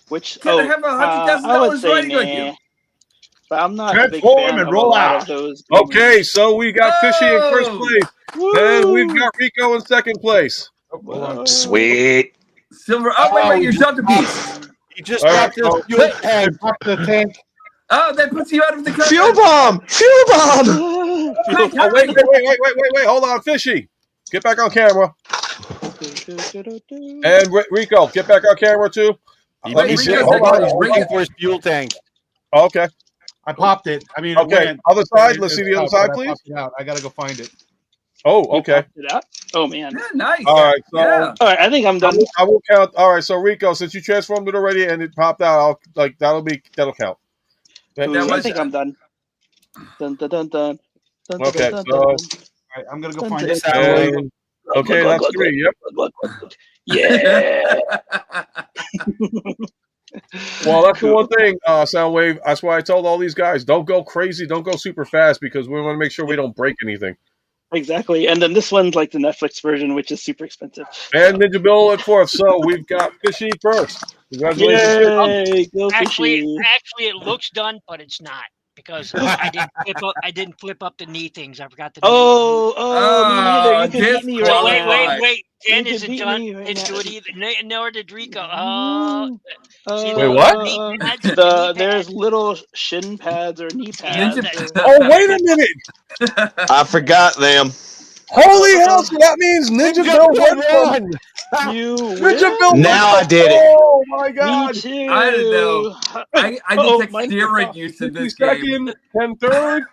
Which Can I have $100,000 I would say riding with you? nah. But I'm not a big Transform fan and of roll a lot out. of those. Okay, so we got Fishy in first Whoa. place, and we've got Rico in second place. Whoa. Sweet. Silver. Oh, wait, you dropped a piece. He just All dropped right, his fuel tank. Pop the tank. Oh, that puts you out of the country. Fuel bomb! Fuel bomb! Oh, wait. Hold on, Fishy. Get back on camera. And Rico, get back on camera too. Let me He's see. Rico's Hold on. he's looking for his fuel tank. Okay. I popped it. I mean, Okay. it went. Other side. Let's see the other side, I please. popped it out. I gotta go find it. Oh, okay. It out? Oh man. Yeah, nice. All right. So Yeah. All right, I think I'm done. I will count. All right. So Rico, since you transformed it already and it popped out, that'll count. Ooh, I was- think I'm done. Dun, dun, dun, dun. Dun, Okay, dun, dun, so- dun, All right, I'm gonna go find it. And- okay, that's 3. Yep. dun. Yeah. Well, that's the one thing, Soundwave. That's why I told all these guys, don't go crazy, don't go super fast, because we want to make sure we don't break anything. Exactly. And then this one's like the Netflix version, which is super expensive. And Ninja Bill at 4th. So we've got Fishy first. Congratulations. Yay, go Actually, Fishy. it looks done, but it's not because I didn't flip up the knee things. I forgot to. Oh, me neither. You can beat me this right wait, now. wait, wait. Jen You can isn't beat done. me right Didn't do now. it either. Nor did Rico. See Wait, what? knee pads, the knee There's pads. little shin pads or knee pads. Ninja- Oh, wait a minute. I forgot them. Holy hell. So that means Ninja Bill went from You Ninja Bill. Now I did it. Oh, my God. Me too. I don't know. I Oh, detect mine- steroid use in 50 this game. second and 3rd.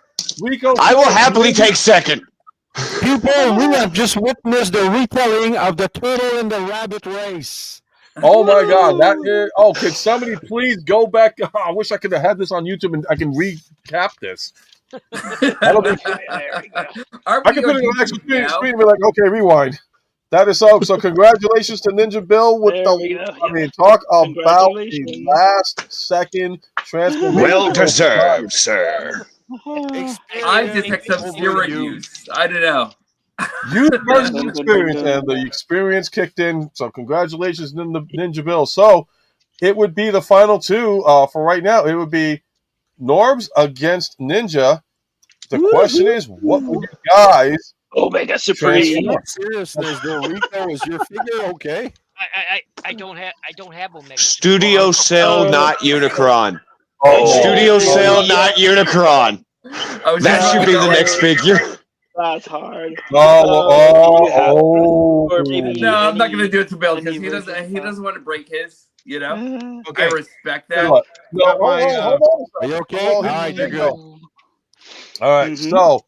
Rico. I will happily take second. People, we have just witnessed the retelling of the turtle and the rabbit race. Oh my God! That is. Oh, could somebody please go back? Oh, I wish I could have had this on YouTube and I can recap this. That'll be. There we go. Are I can we put it on on the actual YouTube screen, now? and be like, okay, rewind. That is so. So congratulations to Ninja Bill with There we go. I mean, talk about the Congratulations. last second transformation. Well deserved, sir. I detect some steroid use. I don't know. Youth versus experience, and the experience kicked in. So congratulations, Ninja Bill. So it would be the final 2 for right now. It would be Norbs against Ninja. The question is, what would you guys? Omega Supreme. What seriousness, though, Rico, is your figure okay? I don't have Omega. Studio Cell, not Unicron. Oh, Studio Cell, not Unicron. I was That just should be the thinking, next figure. That's hard. Or maybe No, I'm not any- going to do it to Bill because any he doesn't. version He of doesn't want to break his. You know, I Okay. respect Tell you that. what. No, Got my, hold on. Are you okay? Oh, All right, you're good. All right, Mhm. so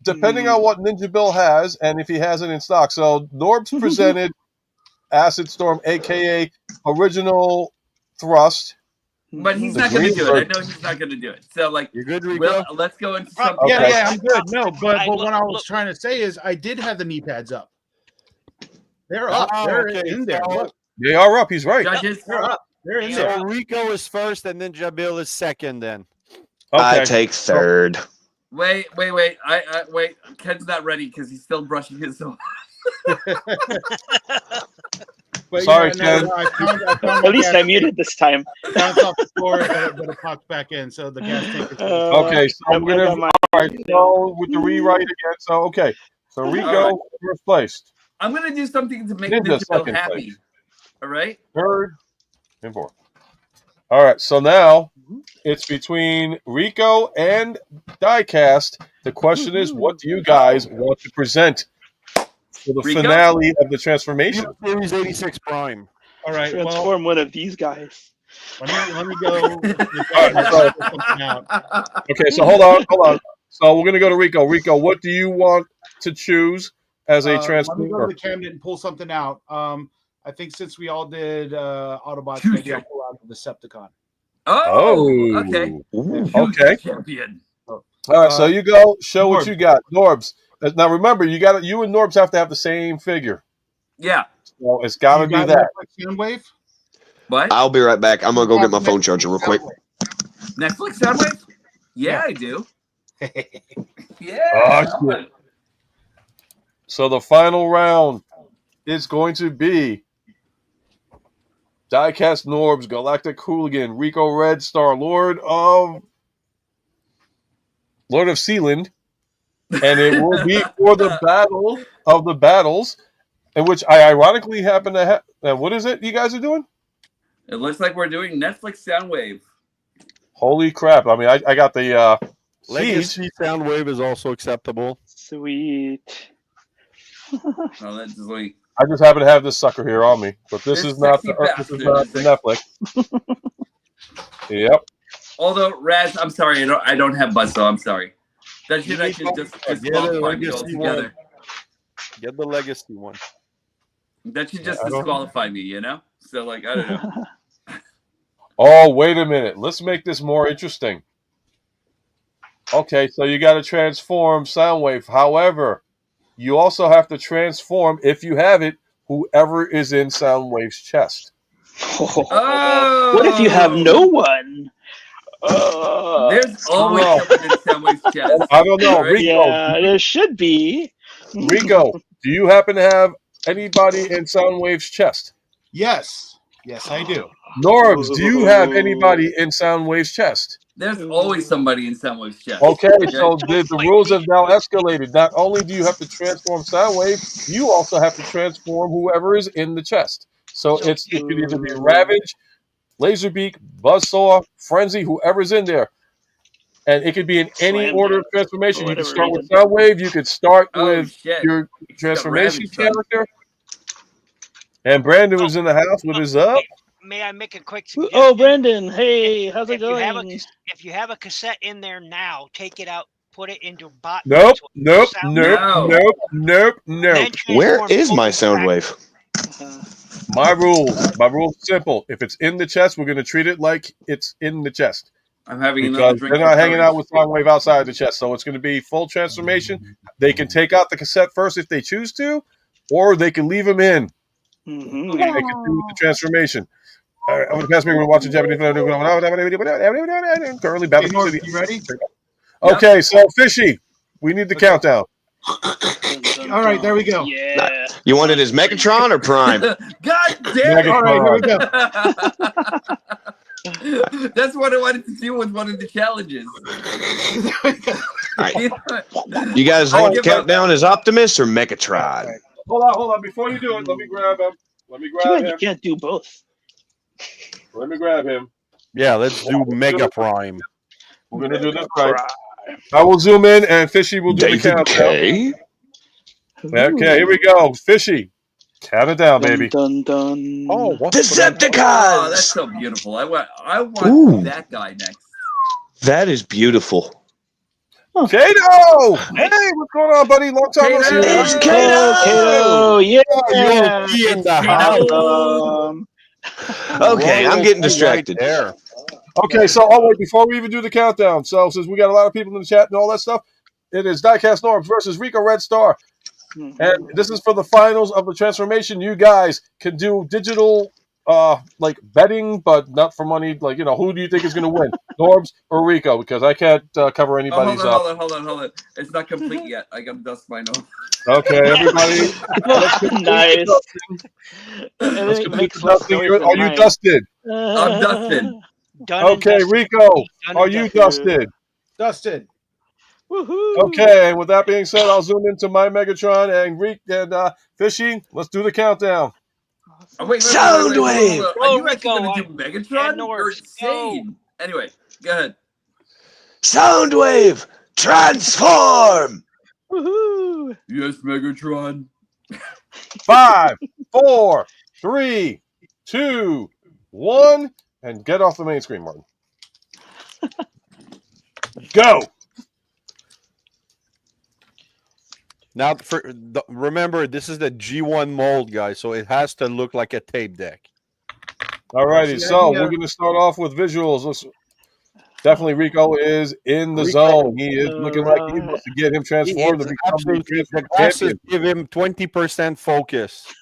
depending on what Ninja Bill has and if he has it in stock. So Norbs presented Acid Storm, aka Original Thrust. But he's The not going to green do it. I bird. know he's not going to do it. So, like, You're good, Rico? Will, let's go into something. Yeah, Okay. yeah, I'm good. No, but I what I was look- trying to say is I did have the knee pads up. They're up. Oh, They're okay. in there. So- Look, They are up. He's right. Judges, they're up. They're in there. So Rico is first, and Ninja Bill is second. Then I Okay. take 3rd. wait. I wait. Ken's not ready because he's still brushing his own. But, Sorry, yeah, Ken. no, I found At least I muted this time. Bounced off the floor, but it popped back in. So the gas tank is. Okay, so I I'm gonna. got my- All right, so with the rewrite again. So okay, so Rico All right. first place, I'm going to do something to make Ninja, Ninja Bill second happy. place. All right. 3rd, and 4th. All right, so now it's between Rico and Diecast. The question is, what do you guys want to present for the Rico? finale of the transformation? Series 86 Prime. All right. Well, Transform one of these guys. let me go. so- something out. Okay, so hold on. So we're gonna go to Rico. Rico, what do you want to choose as a Let me go transformer? to the cabinet and pull something out. I think since we all did Autobots, Choose maybe I'll it. pull out the Decepticon. Oh, okay. Ooh. Okay. Champion. All right, so you go. Show what Norbs. you got, Norbs. Now remember, you and Norbs have to have the same figure. Yeah. So it's got to You be got that. Netflix Soundwave? What? I'll be right back. I'm going to go get my phone charger real quick. Netflix Soundwave? Yeah, I do. Yeah. Oh, shit. So the final round is going to be Diecast Norbs, Galactic Hooligan, Rico Red Star, Lord of Sealand, and it will be for the battle of the battles, in which I ironically happen to have. What is it you guys are doing? It looks like we're doing Netflix Soundwave. Holy crap! I mean, I got the Siege. Legacy Soundwave is also acceptable. Sweet. Oh, that's like I just happen to have this sucker here on me, but this This is not sexy this is bastard not is the like- Netflix. Yep. Although Raz, I'm sorry, I don't have Buzzo. I'm sorry. That shit I should just Get a disqualify me Legacy altogether. one. Get the Legacy one. That should just I don't- disqualify me, you know? So like I don't know. Oh, wait a minute. Let's make this more interesting. Okay, so you got to transform Soundwave. However, you also have to transform, if you have it, whoever is in Soundwave's chest. Oh, What if you have no one? There's always No. someone in Soundwave's chest. I don't know. Alright? Rico, Yeah, there should be. Rico, do you happen to have anybody in Soundwave's chest? Yes, I do. Norbs, do you have anybody in Soundwave's chest? There's always somebody in Soundwave's chest. Okay, so the rules have now escalated. Not only do you have to transform Soundwave, you also have to transform whoever is in the chest. So it could either be Ravage, Laserbeak, Buzzsaw, Frenzy, whoever's in there. And it could be in any Slam order Dunk, of transformation. for You can whatever start with reason. Soundwave, you could start Oh with shit. your transformation Ravage son. character. And Brandon was in the house with his up. May I make a quick suggestion? Oh, Brandon, hey, how's it If you have a going? if you have a cassette in there now, take it out, put it into bot. Nope, so nope, sound- nope, No. nope, nope, nope. then Where transform is my over Soundwave? My rules are simple. If it's in the chest, we're going to treat it like it's in the chest. I'm having another Because drink. they're not hanging out with Soundwave outside the chest. So it's going to be full transformation. They can take out the cassette first if they choose to, or they can leave them in. Mhm. They can do with the transformation. All right, over the past week, we're watching Japanese. Currently, Hey, Battle Norb, City. you ready? Okay, so Fishy, we need the countdown. All right, there we go. Yeah. You want it as Megatron or Prime? God damn it! All right, here we go. That's what I wanted to do with one of the challenges. You guys I want give the countdown as Optimus or Megatron? Hold on. Before you do it, let me grab him. You can't do both. Let me grab him. Yeah, let's do Mega Prime. We're going to do this right. I will zoom in, and Fishy will do the David countdown. K. Okay, here we go. Fishy, count it down, baby. Dun, dun. Oh, what? Oh, that's Decepticons! so beautiful. I want Ooh. that guy next. That is beautiful. Kato! Hey, what's going on, buddy? Long time no see. Kato! It's Kato! Kato, yeah. You'll be in the house. Okay, I'm getting distracted. Right there. Okay, so wait, before we even do the countdown, so since we got a lot of people in the chat and all that stuff, it is Diecast Norbs versus Rico Red Star. And this is for the finals of the transformation. You guys can do digital like betting, but not for money. Like, you know, who do you think is going to win, Norbs or Rico? Because I can't cover anybody's up. Hold on. It's not complete yet. I got to dust my nose. Okay, everybody. Nice. Let's It complete makes the less dusting. noise than Are you mine. dusted? I'm dusted. Done and Okay, dusted. Rico, Done and are you dusted. dusted? Dusted. Woohoo. Okay, and with that being said, I'll zoom into my Megatron and Fishy. Let's do the countdown. Oh, wait, Soundwave! Are Go, you actually Rico, going to do Megatron? Norb, You're insane. Anyway, go ahead. Soundwave, transform! Woohoo. Yes, Megatron. 5, 4, 3, 2, 1, and get off the main screen, Martin. Go. Now, remember, this is the G1 mold, guys, so it has to look like a tape deck. Alrighty, so we're going to start off with visuals. Definitely, Rico is in the zone. He is looking like he wants to get him transformed to become the The glasses champion. give him 20% focus.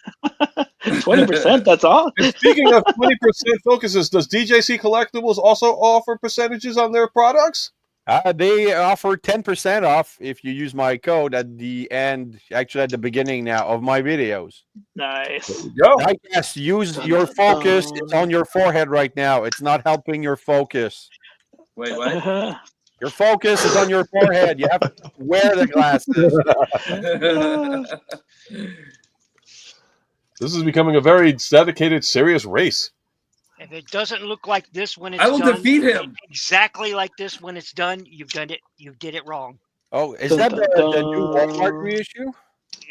20%, that's all? And speaking of 20% focuses, does DJC Collectibles also offer percentages on their products? They offer 10% off if you use my code at the end, actually at the beginning now of my videos. Nice. Go. I guess use your focus. It's on your forehead right now. It's not helping your focus. Wait, what? Your focus is on your forehead. You have to wear the glasses. This is becoming a very dedicated, serious race. If it doesn't look like this when it's I will done, defeat him. exactly like this when it's done, you've done it. You did it wrong. Oh, is Dun, that dun, the new Walmart dun. reissue?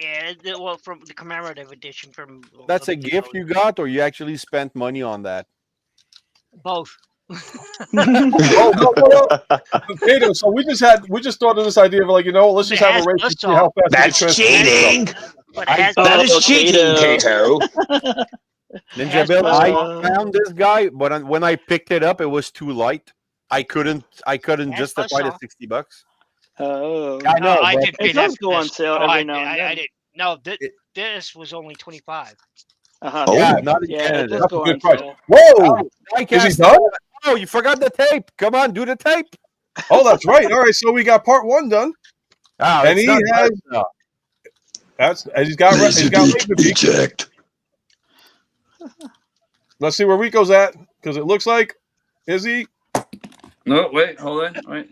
Yeah, well, from the commemorative edition from. That's a gift you got, or you actually spent money on that? Both. Oh, no. Kato, so we just thought of this idea of like, let's just It have has a race to see buzzsaw. how fast That's we can transform. cheating. But it has That is Oh, cheating, Kato. Kato. Ninja has Bill, I buzzsaw. found this guy, but when I picked it up, it was too light. I couldn't It has justify the buzzsaw. $60. Oh. I know, I but did It pay does that. go on sale every now and I then. didn't. No, It- this was only 25. Uh-huh. Oh. yeah, not in Yeah, it Canada. does That's go a good on price. sale. Whoa! I Is can't he stand done? it. Oh, you forgot the tape. Come on, do the tape. Oh, that's right. All right, so we got part 1 done. Oh, And it's he not has- done. No. He's got Laserbeak. eject. Let's see where Rico's at, because it looks like, is he? No, wait, hold on. Wait,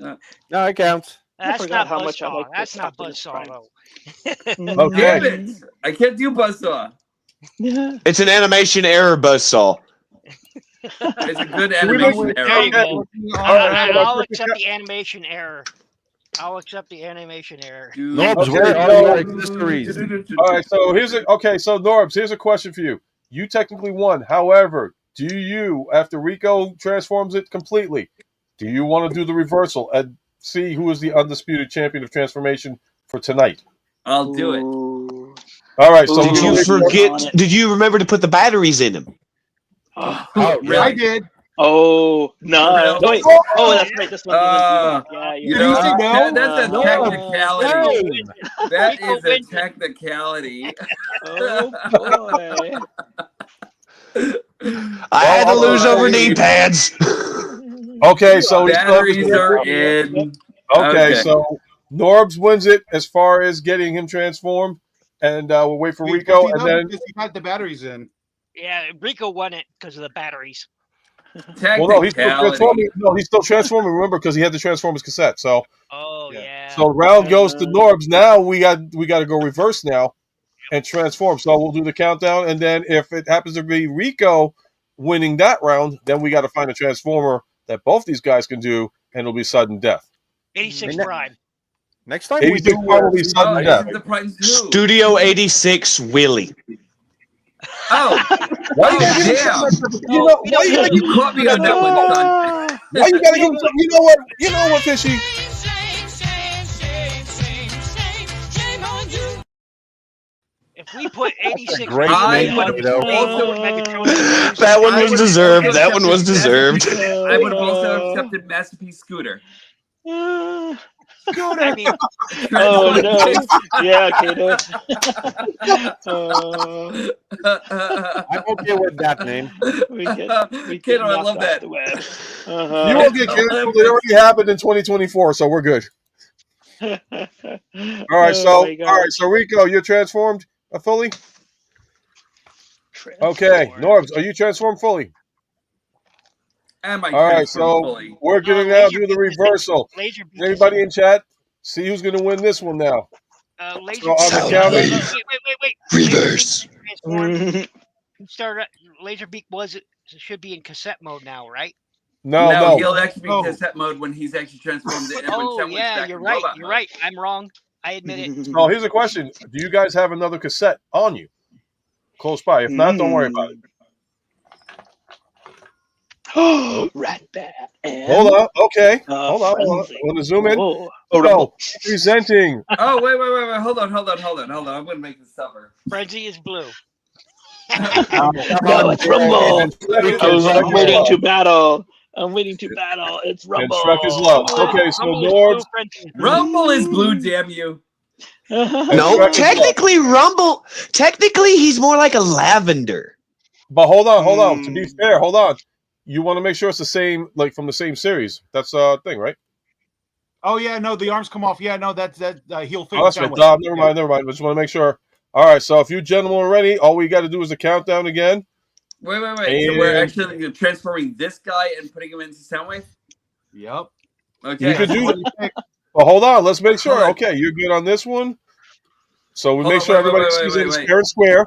No, it counts. That's forgot not how much I buzzsaw. like That's this not Optimus buzzsaw Prime. though. Okay. damn it! I can't do buzzsaw. It's an animation error buzzsaw. It's a good Can we make animation it- There error. you go. Alright, so I'll let's accept the animation error. I'll accept the animation error. Norbs, Okay, where are so- your accessories? All right, so so Norbs, here's a question for you. You technically won. However, do you, after Rico transforms it completely, do you want to do the reversal and see who is the undisputed champion of transformation for tonight? I'll do it. Ooh. All right, so Ooh. Did we're you gonna make sure- forget? Did you remember to put the batteries in them? Oh, Oh, Really? I did. no. Real? No, wait. Oh, that's right. This one's yeah, You you're know, right. no? that's a No. technicality. That Rico is a wins it. technicality. Oh boy. I had to lose over okay. knee pads. Okay, so we still have Batteries are in. Okay, Okay. so Norbs wins it as far as getting him transformed, and we'll wait for Rico, Because and then he got the batteries in. Yeah, Rico won it because of the batteries. well, no, he's still Technicality. transforming. No, he's still transforming. Remember, because he had the Transformers cassette. So, Oh Yeah. yeah. so round goes to Norbs. Now we got to go reverse now, and transform. So we'll do the countdown, and then if it happens to be Rico winning that round, then we got to find a transformer that both these guys can do, and it'll be sudden death. 86 Minute. Prime. Next time we 86 do probably sudden Oh, death. isn't the price too? Studio 86 Willie. Oh, Why you Oh, gotta give him damn. something? You know, why you gotta you give him caught me on that one, son. Why you gotta give him something? You know what? You know what, Fishy? If we put 86 great Prime name, on Kato. also Megatronus, That one I was would deserved. also That one was accept deserved. I would have also accepted Masterpiece Scooter. I mean, Oh no! Yeah, Kato. I'm okay with that name. We Kato, get I love knocked off that. the web. You won't get canceled. It already happened in 2024, so we're good. All right, so Rico, you're transformed fully. Okay, Norbs, are you transformed fully? Am I All right, transformed so fully? we're gonna now do the reversal. Laser Beak. Anybody in chat? See who's gonna win this one now. Laser So on the Beak. count of- Wait. Reverse. Laser Beak should be in cassette mode now, right? No. He'll actually be No. in cassette mode when he's actually transformed. And when Oh Chet went yeah, back you're in right. robot You're mode. right. I'm wrong. I admit it. Oh, here's a question: do you guys have another cassette on you, close by? If not, don't worry about it. Rat Bat. And Hold on. Okay. Hold on. Frenzy. I want to zoom in. Oh, So, presenting. Oh, wait. Hold on. I'm going to make this tougher. Frenzy is blue. No, it's Rumble. I'm waiting to battle. It's And Rumble. Shrek is love. Okay, so Rumble is Norbs. blue, Frenzy. Rumble is blue, damn you. No, technically he's more like a lavender. But hold on. To be fair, hold on. You want to make sure it's the same, like from the same series. That's a thing, right? Oh yeah, no, the arms come off. Yeah, no, that's heel finish. Oh, that's right. Never mind. I just want to make sure. All right, so if you gentlemen are ready, all we got to do is the countdown again. Wait. So we're actually transferring this guy and putting him into Soundwave? Yep. Okay. You can do that. Well, hold on. Let's make sure. Hold on. Okay, you're good on this one. So we Hold make on, sure wait, everybody wait, sees wait, it as wait. fair and square.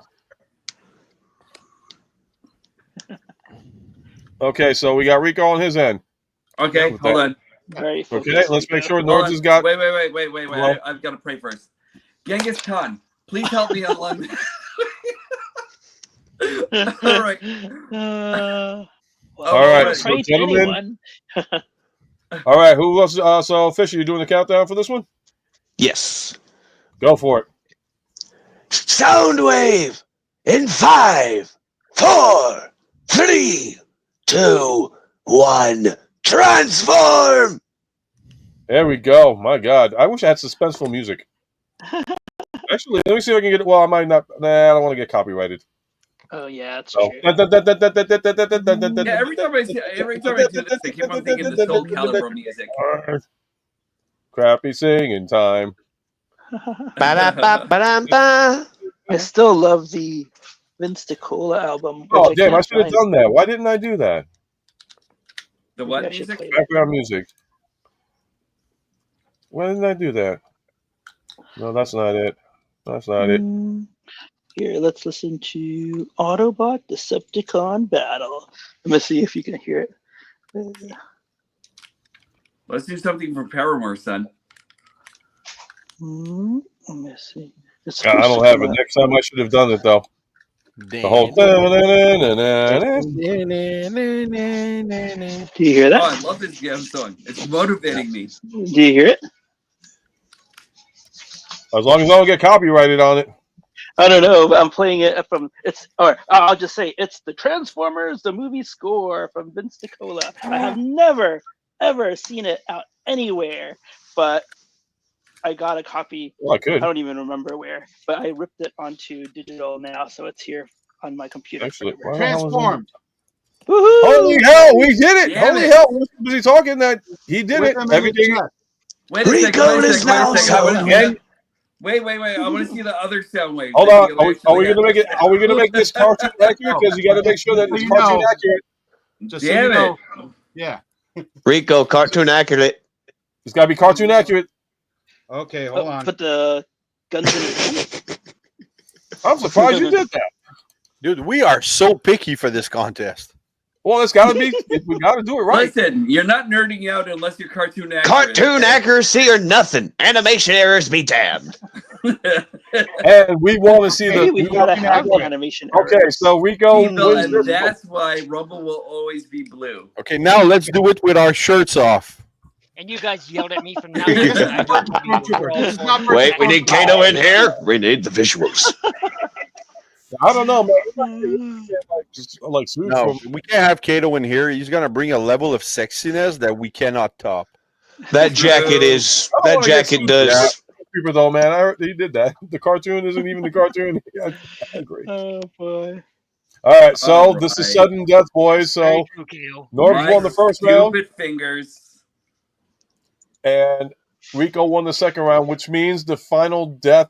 Okay, so we got Rico on his end. Okay, With hold that. on. Very Okay, focused. let's make sure Hold Norbs on. has got. Wait. Hello? I've got to pray first. Genghis Khan, please help me on one. All right. Well, All right, don't so pray to gentlemen. anyone. All right, who else? So Fisher, you doing the countdown for this one? Yes. Go for it. Soundwave in 5, 4, 3, 2, 1. Transform! There we go. My God, I wish I had suspenseful music. Actually, let me see if I can get it. Well, I might not. Nah, I don't want to get copyrighted. Oh yeah, that's So. true. Yeah, every time I do this, I keep on thinking the Soul Calibur music. Crappy singing time. Ba-da-ba-ba-dum-ba. I still love the Vince DiCola album. Which Oh, I damn! I can't should have find. done that. Why didn't I do that? The Maybe what I should music? play that. Background music. Why didn't I do that? No, that's not it. That's not it. Here, let's listen to Autobot Decepticon Battle. Let me see if you can hear it. Let's do something for Paramore, son. Let me see. It's I supposed don't to have come it. out. Next time I should have done it though. The whole. Do you hear Oh, that? I love this damn song. It's motivating me. Do you hear it? As long as I don't get copyrighted on it. I don't know, but I'm playing it from I'll just say it's the Transformers, the movie score from Vince DiCola. I have never ever seen it out anywhere, but I got a copy. Well, I I could. don't even remember where, but I ripped it onto digital now, so it's here on my computer. Actually, forever. why the hell is it? Transformed. Woohoo! Holy hell, we did it! Damn Holy it. hell, we're so busy talking that he did With it. them in the Everything. chat. Wait a second. Rico is now sound. Wait. I want to see the other sound waves. Hold that on. you Are we actually gonna make it? Are we gonna make this cartoon accurate? Because you got to make sure that So it's you cartoon know. accurate. Just so Damn you it. know. Yeah. Rico, cartoon accurate. It's got to be cartoon accurate. Okay, hold on. Put the guns in the I'm surprised you did that. Dude, we are so picky for this contest. Well, it's got to be. We got to do it right. Listen, you're not nerding out unless you're cartoon accurate. Cartoon okay? accuracy or nothing. Animation errors be damned. And we want to see Hey, the. we gotta have the animation. Okay, errors. so Rico People, wins and this. that's why Rumble will always be blue. Okay, now let's do it with our shirts off. And you guys yelled at me from now on. Wait, we need Kato in here. We need the visuals. I don't know, man. Like suits No, from. we can't have Kato in here. He's gonna bring a level of sexiness that we cannot top. That jacket is. That jacket does. People though, man. He did that. The cartoon isn't even the cartoon. I agree. Oh boy. All right, so All this is right. sudden death, boys. So Norbs won the first round, Stupid fingers. and Rico won the second round, which means the final death,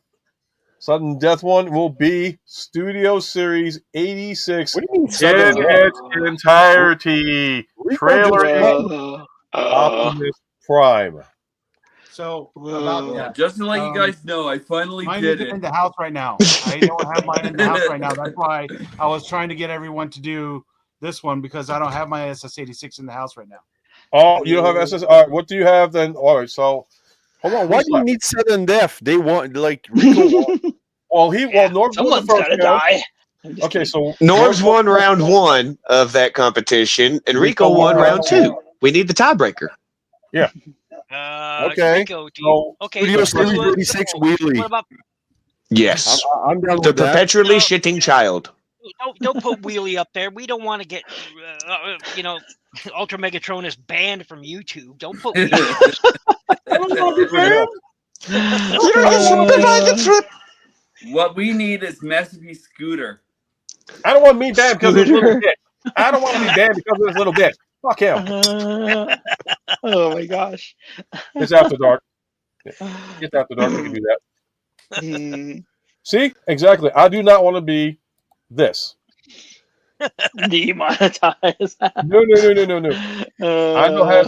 sudden death one, will be Studio Series 86 What do you mean in sudden its entirety. Trailer Optimus Prime. So about that. Just to let you guys know, I finally Mine did isn't it. in the house right now. I don't have mine in the house right now. That's why I was trying to get everyone to do this one because I don't have my SS86 in the house right now. Oh, you don't have SS. All right, what do you have then? All right, so hold on. Why do you need sudden death? They want like Rico won. Well, Norbs won the Someone's first gotta round. die. Okay, so Norbs won round 1 of that competition, and Rico won round 2. We need the tiebreaker. Yeah. Okay. Rico, okay. Studio let's do Series a- 86 wheelie. What about Yes. I'm down The with that. perpetually shitting child. don't put wheelie up there. We don't want to get Ultra Megatronus banned from YouTube. Don't put wheelie. You don't get something like a trip. What we need is Masterpiece Scooter. I don't want me banned because of this little bit. I don't want to be banned because of this little bit. Fuck him. Oh my gosh. It's after dark. It's after dark. We can do that. See? Exactly. I do not want to be this. Demonetized. No. I know how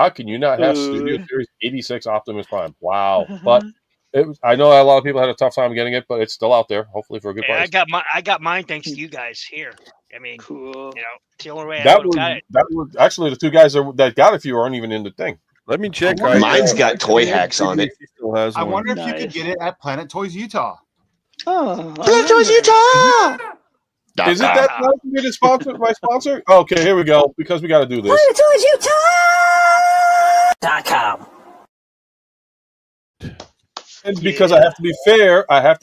can you not have Studio Series 86 Optimus Prime? Wow. But I know a lot of people had a tough time getting it, but it's still out there. Hopefully for a good Hey, price. I got mine thanks to you guys here. I mean, Cool. it's the only way I That would have got it. was actually the two guys that got it for you aren't even in the thing. Let me check. Mine's got toy hacks on it. Still has I one. wonder if you could Nice. get it at Planet Toys Utah. Oh, Planet Toys Utah. Is it that nice to be the sponsor? My sponsor? Okay, here we go. Because we got to do this. PlanetToysUtah.com. And because I have to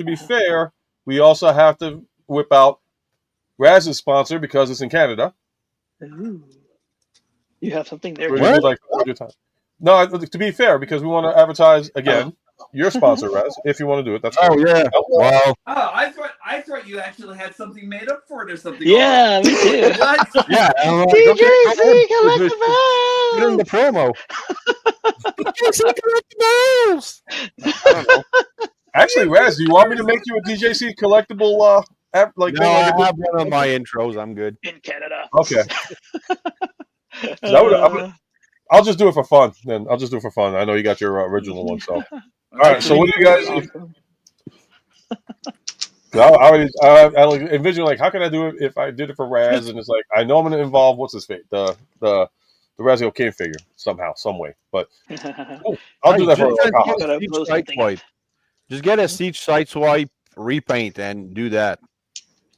be fair, we also have to whip out Raz's sponsor because it's in Canada. Ooh. You have something there. We're too. gonna do like 400 times. No, to be fair, because we want to advertise again your sponsor, Raz. If you want to do it, that's Oh fine. yeah. Wow. Oh, I thought you actually had something made up for it or something. Yeah, me too. What? Yeah. DJC Put in collectibles. the promo. DJC collectibles. I don't know. Actually, Raz, do you want me to make you a DJC collectible? No, Like I have one of my intros. I'm good. In Canada. Okay. I'll just do it for fun. Then I'll just do it for fun. I know you got your original one. So, all right. So, what do you guys? I envision like how can I do it if I did it for Raz and it's like I know I'm going to involve what's his fate the Razio King figure somehow some way, but I'll do that for Just get a siege side swipe repaint and do that.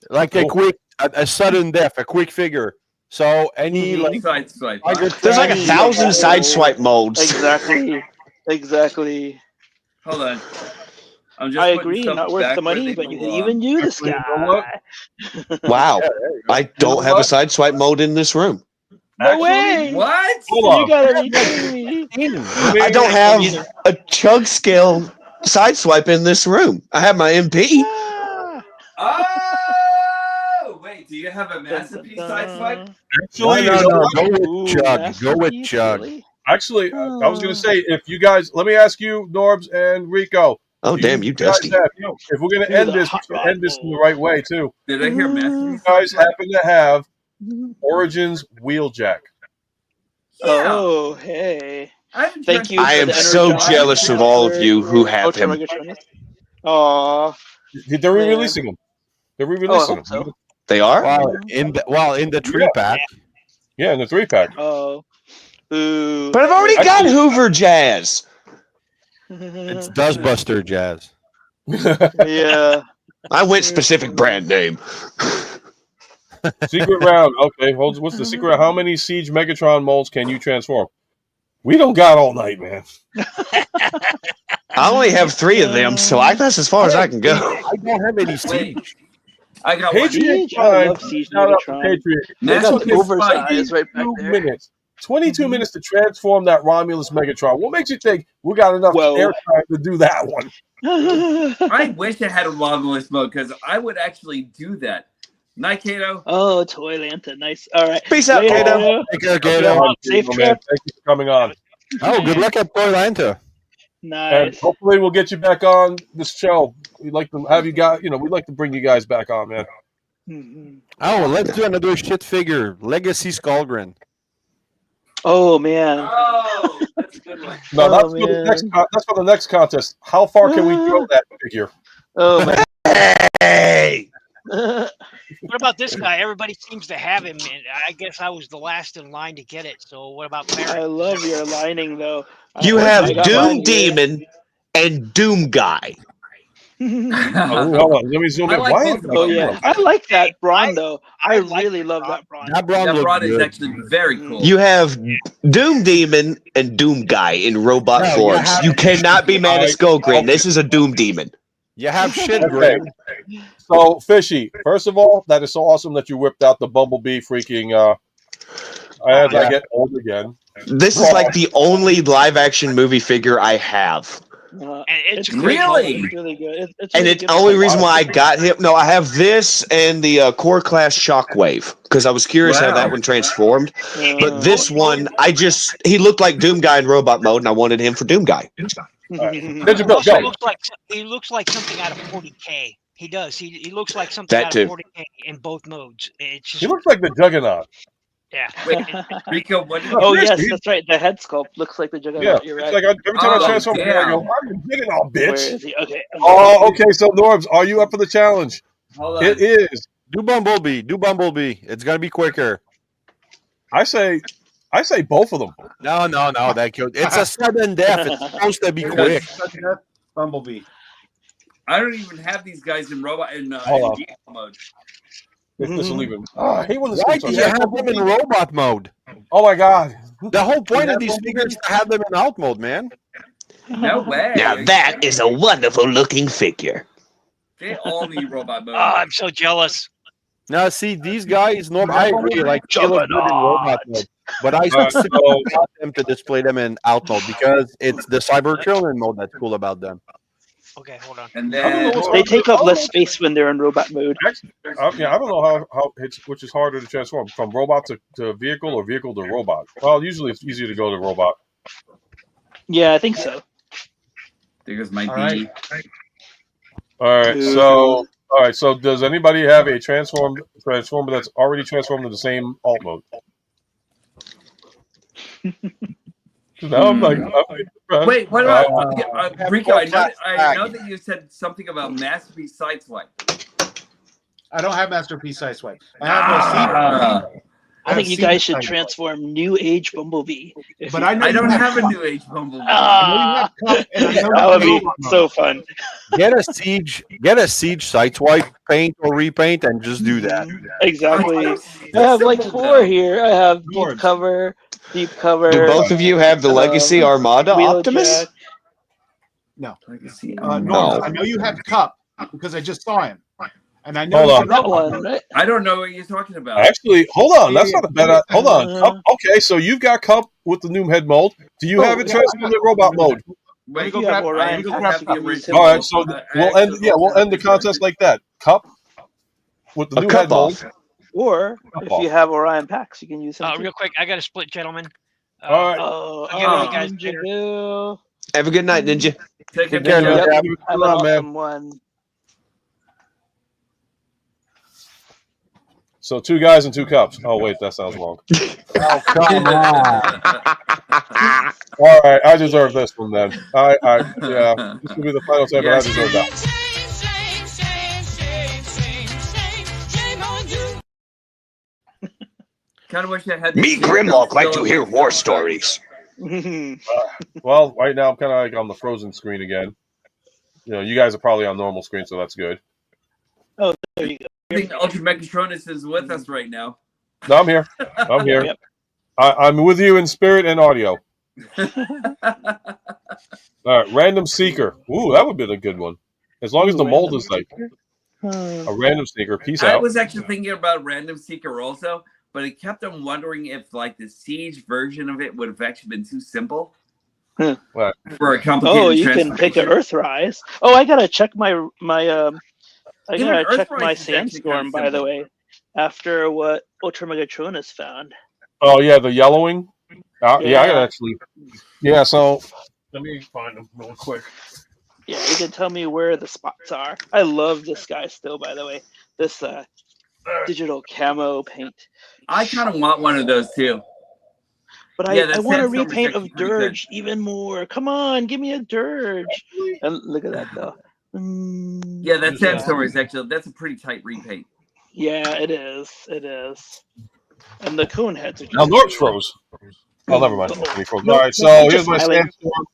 Like a quick, a sudden death, a quick figure. So any like Side swipe. There's like 1,000 side swipe molds. Exactly. Hold on. I agree, not worth the money, but you can even do this guy. Wow. I don't have a side swipe mold in this room. No way! What? You gotta be kidding me. I don't have a chug scale side swipe in this room. I have my MP. Oh, wait. Do you have a masterpiece side swipe? Actually, go with Chug. Go with Chug. Actually, I was going to say, if you guys, let me ask you, Norbs and Rico. Oh, damn, you dusty. If we're going to end this, we should end this in the right way, too. Did I hear masterpiece? You guys happen to have Origins Wheeljack. Yeah. Oh, hey. Thank you. I am so jealous of all of you who have Ultra him. Megatronus. Aw. They're re-releasing them. They're re-releasing them. So. They are? In the 3-pack. Yeah, in the 3-pack. Oh. Ooh. But I've already got Hoover Jazz. It's Dustbuster Jazz. Yeah. I went specific brand name. Secret round. Okay, what's the secret round? How many Siege Megatron molds can you transform? We don't got all night, man. I only have 3 of them, so that's as far as I can go. I don't have any Siege. I got Patriot one. I love Siege Megatron. Patriot. They got the oversized right back there. 22 minutes to transform that Romulus Megatron. What makes you think we got enough airtime to do that one? I wish I had a Romulus mode because I would actually do that. Night, Kato. Oh, Toy Lanta. Nice. All right. Peace out, Kato. Take care, Kato. Safe Man, trip. thank you for coming on. Oh, good luck at Toylanta. And Nice. hopefully we'll get you back on this show. We'd like to have you guys, we'd like to bring you guys back on, man. Mhm. Oh, let's do another shit figure. Legacy Skullgrin. Oh, man. Oh, that's a good one. No, Oh, that's for the next. That's for the next contest. How far can we throw that figure? Oh, man. Hey! What about this guy? Everybody seems to have him, and I guess I was the last in line to get it. So what about I Barry? love your lining, though. You I have got Doom mine here. Demon and Doom Guy. Oh, hold on. Let me zoom I in. like Why both is of Oh, them. yeah. I like that Braun, though. I like really love that Braun. That Braun That looks rod is good. actually very cool. You have Doom Demon and Doom Guy in robot No, you forms. have- You cannot be mad at Skullgrin. This is a Doom Demon. You have shit, Okay. Greg. So, Fishy, first of all, that is so awesome that you whipped out the Bumblebee freaking as I get old again. This is like the only live action movie figure I have. And it's Really? great. It's really good. It's And really the good. only reason why I got him, no, I have this and the Core Class Shockwave because I was curious how Wow. that one transformed. But this one, he looked like Doom Guy in robot mode, and I wanted him for Doom Guy. Ninja He Bill, also go. looks like something out of 40K. He does. He looks like something That out too. of 40K in both modes. It's just He looks like the Juggernaut. yeah. Wait, Rico, what do you Oh, Chris, yes, he- that's right. The head sculpt looks like the Yeah, Juggernaut. You're it's right. like every time I Oh, transform, I damn. go, I'm the Juggernaut, Where bitch. is he? Okay. Oh, okay. So, Norbs, are you up for the challenge? Hold on. It is Do Bumblebee. Do Bumblebee. It's gonna be quicker. I say both of them. No. It's a sudden death. It's supposed to be quick. Bumblebee. I don't even have these guys in robot Hold on. vehicle mode. This will even. I hate when this Why comes do on. you have them in robot mode? Oh my god! The whole point of these figures is to have them in alt mode, man. No way. Now that is a wonderful looking figure. They all need robot mode. Oh, I'm so jealous. Now, see, these guys, I agree, like, they look good in robot mode. But I Alright, specifically so- want them to display them in alt mode because it's the Cyber Children mode that's cool about them. Okay, hold on. And I don't know then what's They take up less space when they're in robot mode. Actually, yeah, I don't know how which is harder to transform, from robot to vehicle or vehicle to robot. Well, usually it's easier to go to robot. Yeah, I think so. figures might All be. All right. So does anybody have a transformer that's already transformed to the same alt mode? No, I'm like, Wait, what about Rico? I Flag. know that you said something about Masterpiece Sideswipe. I don't have Masterpiece Sideswipe. I have Ah. I think you guys should Sideswipe. transform New Age Bumblebee. But I know I you don't have a Cup. New Age Bumblebee. Ah, And I know you that would be have so fun. Get a siege Sideswipe paint or repaint and just do that. Exactly. I have like 4 here. I have deep cover. Do both of you have the Legacy Armada Optimus? Wheeljack. Legacy. Norman, I know you have Cup because I just saw him. And I know Hold you on. have That one, right? I don't know what you're talking about. Actually, hold on. That's not a bad. Hold on. Cup, okay, so you've got Cup with the new head mold. Do you have it transformed to robot mode? Wait, go You have grab- Orion go Pack, grab you can the- use him. All right, so we'll end the contest like that. Cup with the A new cup head mold. off. Or if you have Orion Packs, you can use him. too. Real quick, I got a split, gentlemen. All right. Oh, I'll get you guys Ninja later. Bill. Have a good night, Ninja. Take Take it care, down. Ninja. Yep. Give it I have a an run, man. awesome one. So 2 guys and 2 cups. Oh wait, that sounds wrong. Oh, come on. All right, I deserve this one then. Yeah, this will be the final time, but I deserve that. Kind of wish I had. Me, Grimlock, like to hear war stories. Well, right now I'm kind of like on the frozen screen again. You know, you guys are probably on normal screen, so that's good. There you go. I think Ultra Megatronus is with us right now. No, I'm here. I'm here. Yep. I'm with you in spirit and audio. All right, Random Seeker. Ooh, that would be a good one. As long as the mold is like a Random Seeker. Peace I out. was actually thinking about Random Seeker also, but I kept on wondering if like the Siege version of it would have actually been too simple. What? For a complicated Oh, you can pick an Earthrise. Oh, I gotta check I Even gotta check Earthrise my is actually kinda sandstorm, by the simple. way. After what Ultra Megatronus found. Oh yeah, the yellowing. Yeah, I Yeah. got actually. Yeah, so let me find them real quick. Yeah, you can tell me where the spots are. I love this guy still, by the way. This digital camo paint. I kind of want one of those too. But Yeah, I that want a sandstorm is repaint actually of pretty good. Dirge even more. Come on, give me a Dirge. And look at that though. Yeah, that Sandstorm is actually that's a pretty tight repaint. Yeah, it is. It is. And the cone heads are Now just Nort's froze. Oh, never mind. Uh-oh. He froze. No, All right, no, so he here's just my smiling. sandstorm.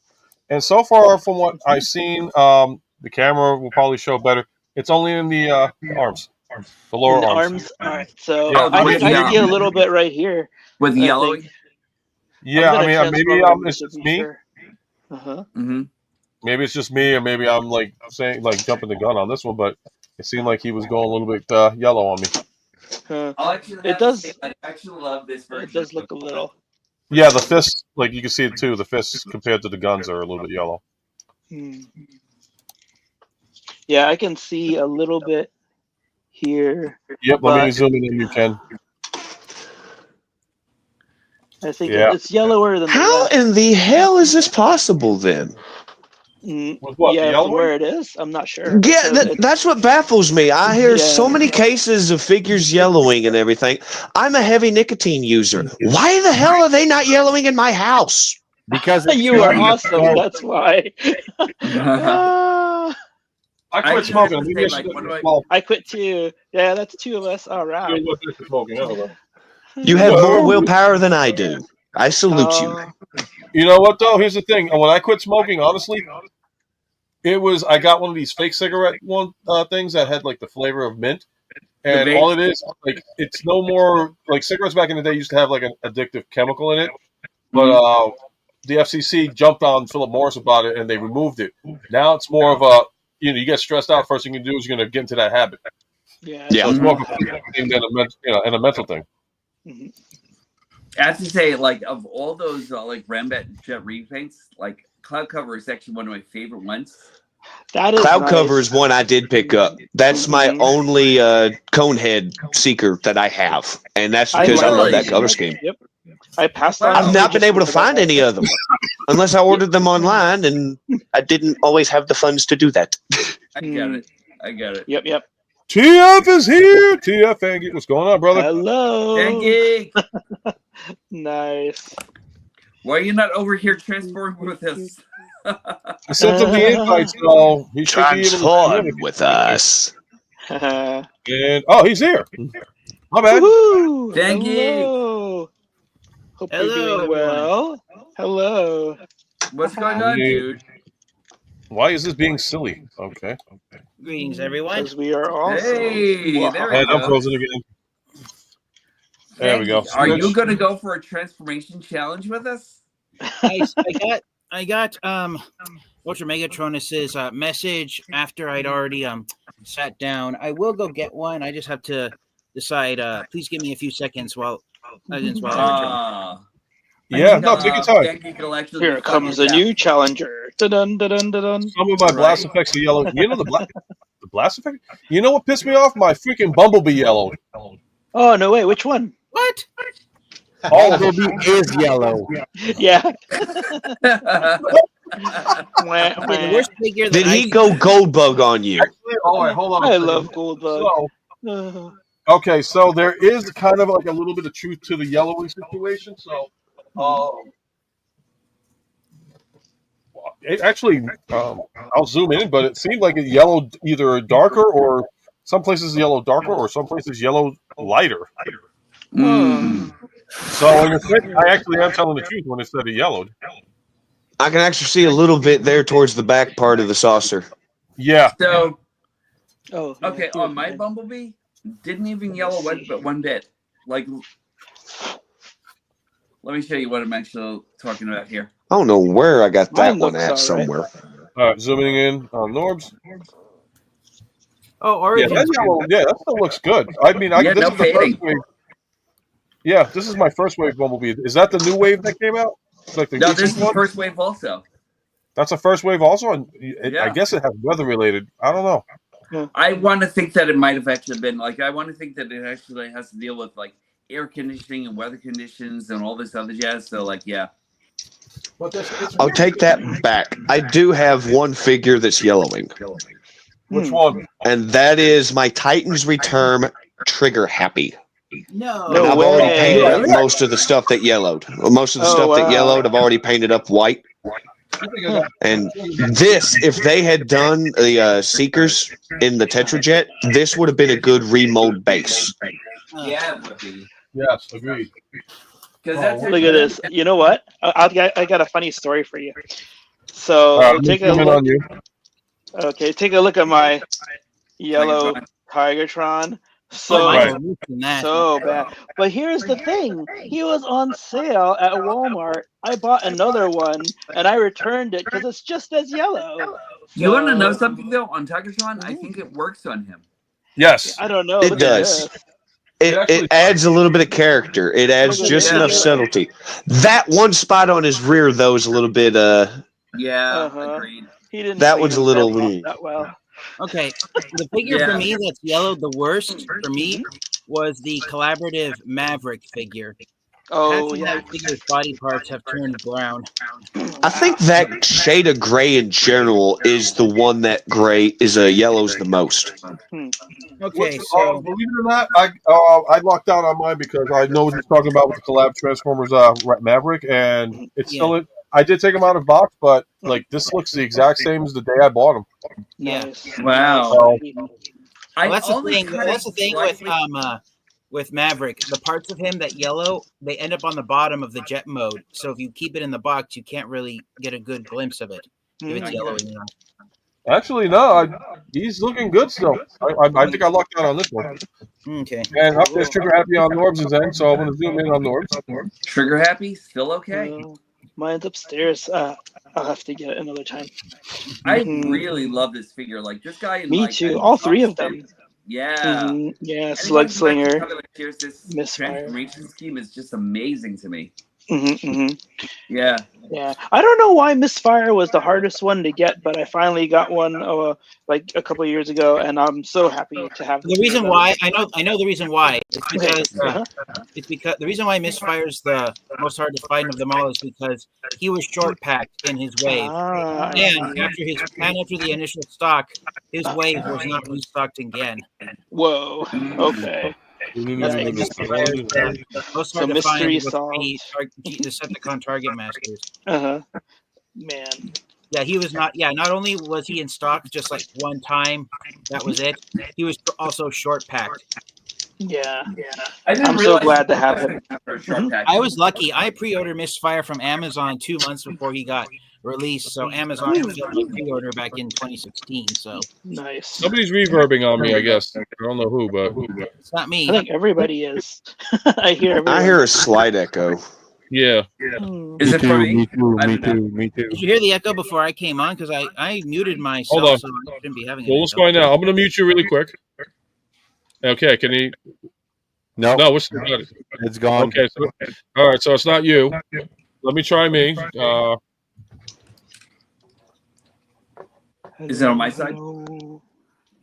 And so far, from what I've seen, the camera will probably show better. It's only in the arms, the lower in the arms. arms. All right, so Yeah, I with think I the, see a little bit right here. With I yellow. think. Yeah, I'm I gonna mean, maybe transform it's to just be me. sure. Uh-huh. Mm-hmm. Maybe it's just me, or maybe I'm like saying like jumping the gun on this one. But it seemed like he was going a little bit yellow on me. It does. I actually love this version. It does look a little. Yeah, the fists, like you can see it too. The fists compared to the guns are a little bit yellow. Yeah, I can see a little bit here. Yep, let me But- zoom in. You can. I think Yeah. it's yellower than the How rest. in the hell is this possible then? With what? Yeah, the yellow where it is, I'm not sure. Yeah, So that's what baffles me. I hear Yeah. so many cases of figures yellowing and everything. I'm a heavy nicotine user. Why the hell are they not yellowing in my house? Because it's you are showing awesome. the That's why. Ah, I I quit just have smoking. to Maybe say, I should like, what do I- smoke. I quit too. Yeah, that's two of us. All right. Smoking. I don't know. You have more willpower than I do. I salute you. You know what though? Here's the thing. When I quit smoking, honestly, it was I got one of these fake cigarette things that had like the flavor of mint, and vape? all it is like it's no more like cigarettes back in the day used to have like an addictive chemical in it, but the FCC jumped on Philip Morris about it and they removed it. Now it's more of a you get stressed out. First thing you do is you're gonna get into that habit. Yeah. Yeah. So it's more of a thing than and a mental thing. Mhm. I have to say, like, of all those like Rambat Jet repaints, like Cloud Cover is actually one of my favorite ones. That is Cloud nice. cover is one I did pick up. That's my Mhm. only Conehead Seeker that I have, and that's I because I love really- that color scheme. Yep. I passed on. I've I've it not been just able to because I find got any it. of them unless I ordered them online, and I didn't always have the funds to do that. I get it. I get it. Yep. Yep. TF is here. TF Angie, what's going on, brother? Hello. Angie, Nice. why are you not over here transforming with us? I sent him the invite, so he should be able to Transform with us. And he's here. My bad. Woohoo! Thank you. Hello. Hope Hello, you're doing everyone. well. Hello. What's going on, dude? Why is this being silly? Okay. Greetings, everyone. Because we are also. Hey, there we And I'm go. frozen again. There we go. Are you going to go for a transformation challenge with us? I got Ultra Megatronus's message after I'd already sat down. I will go get one. I just have to decide. Please give me a few seconds while I return. Yeah, no, take your time. Here comes a new challenger. Dun dun dun dun. Some of my blast effects are yellow. You know the blast effect? You know what pissed me off? My freaking Bumblebee yellowed. Oh no way! Which one? What? All of them. Bumblebee is yellow. Yeah. The worst figure that Did he go gold bug on you? Actually, hold on. I love Goldbug. So, okay, so there is kind of like a little bit of truth to the yellowing situation. So, it actually, I'll zoom in, but it seemed like it yellowed either darker or some places yellow darker or some places yellow lighter. So in effect, I actually am telling the truth when it said it yellowed. I can actually see a little bit there towards the back part of the saucer. Yeah. So, Oh. okay, on my Bumblebee, didn't even yellow one bit. Like, let me show you what I'm actually talking about here. I don't know where I got that Mine one looks at all right. somewhere. All right, zooming in on Norbs. Oh, Yeah, Origins. that still looks good. I mean, Yeah, this no is the first fading. wave. Yeah, this is my first wave Bumblebee. Is that the new wave that came out? Like the No, recent this is the one? first wave also. That's a first wave also, and Yeah. I guess it has weather related. I don't know. I want to think that it might have actually been like I want to think that it actually has to deal with like air conditioning and weather conditions and all this other jazz. So like, yeah. I'll take that back. I do have one figure that's yellowing, Which one? and that is my Titan's Return Trigger Happy. No. And I've already way. painted up Really? most of the stuff that yellowed. Most of the Oh, stuff that wow. yellowed, I've already painted up white. And this, if they had done the Seekers in the Tetrajet, this would have been a good remold base. Yeah, it would be. Yes, agreed. Because that's Look at this. You know what? I got a funny story for you. So Let me take a zoom in look. on you. Okay, take a look at my yellow Tigertron. Tigertron. So Right. so bad. But here's the thing: he was on sale at Walmart. I bought another one and I returned it because it's just as yellow. You want to know So- something though on Tigertron? I think it works on him. Yes. I don't know. It Look at does. this. It adds a little bit of character. It adds just Yeah. enough subtlety. That one spot on his rear, though, is a little bit. Yeah, Uh-huh. agreed. He didn't. That paint one's a himself little- off that well. Okay, the figure Yeah. for me that's yellowed the worst for me was the collaborative Maverick figure. Oh Half of yeah. that figure's body parts have turned brown. I think that shade of gray in general is the one that gray is yellows the most. Okay, so Believe it or not, I locked out on mine because I know what he's talking about with the collab Transformers Maverick, and it's still I did take them out of box, but like this looks the exact same as the day I bought them. Yeah. Nice. Wow. So, Well, that's the only thing. kinda That's the thing with Maverick. The parts of him that yellow, they end up on the bottom of the jet mode. So if you keep it in the box, you can't really get a good glimpse of it if it's yellow. You know? actually, no, he's looking good still. I think I lucked out on this one. Okay. And up there's Trigger Happy on Norbs' end, so I'm going to zoom in on Norbs. Trigger happy, still okay. Mine's upstairs. I'll have to get it another time. I Mhm. really love this figure. Like this guy in Me like too. a All three of costume. them. Yeah. Mhm. Yeah, Anyone Slug who Slinger, kind of shares this Misfire. transformation scheme is just amazing to me. Hmm. Yeah. Yeah, I don't know why Misfire was the hardest one to get, but I finally got one like a couple of years ago, and I'm so happy to have The reason why I know the reason why Uh-huh. it's because the reason why Misfire's the most hard to find of them all is because he was short packed in his wave, I and see. after the initial stock, his wave was not restocked again. Whoa. Okay. That's why Misfire's the most So hard to mystery find with solved. the Decepticon target masters. Man. Yeah, he was not. Yeah, not only was he in stock just like one time, that was it. He was also short packed. Yeah. I didn't I'm so realize glad to you have could him. for a short pack. I was lucky. I pre-ordered Misfire from Amazon 2 months before he got released. So Amazon fulfilled my pre-order back in 2016. So Nice. Somebody's reverbing on me, I guess. I don't know who, but it's not me. I think everybody is. I hear everyone. I hear a slight echo. yeah. Is it for me? Me too. I Me don't know. too. Me too. Did you hear the echo before I came on? Because I muted myself, Hold on. so I shouldn't be having Well, an what's echo. going on? I'm going to mute you really quick. Okay, can he? No, No, what's the it's gone. Okay, so, all right, so it's not you. Let me try me. Is it on my side?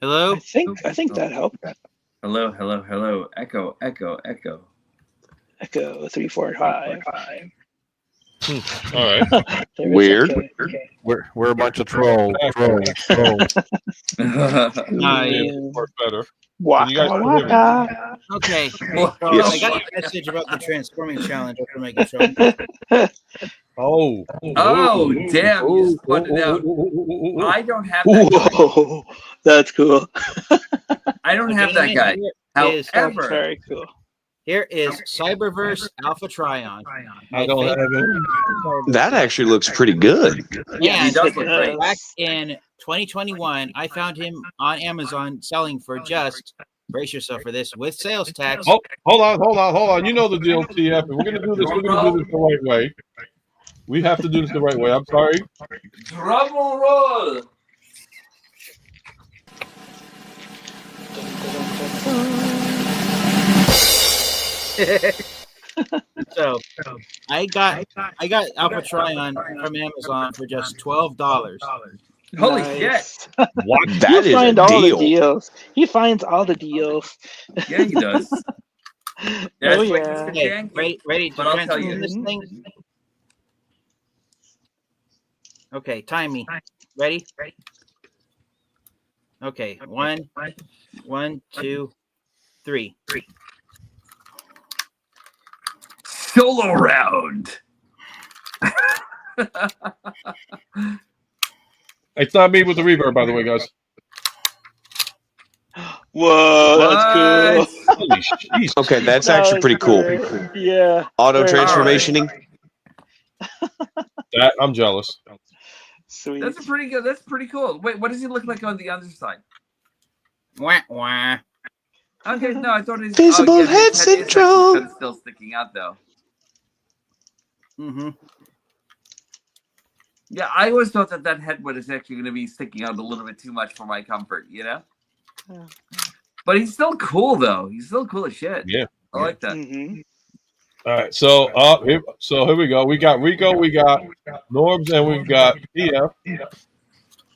Hello? I think that helped. Hello, hello, hello. Echo, echo, echo. Echo 345. All right. There is Weird. echo. We're a bunch of trolls. Trolls. Nice. Work better. Waka You guys can hear me. waka. Okay. Well, So Yes. I got your message about the transforming challenge after Megatron. Oh. Oh, damn. You just pointed out. I don't have that guy. Whoa, that's cool. I don't have that guy. Is, However, Very cool. here is Cyberverse Alpha Trion. I don't have it. That actually looks pretty good. yeah, he And does look great. back in 2021, I found him on Amazon selling for just, brace yourself for this, with sales tax. Oh, hold on. You know the deal, TF. If we're going to do this, we're going to do this the right way. We have to do this the right way. I'm sorry. Drum roll. So I got Alpha Trion from Amazon for just $12. Holy Nice. What? That He is a finds all the deal. deals. He finds all the deals. Yeah, he does. Oh, That's yeah. Mr. Okay, Yankee. ready to But I'll tell transform you. this thing? Okay, time me. Ready? Okay, one, two, three. Solo round. It's not me with the reverb, by the way, guys. Whoa, that's cool. Holy jeez. Okay, that's That actually was pretty cool. great. Yeah. Auto Very transformationing. That, I'm jealous. Sweet. That's a pretty good. That's pretty cool. Wait, what does he look like on the other side? Wah, wah. Okay, no, I thought his Visible his head is actually syndrome. kind of still sticking out though. Mm-hmm. Yeah, I always thought that head was actually going to be sticking out a little bit too much for my comfort, you know. Yeah. But he's still cool though. He's still cool as shit. Yeah. I like that. Mhm. All right, so here we go. We got Rico, we got Norbs, and we've got TF.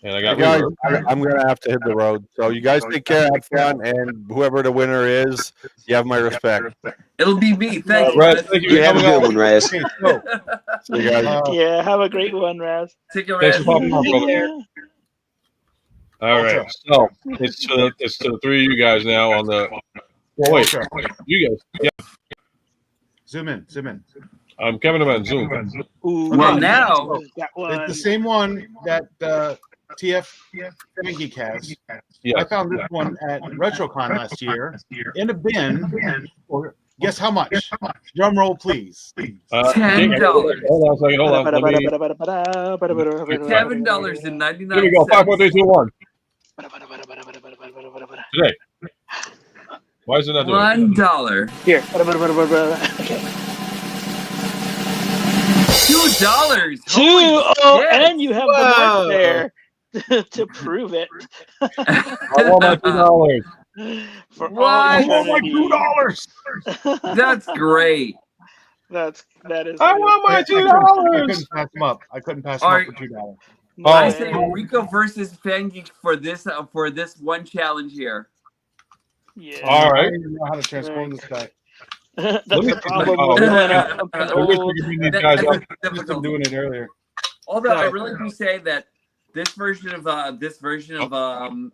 And I got Guys, reverb. I'm gonna have to hit the road. So you guys take care, have fun, and whoever the winner is, you have my respect. It'll be me. Thank you. Raz, Raz. thank you You for have a coming good on. one, Raz. See you guys. Yeah, have a great one, Raz. Take care, Thanks Raz. for popping on, brother. Yeah. All right, so it's to the three of you guys now on the. Well, wait, you guys. Yeah. Zoom in. I'm Kevin Man. Zoom. Ooh, Well, now got one. It's the same one Well, that now Got it's the one. same one that TF Fan Geek has. I Yes. found this one at RetroCon last year in a bin. For, guess how much? Drum roll, please. $10. Hold on a second. Hold on. Let me. $7.99. Here we go. 5, 4, 3, 2, 1. Today. Why is it not doing it? $1. Here. Okay. $2. Two. Holy Oh, shit. and you have the mark there to prove it. I want my $2. For What? all Oh my eternity. That's great. That is. I want my I $2. couldn't pass them up. I couldn't pass them All up right. for $2. No I Oh. way. say Rico versus Fangeek for this one challenge here. Yeah. All I right. don't even know how to transform this guy. That's Let me the see problem that. with pulling up something I wish we old. could bring these guys up. I've been Difficult. doing it earlier. Although I Yeah. really do say that this version of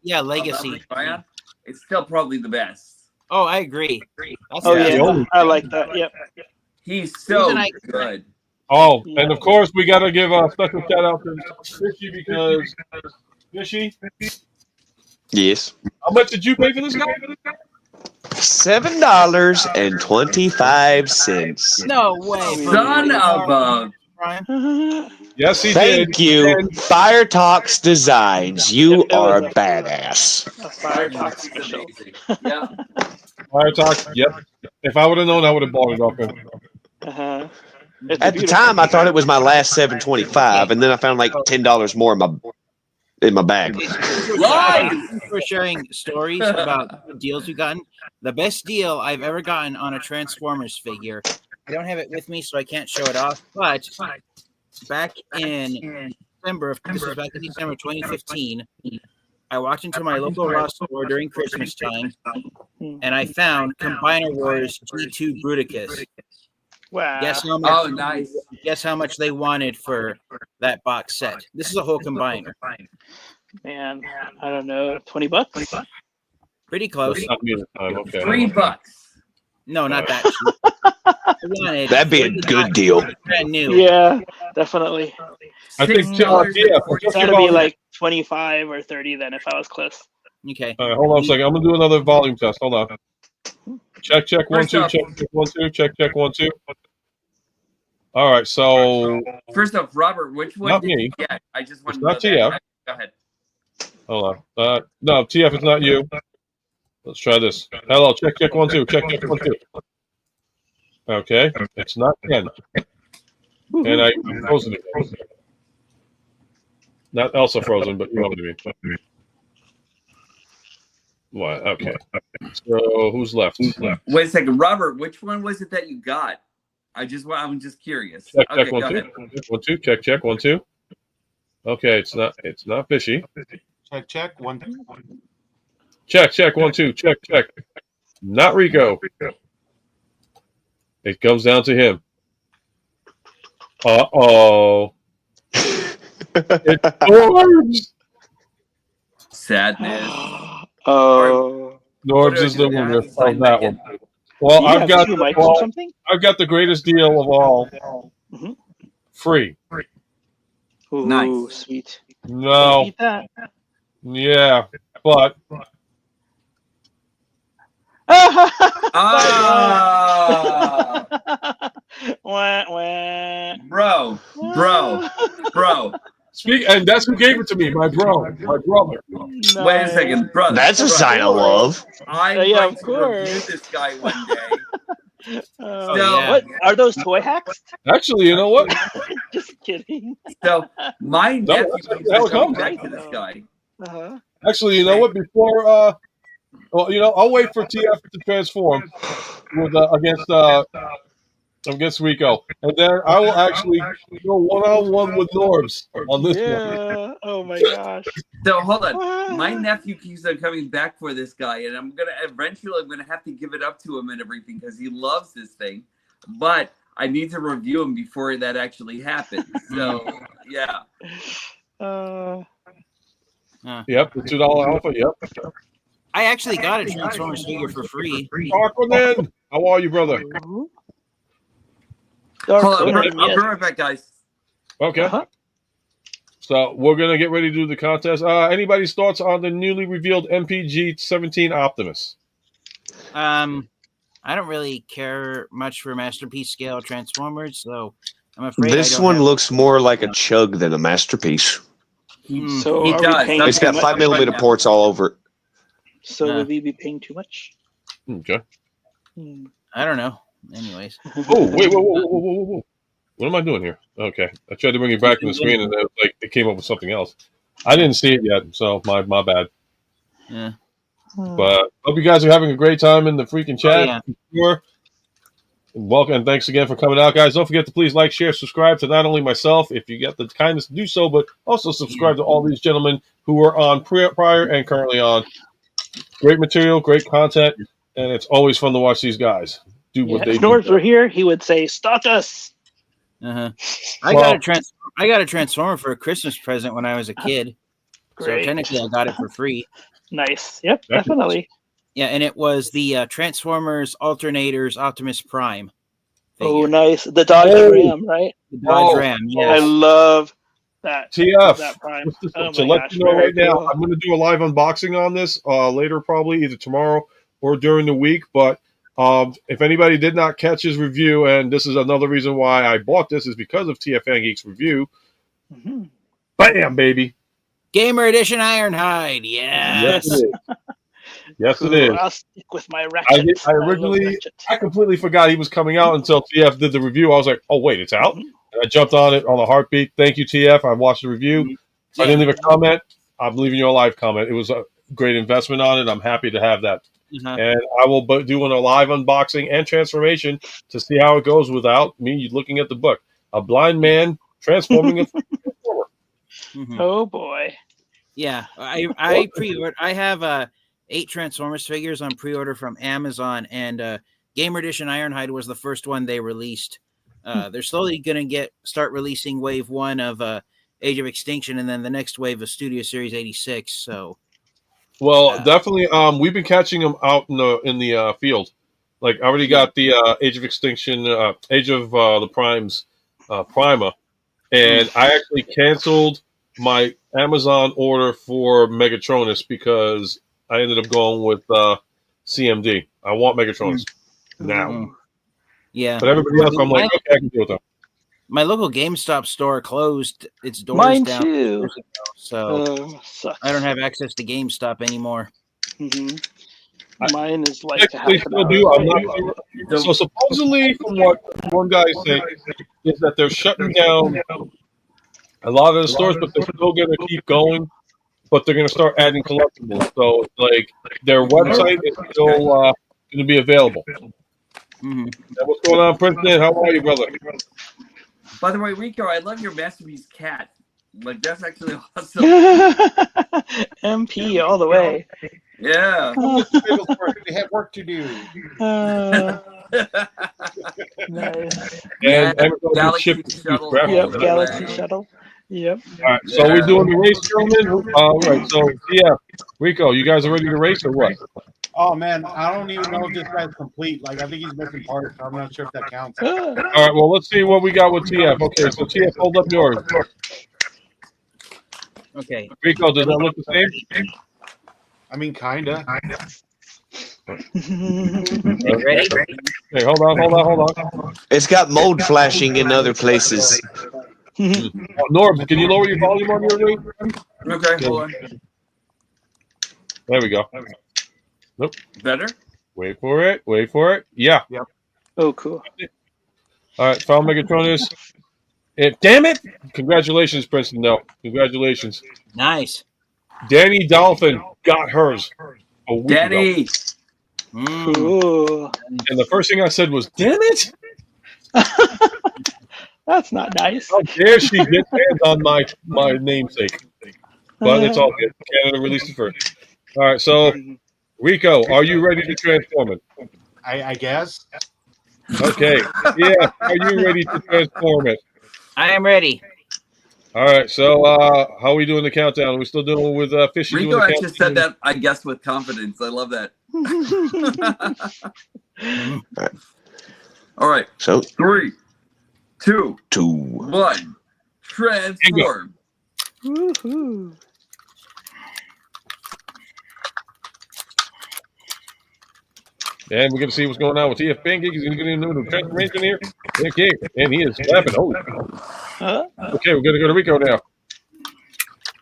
Yeah, Legacy. Zion, it's still probably the best. Oh, I agree. That's Oh the yeah, the only- I like that. Yep. He's so I- good. Oh, Yeah. and of course, we got to give a special shout out to Fishy because Fishy, Yes. how much did you pay for this guy? $7.25. No way. Son of a. Brian. Yes, he Thank did. you, And Fire Talks Designs. You It was are a- badass. A Fire Talk special. Yeah. Fire Talk. Yep. If I would have known, I would have bought it off him. Uh-huh. It's At the beautiful. time, I thought it was my last $7.25, and then I found like $10 more in my bag. For sharing stories about the deals we've gotten. The best deal I've ever gotten on a Transformers figure. I don't have it with me, so I can't show it off. But back in December 2015, I walked into my local Ross store during Christmas time, and I found Combiner Wars G2 Bruticus. Wow. Guess how much? Oh, nice. Guess how much they wanted for that box set? This is a whole combiner. Man, I don't know, $20? Pretty close. That's not me this time. Okay. $3. No, not that cheap. I wanted That'd be a good deal. brand new. Yeah, definitely. I think $6 yeah. It's gotta be like 25 or 30 then if I was close. Okay. All right, hold on a second. I'm gonna do another volume test. Hold on. Check 1 First 2. off- Check 1 2. Check 1 2. All right. So First off, Robert, which one Not did me. you get? I just want It's to know not that. TF. Go ahead. hold on. No, TF, it's not you. Let's try this. Hello. Check 1 2. Check 1 2. Okay. It's not Ken. And I'm frozen again. Not Elsa frozen, but you know what I mean. What? Okay. So who's left? Wait a second, Robert. Which one was it that you got? I'm just curious. Check Okay, 1 go 2. ahead. 1 2. Check 1 2. Okay, it's not fishy. Check. One. Check 1 2. Check. Not Rico. It comes down to him. Uh-oh. It's Norbs. Sadness. Oh. Norbs is the Yeah, winner it's fine, of that Megan. one. Well, You I've have got two mics or something? I've got the greatest deal of all. Mhm. Free. Ooh, Nice. sweet. No. Eat that. Yeah. But Ah, Wah, wah. bro. and that's who gave it to me, my brother. Wait a second, brother. That's a sign of love. I'm Yeah, going of to review course. this guy one day. Oh, yeah. What are those toy hacks? Actually, you know what? Just kidding. So my No, nephew that's keeps how it coming comes. back to this guy. Uh-huh. Actually, you know what? Before I'll wait for TF to transform with against Rico, and then I will actually go one-on-one with Norbs on this one. Yeah. Oh my gosh. So hold on. My nephew keeps on coming back for this guy, and I'm gonna have to give it up to him and everything because he loves this thing. But I need to review him before that actually happens. So yeah. Yep, the $2 alpha. Yep. I actually got a Transformers figure for free. Aquaman, how are you, brother? Dark Hold on, Flame, I'll be yes. right back, guys. Okay. Uh-huh. So we're gonna get ready to do the contest. Anybody's thoughts on the newly revealed MPG 17 Optimus? I don't really care much for masterpiece scale Transformers, so I'm afraid This I don't one have... looks more like a chug than a masterpiece. So He are does. we paying It's got too 5mm Right now. ports all over it. So Nah. will we be paying too much? Okay. I don't know. Anyways. Oh, wait, whoa. What am I doing here? Okay. I tried to bring it back to the screen and it came up with something else. I didn't see it yet, so my bad. Yeah. But hope you guys are having a great time in the freaking chat. yeah. Sure. Welcome and thanks again for coming out, guys. Don't forget to please like, share, subscribe to not only myself, if you get the kindness to do so, but also subscribe to all these gentlemen who were on prior and currently on. Great material, great content, and it's always fun to watch these guys do what they If Norbs do. were here, he would say, "Stock us." I Well- got a Transformer for a Christmas present when I was a kid. Great. So technically I got it for free. Nice. Yep, That's definitely. Yeah, and it was the Transformers Alternators Optimus Prime. Oh, figure. nice. The Dodge Oh. Ram, right? The Dodge Oh. Ram, I yes. love that. TF, That Prime. just to, Oh to my let gosh, you know very right now, cool. I'm going to do a live unboxing on this later, probably either tomorrow or during the week. But if anybody did not catch his review, and this is another reason why I bought this, is because of TFN Geek's review. Mm-hmm. Bam, baby! Gamer Edition Ironhide, yes. Yes, it is. Yes, it Cool. is. I'll stick with my Ratchet. I love originally, Ratchet. I completely forgot he was coming out until TF did the review. I was like, oh, wait, it's out? Mhm. And I jumped on it on a heartbeat. Thank you, TF. I watched the review. If I didn't leave a comment, I'm leaving you a live comment. It was a great investment on it. I'm happy to have that. Uh-huh. And I will be doing a live unboxing and transformation to see how it goes without me looking at the book. A blind man transforming a transformer. Mhm. Oh boy. Yeah, I pre-order. I have 8 Transformers figures on pre-order from Amazon, and Gamer Edition Ironhide was the first one they released. They're slowly gonna start releasing Wave 1 of Age of Extinction, and then the next wave of Studio Series 86. So, Well, definitely. We've been catching them out in the field. Like I already got the Age of Extinction, Age of the Primes, Prima, and I actually canceled my Amazon order for Megatronus because I ended up going with CMD. I want Megatronus now, yeah. but everybody else, I'm like, okay, I can deal with them. My local GameStop store closed its doors Mine down too. years ago, so Sucks. I don't have access to GameStop anymore. Mm-hmm. Mine is like Technically, half an still hour do. I'm away. not sure. So supposedly, from what one guy is saying, is that they're shutting down a lot of the stores, but they're still going to keep going. But they're going to start adding collectibles. So, like, their website is still going to be available. Mm-hmm. What's going on, Princeton? How are you, brother? By the way, Rico, I love your masterpiece cat. Like, that's actually awesome. MP all the way. Yeah. They have work to do. Nice. And Amazon Galaxy shipped Shuttle. graphics. Yep, Galaxy Shuttle. Yep. All right, so we're doing the race, gentlemen. All right, so yeah, Rico, you guys are ready to race or what? Oh man, I don't even know if this guy's complete. Like I think he's missing parts. So I'm not sure if that counts. All right, well, let's see what we got with TF. Okay, so TF, hold up yours. Okay. Rico, does that look the same? I mean, kinda. Ready? Okay, hold on. It's got mode flashing in other places. Norbs, can you lower your volume on your ring? Okay, hold on. There we go. Nope. Better? Wait for it. Yeah. Oh, cool. All right, found Megatronus. Damn it! Congratulations, Princeton. No, congratulations. Nice. Danny Dolphin got hers a week ago. Danny! Cool. And the first thing I said was, damn it! That's not nice. How dare she get hands on my namesake? But it's all good. Canada released it first. All right, so Rico, are you ready to transform it? I guess. Okay. Yeah, are you ready to transform it? I am ready. All right, so how are we doing the countdown? Are we still doing with Fishy doing Rico the actually countdown? said that, I guess, with confidence. I love that. All right. So 3, 2, Two. 1. Transform. Woohoo. And we're going to see what's going on with TF Pancake. He's going to get into the transformation here. Okay, and he is slapping. Holy. Huh? Okay, we're going to go to Rico now.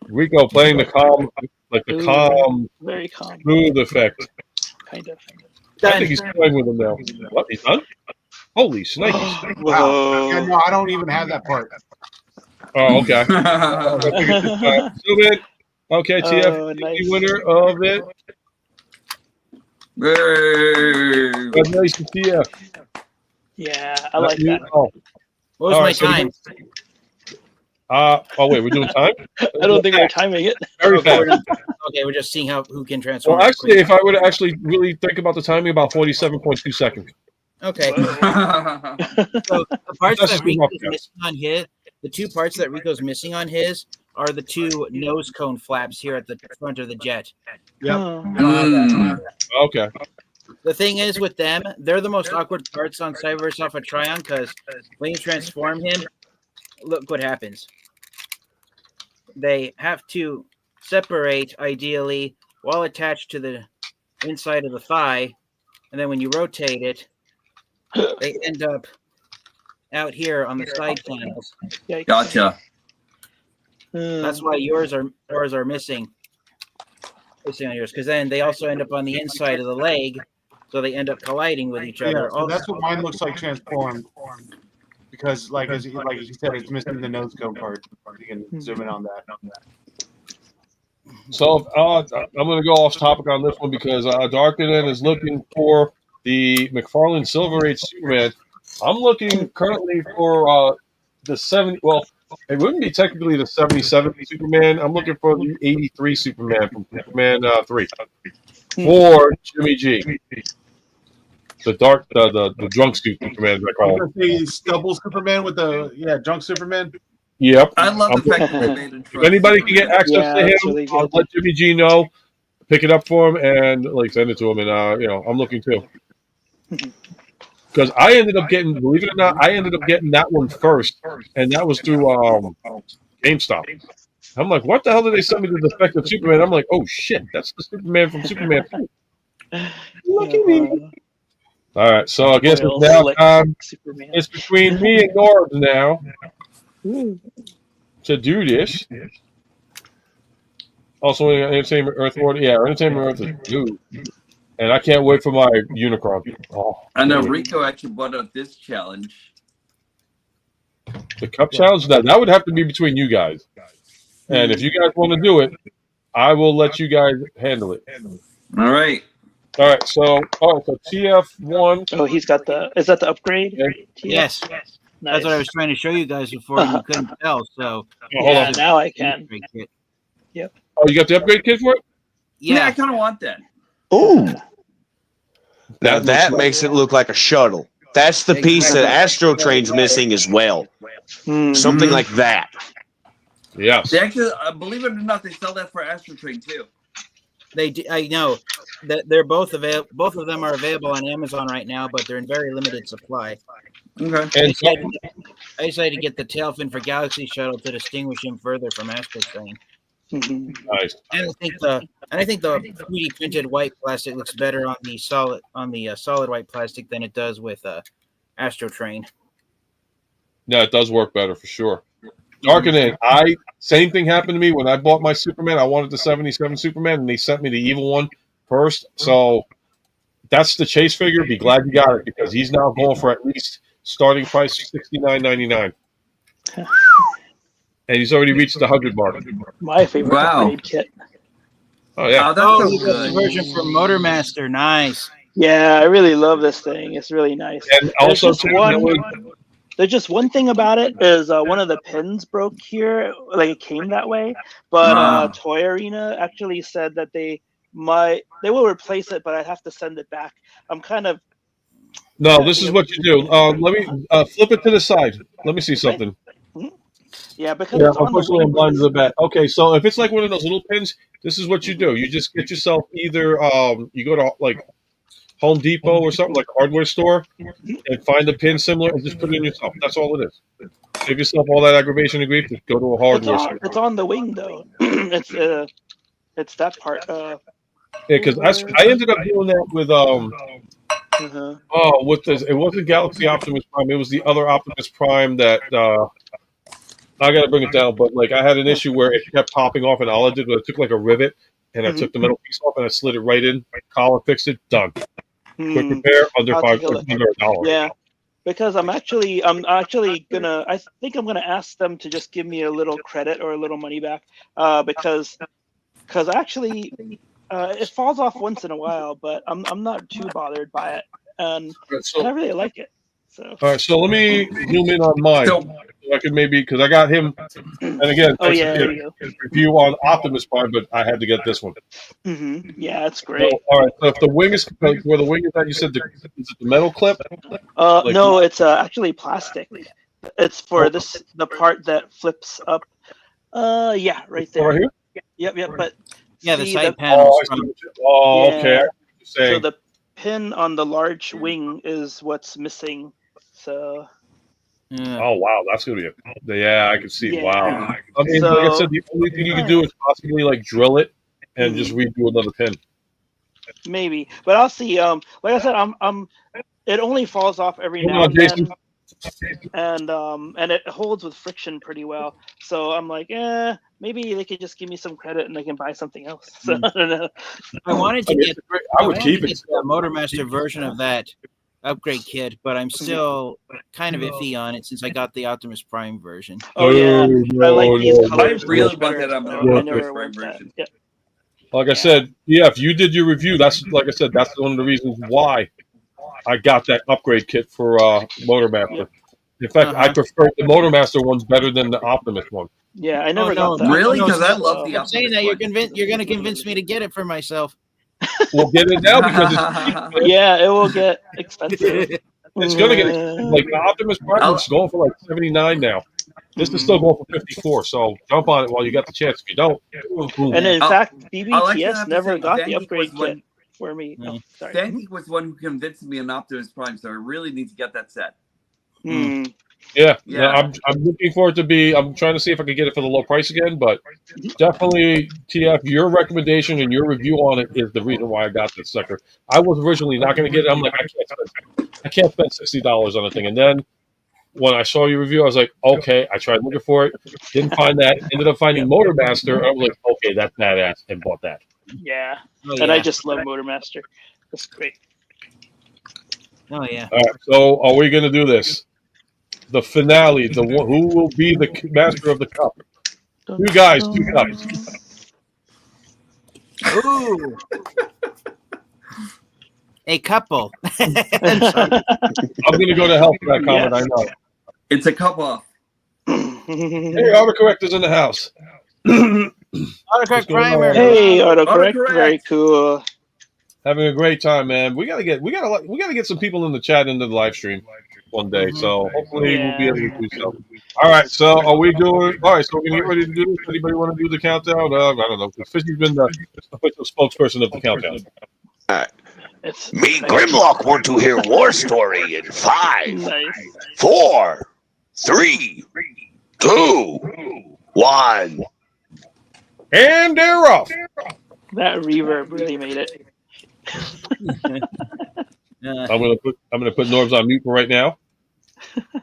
Rico playing the calm, like the Ooh, calm, very calm. smooth effect. Kind of. I think he's playing with him now. What? He's done? Holy snikes. Wow. Yeah, no, I don't even have that part. Oh, okay. Zoom in. Okay, TF, nice. the winner of it. Congratulations, TF. Yeah, I like that. Oh. What was All my right, so time? oh wait, we're doing time? I don't think we're timing it. Very fast. Okay, we're just seeing who can transform. Well, actually, if I were to actually really think about the timing, about 47.2 seconds. Okay. So the parts that Rico's missing on his, the two parts that Rico's missing on his are the two nose cone flaps here at the front of the jet. Yep. Okay. The thing is with them, they're the most awkward parts on Cyberverse Alpha Trion because when you transform him, look what happens. They have to separate, ideally, while attached to the inside of the thigh, and then when you rotate it, they end up out here on the side panels. Gotcha. That's why yours are missing. On yours, because then they also end up on the inside of the leg, so they end up colliding with each other. Yeah, so that's what mine looks like transformed. Because, like you said, it's missing the nose cone part. You can zoom in on that. So I'm going to go off topic on this one because Darkinen is looking for the McFarlane Silver Age Superman. I'm looking currently for the 70. Well, it wouldn't be technically the 77 Superman. I'm looking for the 83 Superman from Superman 3 for Jimmy G. The dark, the drunk suit Superman. I call him. The stubble Superman with the drunk Superman. Yep. I love the fact that they made it. If anybody can get access to him, really I'll let Jimmy G know. Pick it up for him and send it to him. And I'm looking too. Because I ended up getting, believe it or not, that one first, and that was through GameStop. I'm like, what the hell did they send me the defective Superman? I'm like, oh shit, that's the Superman from Superman 2. Look at me. All right, so I guess it's now time. It's between me and Norbs now to do this. Also, Entertainment Earth Order. Yeah, Entertainment Earth is due. And I can't wait for my Unicron. Oh, I know Rico actually brought up this challenge. The Cup Challenge? That would have to be between you guys. And if you guys want to do it, I will let you guys handle it. All right. All right, so TF1. Oh, he's got is that the upgrade? Yes. Nice. That's what I was trying to show you guys before you couldn't tell. So yeah, now I can. Yep. Oh, you got the upgrade kit for it? Yeah, I kind of want that. Ooh. Now that makes it look like a shuttle. That's the piece that Astro Train's missing as well. Something like that. Yes. They actually, believe it or not, they sell that for Astro Train too. They do, I know that they're both available. Both of them are available on Amazon right now, but they're in very limited supply. Okay. And I decided to get the tail fin for Galaxy Shuttle to distinguish him further from Astro Train. Nice. And I think the 3D printed white plastic looks better on the solid white plastic than it does with Astro Train. Yeah, it does work better for sure. Darkening. Same thing happened to me when I bought my Superman. I wanted the 77 Superman, and they sent me the evil one first. So that's the chase figure. Be glad you got it because he's now going for at least starting price $69.99. And he's already reached the 100 mark. My favorite upgrade kit. Oh yeah. Oh, you got the version from Motormaster. Nice. Yeah, I really love this thing. It's really nice. And also, there's just one thing about it is one of the pins broke here. Like it came that way, but Toy Arena actually said that they will replace it, but I'd have to send it back. I'm kind of. No, this is what you do. Let me flip it to the side. Let me see something. Yeah, because unfortunately I'm blind to the back. Okay, so if it's like one of those little pins, this is what you do. You just get yourself either you go to Home Depot or something like a hardware store and find a pin similar and just put it in yourself. That's all it is. Save yourself all that aggravation and grief. Just go to a hardware store. It's on the wing though. It's that part. Yeah, because I ended up doing that with with this. It wasn't Galaxy Optimus Prime. It was the other Optimus Prime that I got to bring it down. But like I had an issue where it kept popping off, and all I did was I took like a rivet and I took the metal piece off and I slid it right in. Collar fixed it. Done. Quick repair under $5. Yeah. Because I'm actually gonna. I think I'm gonna ask them to just give me a little credit or a little money back, because actually it falls off once in a while, but I'm not too bothered by it, and I really like it. So. All right, so let me zoom in on mine. So I could maybe because I got him, and again, his review on Optimus Prime, but I had to get this one. Yeah, that's great. So, all right, so if the wing is where the wing is at, you said is it the metal clip? No, it's actually plastic. It's for the part that flips up. Yeah, right there. Right here. Yep. But the side panels. Okay. So the pin on the large wing is what's missing. So. Yeah. Oh wow, that's gonna be I can see. Yeah. Wow. I mean, like I said, the only thing you can do is possibly like drill it and just redo another pin. Maybe, but I'll see. Like I said, it only falls off every now and then, and it holds with friction pretty well. So I'm like, maybe they could just give me some credit and I can buy something else. So I don't know. I wanted to get. I would keep it. The Motormaster version of that upgrade kit, but I'm still kind of iffy on it since I got the Optimus Prime version. Oh yeah, I like these colors. I really want that Optimus Prime version. Yeah. Like I said, if you did your review, that's like I said, that's one of the reasons why I got that upgrade kit for Motormaster. In fact, I prefer the Motormaster one's better than the Optimus one. Yeah, I never got that. Really? Because I love the Optimus. I'm saying that you're going to convince me to get it for myself. We'll get it now because it's yeah, it will get expensive. It's going to get like the Optimus Prime is going for like $79 now. This is still going for $54, so jump on it while you got the chance. If you don't, and in fact, BBTS never got the upgrade kit for me. Oh, sorry. Danny was the one who convinced me on Optimus Prime, so I really need to get that set. Yeah. I'm looking for it to be. I'm trying to see if I can get it for the low price again, but definitely, TF, your recommendation and your review on it is the reason why I got this sucker. I was originally not going to get it. I'm like, I can't spend $60 on a thing, and then when I saw your review, I was like, okay. I tried looking for it, didn't find that. Ended up finding Motormaster. I was like, okay, that's badass, and bought that. Yeah, and I just love Motormaster. That's great. Oh yeah. All right, so are we going to do this? The finale, the one who will be the master of the cup? You guys, 2 cups. Ooh. A couple. I'm going to go to hell for that comment. I know. It's a cup off. Hey, autocorrect is in the house. Autocorrect primer. Hey, autocorrect. Very cool. Having a great time, man. We gotta get some people in the chat into the live stream one day. So hopefully we'll be able to do so. All right. So are we doing? All right. So we're gonna get ready to do this. Anybody want to do the countdown? I don't know. Fishy's been the official spokesperson of the countdown. All right. Me, Grimlock, want to hear War Story in 5, 4, 3, 2, 1. And they're off. That reverb really made it. I'm gonna put Norbs on mute for right now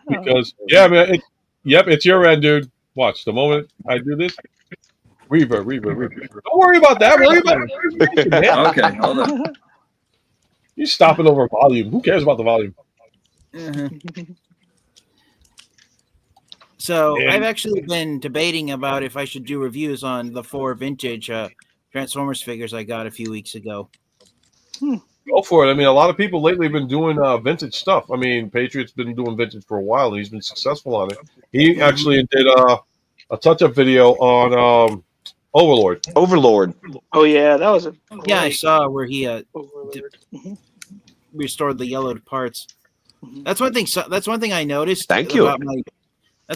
because man, it's your end, dude. Watch the moment I do this. Reverb. Don't worry about that. Worry about it. Okay, hold on. You stopping over volume. Who cares about the volume? So I've actually been debating about if I should do reviews on the 4 vintage Transformers figures I got a few weeks ago. Go for it. I mean, a lot of people lately have been doing vintage stuff. I mean, Patriot's been doing vintage for a while, and he's been successful on it. He actually did a touch-up video on Overlord. Oh yeah, that was I saw where he restored the yellowed parts. That's one thing. That's one thing I noticed. That's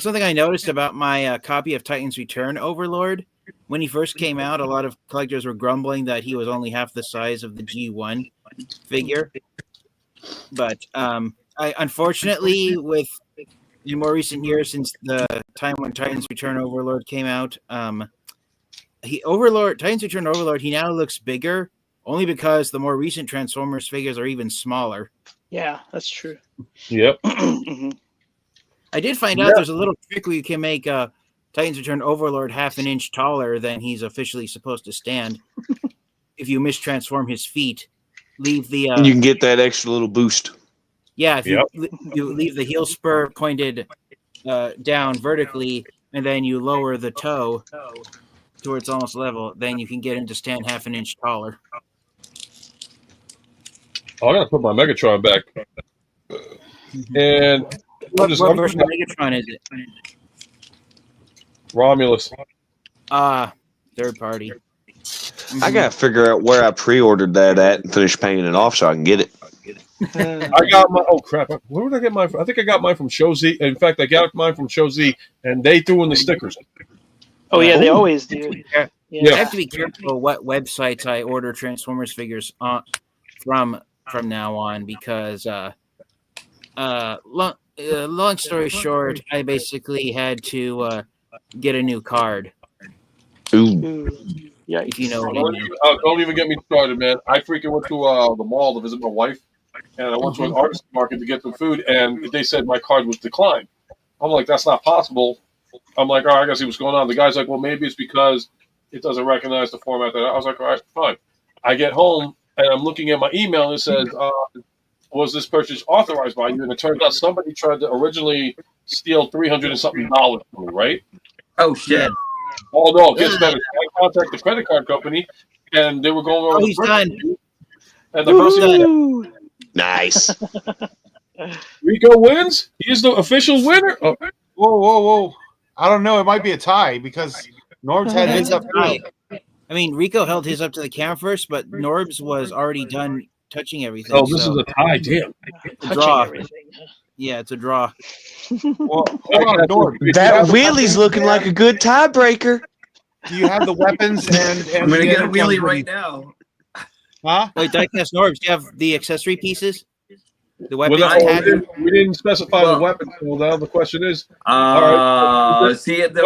one thing I noticed about my copy of Titan's Return Overlord. When he first came out, a lot of collectors were grumbling that he was only half the size of the G1 figure. But I unfortunately, with in more recent years, since the time when Titans Return Overlord came out, Titans Return Overlord, he now looks bigger, only because the more recent Transformers figures are even smaller. Yeah, that's true. Yep. I did find out there's a little trick where you can make Titans Return Overlord half an inch taller than he's officially supposed to stand. If you mistransform his feet, leave the you can get that extra little boost. Yeah, if you leave the heel spur pointed down vertically, and then you lower the toe towards almost level, then you can get him to stand half an inch taller. I gotta put my Megatron back. And what version of Megatron is it? Romulus. Third party. I gotta figure out where I pre-ordered that at and finish paying it off so I can get it. I got my crap! Where did I get mine from? I think I got mine from Show Z. In fact, I got mine from Show Z, and they threw in the stickers. Oh yeah, they always do. Yeah. I have to be careful what websites I order Transformers figures from now on, because long story short, I basically had to get a new card. Ooh. Yeah, if you know what I mean. Don't even get me started, man. I freaking went to the mall to visit my wife, and I went to an artist market to get some food, and they said my card was declined. I'm like, that's not possible. I'm like, all right, I gotta see what's going on. The guy's like, well, maybe it's because it doesn't recognize the format that I was like, all right, fine. I get home, and I'm looking at my email, and it says, was this purchase authorized by you? And it turns out somebody tried to originally steal $300 and something from me, right? Oh, shit. Oh, no, it gets better. I contacted the credit card company, and they were going over he's done. And the person Nice. Rico wins? He is the official winner? Oh. Whoa. I don't know. It might be a tie because Norb's had his up. I mean, Rico held his up to the camera first, but Norb's was already done touching everything. Oh, this is a tie. Damn. A draw. Yeah, it's a draw. Well, hold on, Norb. That wheelie's looking like a good tiebreaker. Do you have the weapons and I'm going to get a wheelie right now. Huh? Wait, Diecast Norbs, do you have the accessory pieces? The weapons we didn't specify the weapons, so now the question is. See it. No,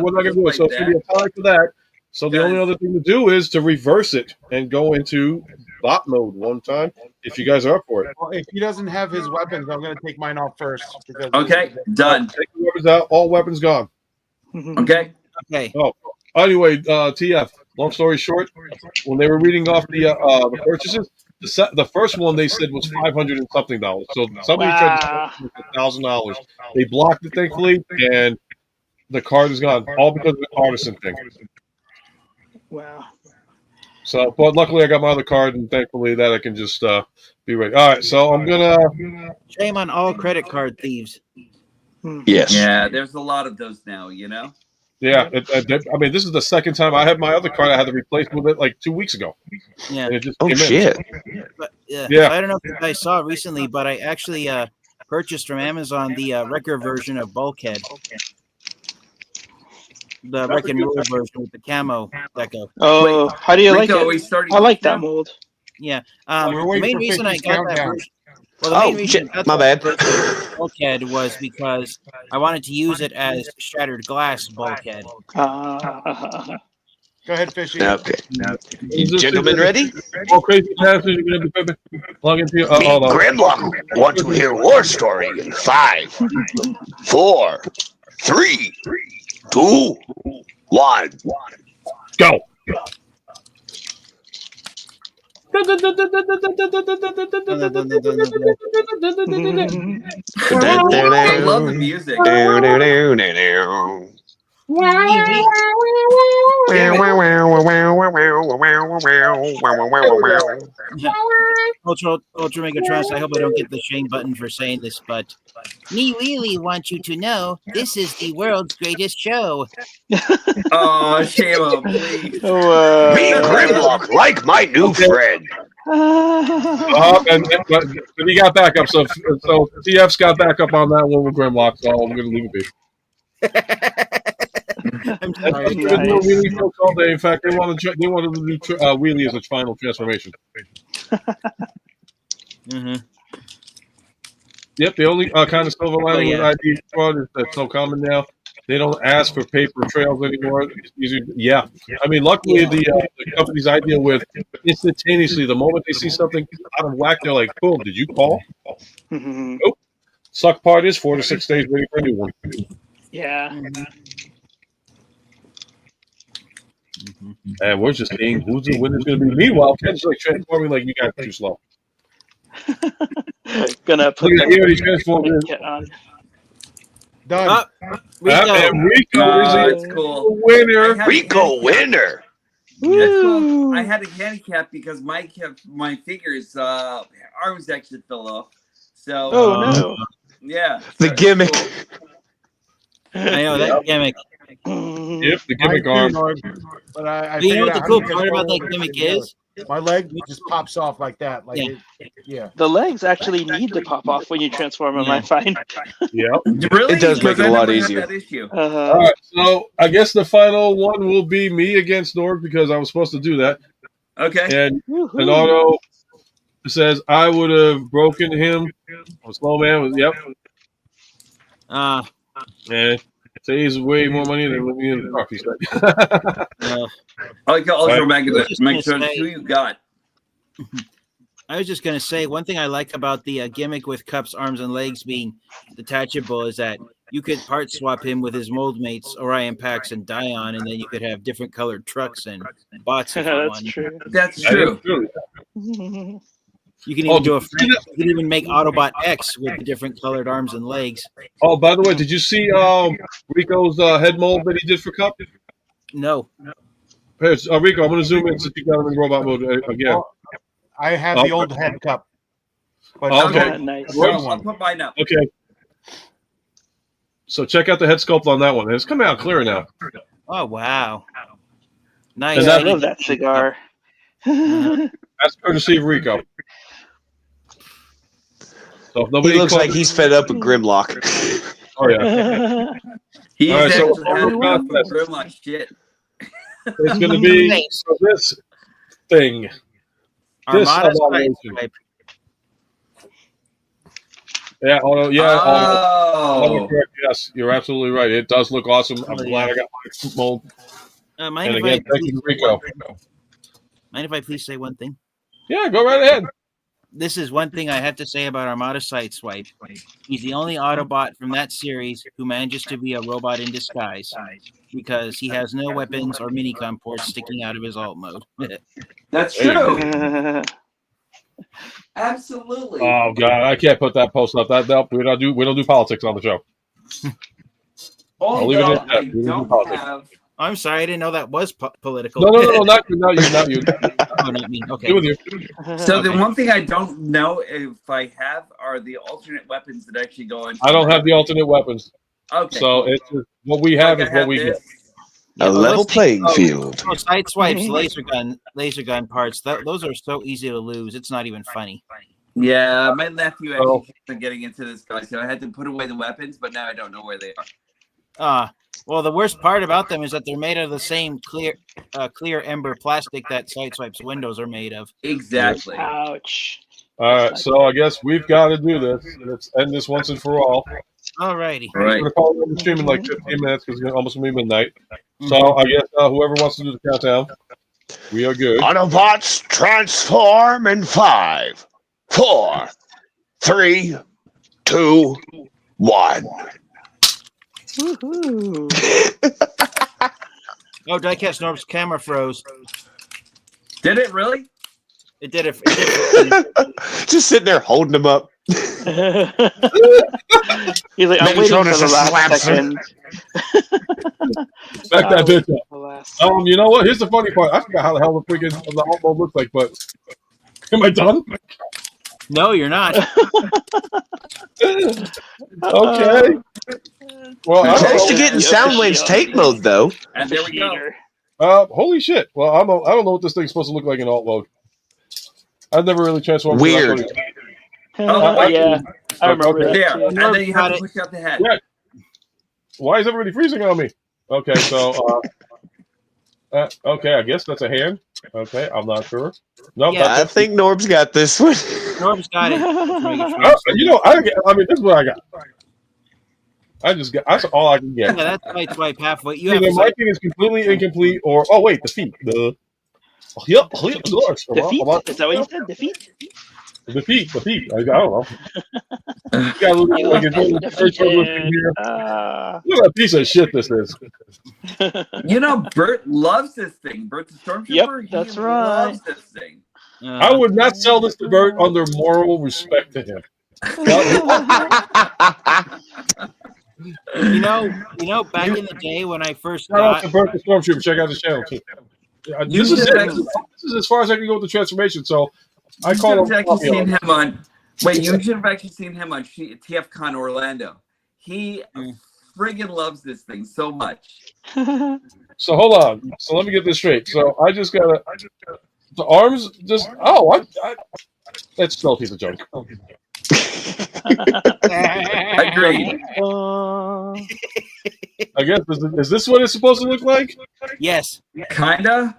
we're not going to do it. So it's going to be a tie for that. So the only other thing to do is to reverse it and go into bot mode one time, if you guys are up for it. Well, if he doesn't have his weapons, I'm going to take mine off first. Okay, done. Take the weapons out. All weapons gone. Okay. Oh, anyway, TF. Long story short, when they were reading off the purchases, the first one they said was $500 and something. So somebody tried to $1,000. They blocked it, thankfully, and the card is gone. All because of the artisan thing. Wow. So, but luckily I got my other card, and thankfully that I can just be ready. All right, so I'm gonna. Shame on all credit card thieves. Yes. Yeah, there's a lot of those now. You know. Yeah, I mean, this is the second time I had my other card. I had to replace with it like 2 weeks ago. Yeah. And it just Oh came shit. In. But, Yeah. I don't know if you guys saw recently, but I actually purchased from Amazon the Wrecker version of Bulkhead. The Wreck and Roll version with the camo deco. Oh, Wait, how do you Rico, like it? I like that mold. Yeah. We're The waiting main for reason I 50's got that countdown. version. Well, the main reason shit. I got My that bad. version of Bulkhead was because I wanted to use it as shattered glass Bulkhead. Go ahead, Fishy. Okay. You gentlemen ready? All crazy passes. You're gonna be plug into your. Me and Grimlock want to hear war story in 5, 4, 3, 2, 1. Go. I love the music. Ultra Megatronus, I hope I don't get the shame button for saying this, but me really want you to know this is the world's greatest show. Oh, shame on, please. Me Grimlock like my new friend. And he got backup, so TF's got backup on that one with Grimlock, so I'm going to leave it be. I'm sorry. Nice. Wheelie folks all day. In fact, they wanted to do Wheelie as a final transformation. Mm-hmm. Yep, the only kind of silver lining with ID fraud is that's so common now. They don't ask for paper trails anymore. It's easier, I mean, luckily the companies I deal with instantaneously, the moment they see something out of whack, they're like, "Boom! Did you call?" Nope. Suck part is 4 to 6 days waiting for a new one. Yeah. And we're just seeing who's the winner's going to be. Meanwhile, Ken's like transforming like you guys are too slow. Gonna put Look at here, he's transforming. on. Done. And Rico is it's cool. the winner. Rico winner. That's cool. I had a handicap because my figure's arms actually fell off. So no. Yeah. The gimmick. Cool. I know that gimmick. Yep, the gimmick arm. But I You know figured what the out cool how to part about that control gimmick it. is? My leg just pops off like that. Like yeah. The legs actually need to pop off when you transform them, I find. Yep. Really? It does make it a lot I never had easier. that issue. All right, so I guess the final one will be me against Norg because I was supposed to do that. Okay. And an auto says I would have broken him. Slow man was and saves way more money than with me in the coffee shop. I like Ultra Just gonna Megatronus. say- Who you got? I was just gonna say one thing I like about the gimmick with Cup's arms and legs being detachable is that you could part swap him with his mold mates Orion Pax and Dion, and then you could have different colored trucks and bots. If you That's want. true. That's That is true. true. You can even do a. You can even make Autobot X with the different colored arms and legs. Oh, by the way, did you see Rico's head mold that he did for Cup? No. Here's, Rico, I'm going to zoom in since you got him in robot mode again. I have the old head cup. But Okay. Nice. I'll put mine up. Okay. So check out the head sculpt on that one. It's coming out clear now. Oh wow. Nice. And I love that cigar. That's courtesy of Rico. So if nobody He looks calls- like he's fed up with Grimlock. Oh yeah. He's All right, so actually had we're enough confident. Grimlock shit. It's going to be so this thing. This Armada evaluation. Sideswipe. Yeah. Oh yeah. Oh. Correct. Yes, you're absolutely right. It does look awesome. I'm glad I got my mold. Mind And if again, I thank you to Rico. Mind if I please say one thing? Yeah, go right ahead. This is one thing I have to say about Armada Sideswipe. He's the only Autobot from that series who manages to be a robot in disguise because he has no weapons or minicom ports sticking out of his alt mode. That's There you true. Absolutely. Oh god, I can't put that post up. That we don't do politics on the show. I'll leave it Although at that. I We don't do don't politics. have. I'm sorry, I didn't know that was political. No, not you, not you. Oh, not me. Okay. Do with you. So the Okay. one thing I don't know if I have are the alternate weapons that actually go into. I don't have the alternate weapons, Okay. so it's just, what we have Like is I what we get. this. A level playing field. Oh, Sideswipes, laser gun parts. Those are so easy to lose. It's not even funny. Yeah, my nephew actually Oh. kept on getting into this guy, so I had to put away the weapons, but now I don't know where they are. Well, the worst part about them is that they're made of the same clear ember plastic that Sideswipe's windows are made of. Exactly. Ouch. All right, so I guess we've got to do this. Let's end this once and for all. Alrighty. All right. We're going to call the stream in like 15 minutes because it's almost going to be midnight. So I guess whoever wants to do the countdown, we are good. Autobots transform in 5, 4, 3, 2, 1. Woohoo. Oh, Diecast Norb's camera froze. Did it really? It did it. Just sitting there holding them up. He's like, I'm waiting for Megatronus the last slaps her. second. Back that bitch up. The last- You know what? Here's the funny part. I forgot how the hell the freaking the alt mode looks like, but am I done? No, you're not. Okay. Well, I Thanks to don't getting Soundwave's tape mode, though. And there we go. know. Holy shit. Well, I don't know what this thing's supposed to look like in alt mode. I've never really transformed. Weird. Oh, Yeah, I remember that. There, too. and then you have to push out the head. Yeah. Why is everybody freezing on me? Okay, so okay, I guess that's a hand. Okay, I'm not sure. No, Yeah, I think Norb's got this one. Norb's got it. you know, I mean, this is what I got. That's all I can get. Yeah, that's why it's swipe halfway. You have Either my thing is completely incomplete, or oh wait, defeat. Yep, Defeat? Is that what you said? Defeat? Defeat. I don't know. You got a little, like, here. What a piece of shit this is. You know, Bert loves this thing. Bert the Stormtrooper, Yep, that's he right. loves this thing. I would not sell this to Bert under moral respect to him. You know, back in the day when I first Shout out got to Bert the Stormtrooper. Check out his channel too. This is it. This is as far as I can go with the transformation. So I call him. You should have actually seen him on TFCon Orlando. He friggin' loves this thing so much. So hold on. So let me get this straight. So I just gotta. The arms just. Oh, that's still a piece of junk. Agreed. I guess is this what it's supposed to look like? Yes. Kinda.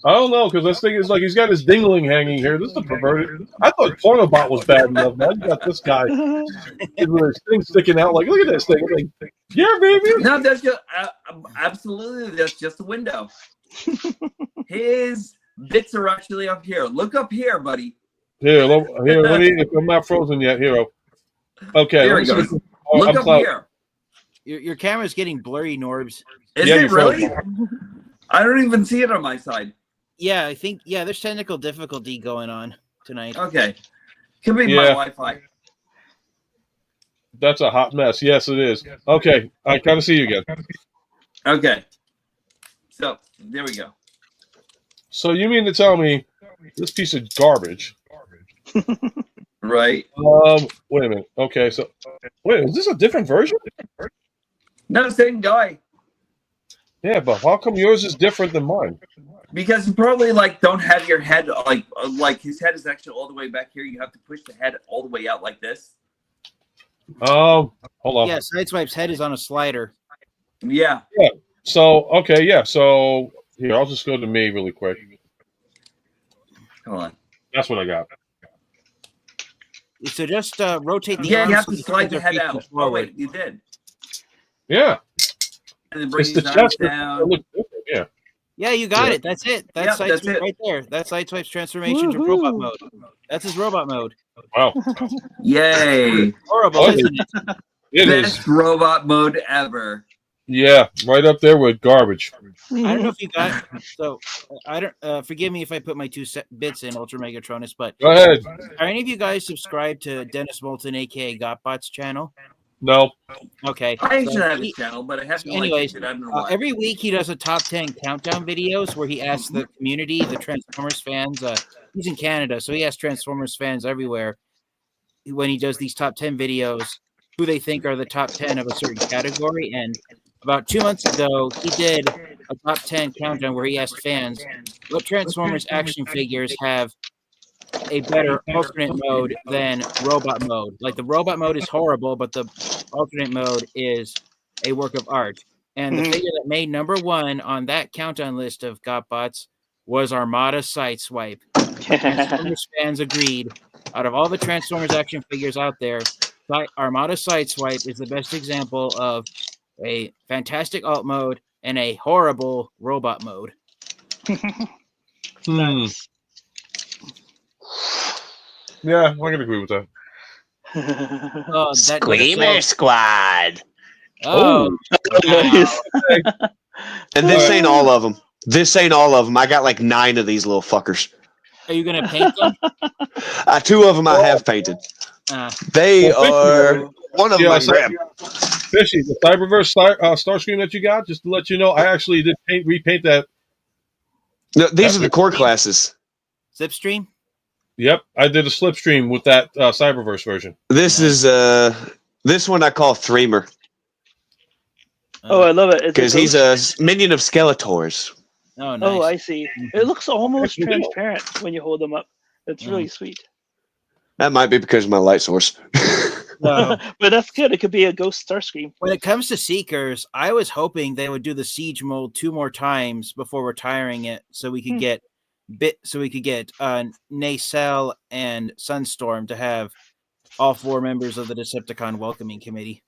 I don't know, because this thing is like he's got his dingling hanging here. This is a perverted. I thought Pornobot was bad enough. Now you got this guy with his thing sticking out. Like, look at this thing. Like, yeah, baby. No, that's just absolutely. That's just a window. His bits are actually up here. Look up here, buddy. Here, let me. If I'm not frozen yet, hero. Okay, there he goes. Look up here. Your camera's getting blurry, Norbs. Is it really? I don't even see it on my side. Yeah, I think there's technical difficulty going on tonight. Okay. Could be my Wi-Fi. That's a hot mess. Yes, it is. Okay, I kind of see you again. Okay. So, there we go. So you mean to tell me this piece of garbage? Right. Wait a minute. Okay, so wait, is this a different version? No, same guy. Yeah, but how come yours is different than mine? Because you probably don't have your head like his head is actually all the way back here. You have to push the head all the way out like this. Hold on. Yeah, Sideswipe's head is on a slider. Yeah. Yeah. So okay, yeah. So here, I'll just go to me really quick. Hold on. That's what I got. So just rotate the arms. arms. You have to slide the head out. Oh wait, you did. Yeah. And then bring his arms down. Yeah. Yeah, you got it. That's it. That's Sideswipe right there. That's Sideswipe's transformation to robot mode. That's his robot mode. Wow. Yay. Horrible, isn't it? Best robot mode ever. Yeah, right up there with garbage. I don't know if you got so. I don't. Forgive me if I put my 2 bits in Ultra Megatronus, but go ahead. Are any of you guys subscribed to Dennis Moulton, aka Gotbot's channel? No. Okay. I actually have his channel, but I have to. Anyways, every week he does a top 10 countdown videos where he asks the community, the Transformers fans. He's in Canada, so he asks Transformers fans everywhere when he does these top 10 videos who they think are the top 10 of a certain category. And about 2 months ago, he did a top 10 countdown where he asked fans what Transformers action figures have a better alternate mode than robot mode. Like the robot mode is horrible, but the alternate mode is a work of art. And the figure that made number 1 on that countdown list of Gotbots was Armada Sideswipe. Transformers fans agreed. Out of all the Transformers action figures out there, Armada Sideswipe is the best example of a fantastic alt mode and a horrible robot mode. Yeah, I can agree with that. Screamer Squad. Oh. And this ain't all of them. This ain't all of them. I got like 9 of these little fuckers. Are you going to paint them? 2 of them I have painted. They are one of my Fishy, the Cyberverse Starscream that you got, just to let you know, I actually did repaint that. No, these are the core classes. Slipstream? Yep, I did a Slipstream with that Cyberverse version. This is this one I call Threemer. Oh, I love it. Because he's a minion of Skeletors. Oh, nice. Oh, I see. It looks almost transparent when you hold them up. It's really sweet. That might be because of my light source. So, But that's good. It could be a Ghost Starscream. when it comes to Seekers, I was hoping they would do the Siege mold 2 more times before retiring it, so we could get Nacelle and Sunstorm to have all 4 members of the Decepticon welcoming committee.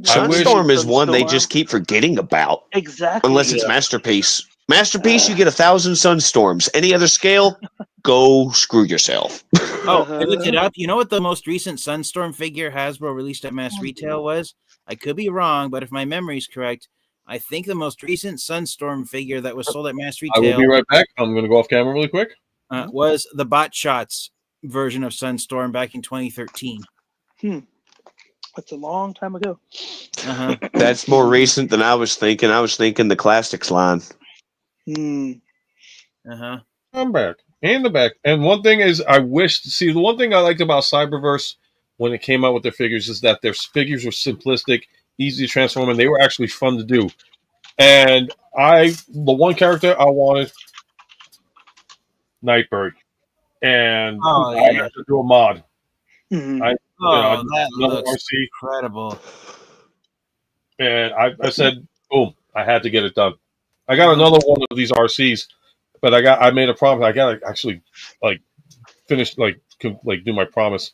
Sunstorm is one they Sunstorm. just keep forgetting about. Exactly. Unless it's Masterpiece. Masterpiece, you get 1,000 Sunstorms. Any other scale, go screw yourself. Oh, I looked it up. You know what the most recent Sunstorm figure Hasbro released at mass retail was? I could be wrong, but if my memory is correct, I think the most recent Sunstorm figure that was sold at mass I will retail be right back. I'm going to go off camera really quick. was the Bot Shots version of Sunstorm back in 2013. That's a long time ago. That's more recent than I was thinking. I was thinking the Classics line. Hmm. I'm back. And the back. And one thing is, the one thing I liked about Cyberverse when it came out with their figures is that their figures were simplistic, easy to transform, and they were actually fun to do. And the one character I wanted, Nightbird. And I had to do a mod. That looks incredible. And I said, boom, I had to get it done. I got another one of these RCs, but I made a promise. I got to actually finish do my promise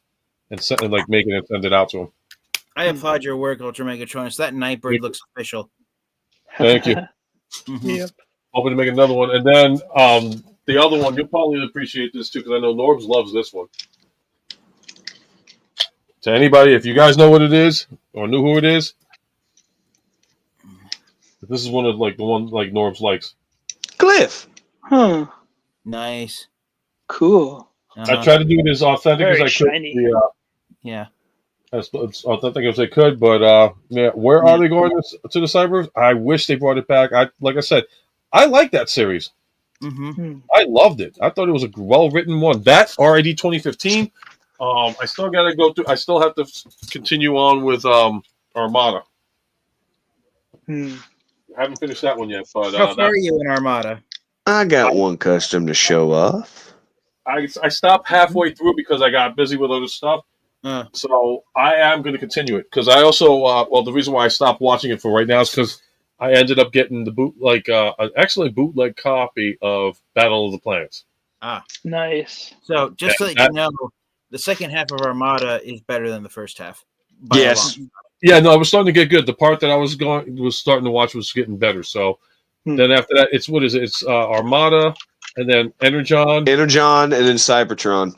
and make it and send it out to him. I applaud your work, Ultra Megatronus. That Nightbird looks official. Thank you. Yep. Hoping to make another one. And then the other one, you'll probably appreciate this too, because I know Norbs loves this one. To anybody, if you guys know what it is or knew who it is, this is one of the one Norbs likes. Glyph. Huh. Nice. Cool. I tried to do it as authentic as I shiny. could. Yeah. As authentic as I could, but where are they going to the Cyber? I wish they brought it back. Like I said, I like that series. I loved it. I thought it was a well-written one. That RID 2015. I still got to go through. I still have to continue on with Armada. I haven't finished that one yet. But how far are you in Armada? I got one custom to show off. I stopped halfway through because I got busy with other stuff. So I am going to continue it because I also the reason why I stopped watching it for right now is because I ended up getting the an excellent bootleg copy of Battle of the Planets. Nice. So just so that you know, the second half of Armada is better than the first half. Yes. Yeah, no, it was starting to get good. The part that I was starting to watch was getting better. So then after that, it's what is it? It's Armada, and then Energon, and then Cybertron.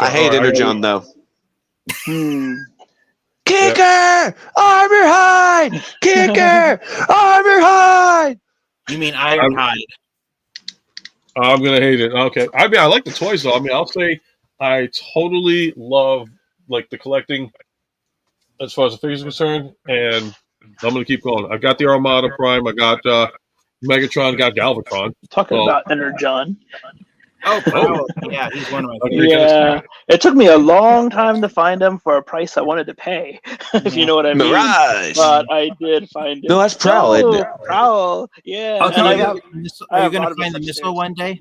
I hate Energon though. Kicker! Armor Hide! Kicker! Armor Hide! You mean Ironhide? I'm gonna hate it. Okay, I mean I like the toys though. I mean I'll say I totally love the collecting as far as the figures are concerned, and I'm gonna keep going. I've got the Armada Prime. I got Megatron. Got Galvatron. Talking about Energon. Oh, yeah, he's one of my favorites. Yeah, it took me a long time to find him for a price I wanted to pay, if you know what I mean. Right. But I did find him. No, that's Prowl, isn't it? Prowl, yeah. Are you going to find the missile one day?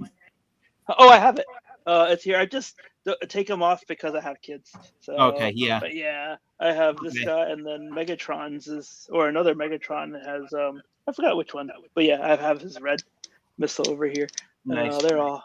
Oh, I have it. It's here. I just take them off because I have kids. So, okay, yeah. But yeah, I have this guy, and then Megatron's or another Megatron has I forgot which one, but yeah, I have his red missile over here. Nice. They're all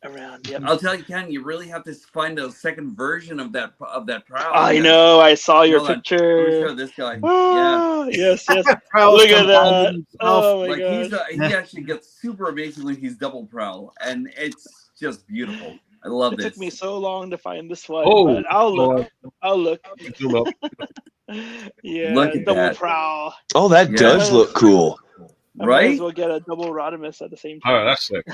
around. Yep. I'll tell you, Ken, you really have to find a second version of that Prowl. I know. I saw your picture. Let me show this guy. Oh, yeah. Yes. Look at that. Oh my god. He actually gets super amazing when he's double Prowl, and it's just beautiful. I love this. It took me so long to find this one. Oh, but I'll look. Zoom up. Yeah, look at double that. Prowl. Oh, that does look cool. I might as well get a double Rodimus at the same time. All right, that's sick.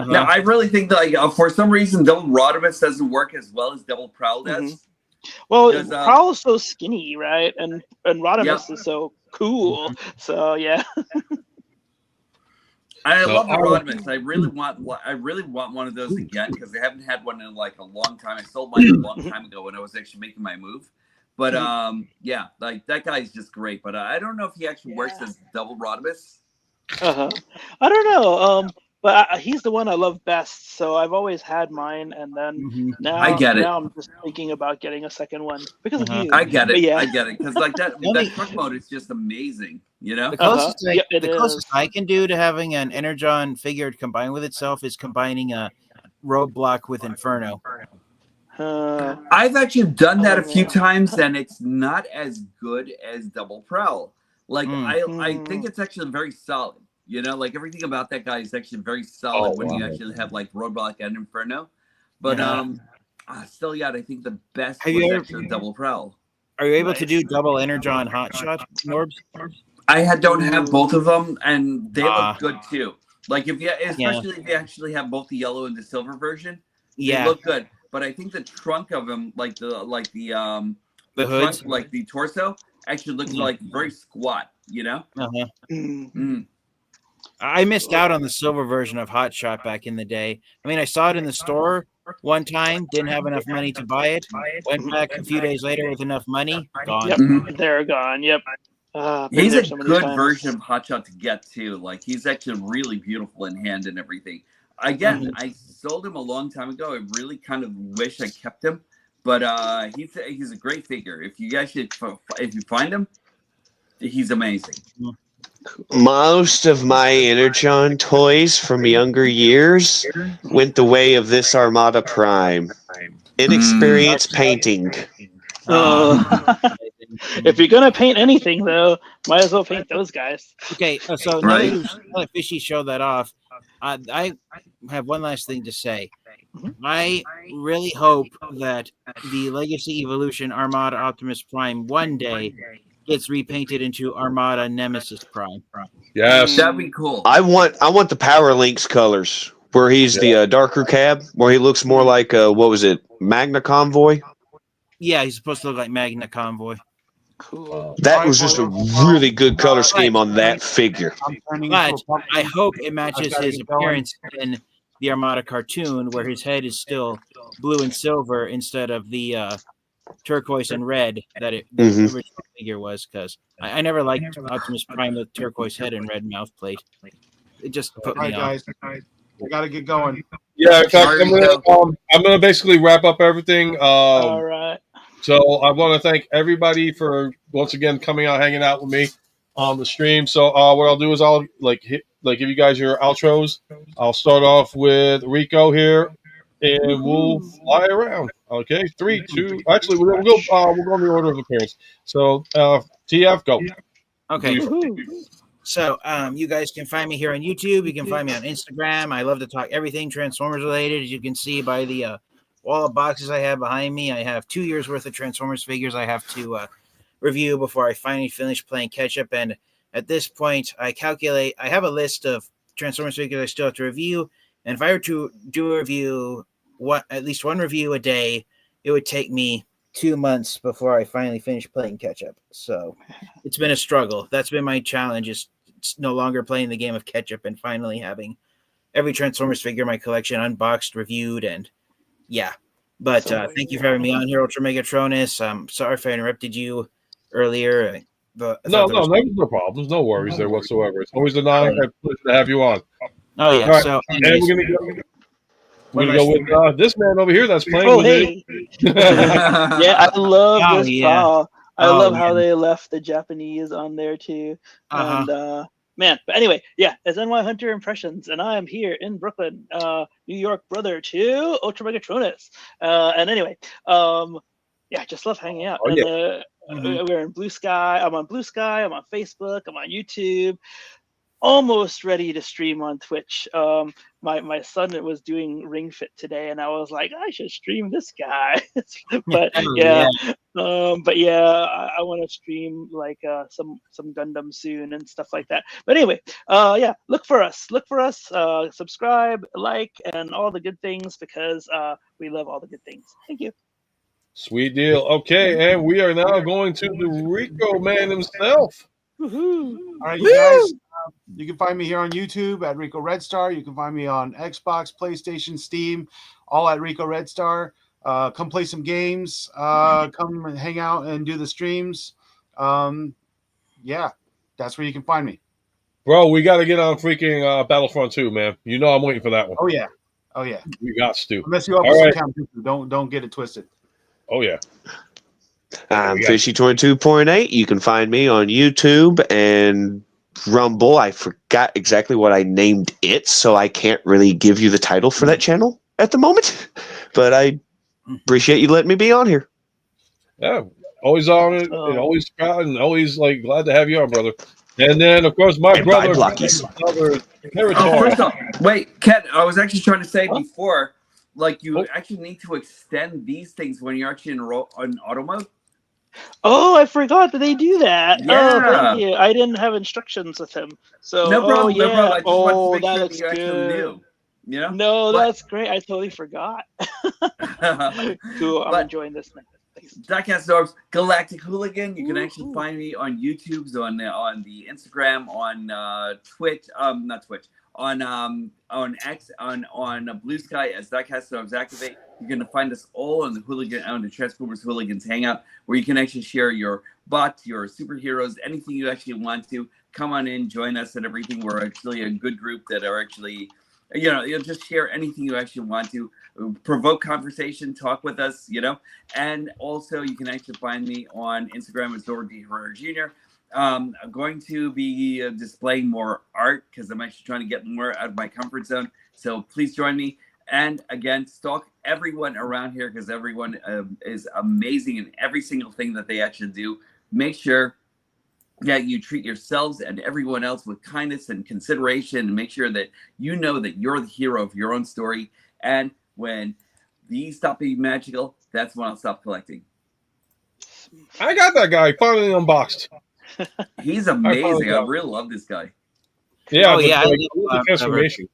Now, I really think that for some reason, double Rodimus doesn't work as well as double Prowl does. Well, Prowl is so skinny, right? And Rodimus is so cool. So yeah. I love the Rodimus. I really want one of those again because I haven't had one in like a long time. I sold mine a long time ago when I was actually making my move. But yeah, like that guy's just great. But I don't know if he actually works as double Rodimus. I don't know. But he's the one I love best, so I've always had mine, and then now I get it. now I'm just thinking about getting a second one because of you. I get But it. yeah. I get it. Because like that Only- truck mode is just amazing. You know. The closest, Yep, it the closest is. I can do to having an Energon figure combined with itself is combining a Roadblock with Inferno. I've actually done that a few man. times, and it's not as good as Double Prowl. Like I think it's actually very solid. You know, like everything about that guy is actually very solid when you actually have like Roadblock and Inferno. But still, yeah, I think the best Have was you ever- actually Double Prowl. Are you able to do double Energon Hotshot, Norbs? Don't have both of them, and they Ah. look good too. Like if you, especially if you actually have both the yellow and the silver version, they look good. But I think the trunk of them, like the hoods, trunk, like the torso, actually looks like very squat. You know. I missed out on the silver version of Hotshot back in the day. I mean, I saw it in the store one time, didn't have enough money to buy it. Went back a few days later with enough money, gone. Yep, they're gone. Yep. He's a so many good times. version of Hotshot to get too. Like he's actually really beautiful in hand and everything. Again, I sold him a long time ago. I really kind of wish I kept him, but he's a great figure. If you guys if you find him, he's amazing. Most of my Energon toys from younger years went the way of this Armada Prime. Inexperienced painting. If you're gonna paint anything, though, might as well paint those guys. Okay, so now that Fishy showed that off, I have one last thing to say. I really hope that the Legacy Evolution Armada Optimus Prime one day gets repainted into Armada Nemesis Prime. Yes, that'd be cool. I want the Power Links colors where he's the darker cab, where he looks more like what was it, Magna Convoy? Yeah, he's supposed to look like Magna Convoy. Cool. That was just a really good color scheme on that figure. But I hope it matches his appearance in the Armada cartoon, where his head is still blue and silver instead of the turquoise and red that the original figure was. Because I never liked Optimus Prime with turquoise head and red mouth plate. It just put me off. Guys, we got to get going. Yeah, in fact, I'm gonna basically wrap up everything. All right. So I want to thank everybody for once again coming out, hanging out with me on the stream. So what I'll do is I'll give you guys your outros. I'll start off with Rico here, and we'll fly around. Okay, 3, 2. Actually, we'll go in the order of appearance. So TF, go. Okay. So you guys can find me here on YouTube. You can find me on Instagram. I love to talk everything Transformers related. As you can see by the wall of boxes I have behind me, I have 2 years worth of Transformers figures I have to review before I finally finish playing catch up. And at this point, I have a list of Transformers figures I still have to review. And if I were to do a review, at least one review a day, it would take me 2 months before I finally finish playing catch up. So it's been a struggle. That's been my challenge, is no longer playing the game of catch up and finally having every Transformers figure in my collection unboxed, reviewed, and yeah. But thank you for having me on here, Ultra Megatronus. Sorry if I interrupted you earlier. No, no problems. No worries there whatsoever. It's always an honor and pleasure to have you on. Oh, yeah. Right. So, and we're going to go with this man over here that's playing with me. Yeah, I love this ball. I love how they left the Japanese on there too. And man, but anyway, yeah, it's NY Hunter Impressions, and I am here in Brooklyn, New York, brother to Ultra Megatronus. And anyway, yeah, just love hanging out. We're in Blue Sky. I'm on Blue Sky. I'm on Facebook. I'm on YouTube. Almost ready to stream on Twitch. My son was doing Ring Fit today, and I was like, I should stream this guy. But yeah, I want to stream like some Gundam soon and stuff like that. But anyway, yeah, look for us, subscribe, like, and all the good things, because we love all the good things. Thank you. Sweet deal. Okay, and we are now going to the Rico man himself. Woohoo! All right, you guys. You can find me here on YouTube at Rico Red Star. You can find me on Xbox, PlayStation, Steam, all at Rico Red Star. Come play some games. Come and hang out and do the streams. Yeah, that's where you can find me. Bro, we got to get on freaking Battlefront 2, man. You know I'm waiting for that one. Oh yeah. Oh yeah. We got to. Unless you up All with some right. Count Dooku. Don't get it twisted. Oh, yeah. I'm Fishy22.8. You can find me on YouTube and Rumble. I forgot exactly what I named it, so I can't really give you the title for that channel at the moment. But I appreciate you letting me be on here. Yeah, always on it, and always proud, and always like glad to have you on, brother. And then, of course, my brother. First off, wait, Ken. I was actually trying to say before, like you actually need to extend these things when you're actually in auto mode. Oh, I forgot that they do that. Yeah. Oh, thank you. I didn't have instructions with him. So, No problem. yeah. No problem. I just wanted to make that sure looks that you actually good. knew. You know? No, that's great. I totally forgot. Cool. I'm enjoying this, man. Diecast Orbs, Galactic Hooligan. You can actually find me on YouTube, on the Instagram, on Twitch, not Twitch, on X, on Blue Sky as Diecast Orbs Activate. You're gonna find us all on the Transformers Hooligans Hangout, where you can actually share your bots, your superheroes, anything you actually want to. Come on in, join us, and everything. We're actually a good group that are actually, you'll just share anything you actually want to. Provoke conversation, talk with us, and also you can actually find me on Instagram as Robert D. Herrera Jr. I'm going to be displaying more art because I'm actually trying to get more out of my comfort zone. So please join me. And again, stalk everyone around here because everyone is amazing in every single thing that they actually do. Make sure that you treat yourselves and everyone else with kindness and consideration, and make sure that you know that you're the hero of your own story. And when these stop being magical, that's when I'll stop collecting. I got that guy finally unboxed. He's amazing. I really love this guy. Yeah, the transformation.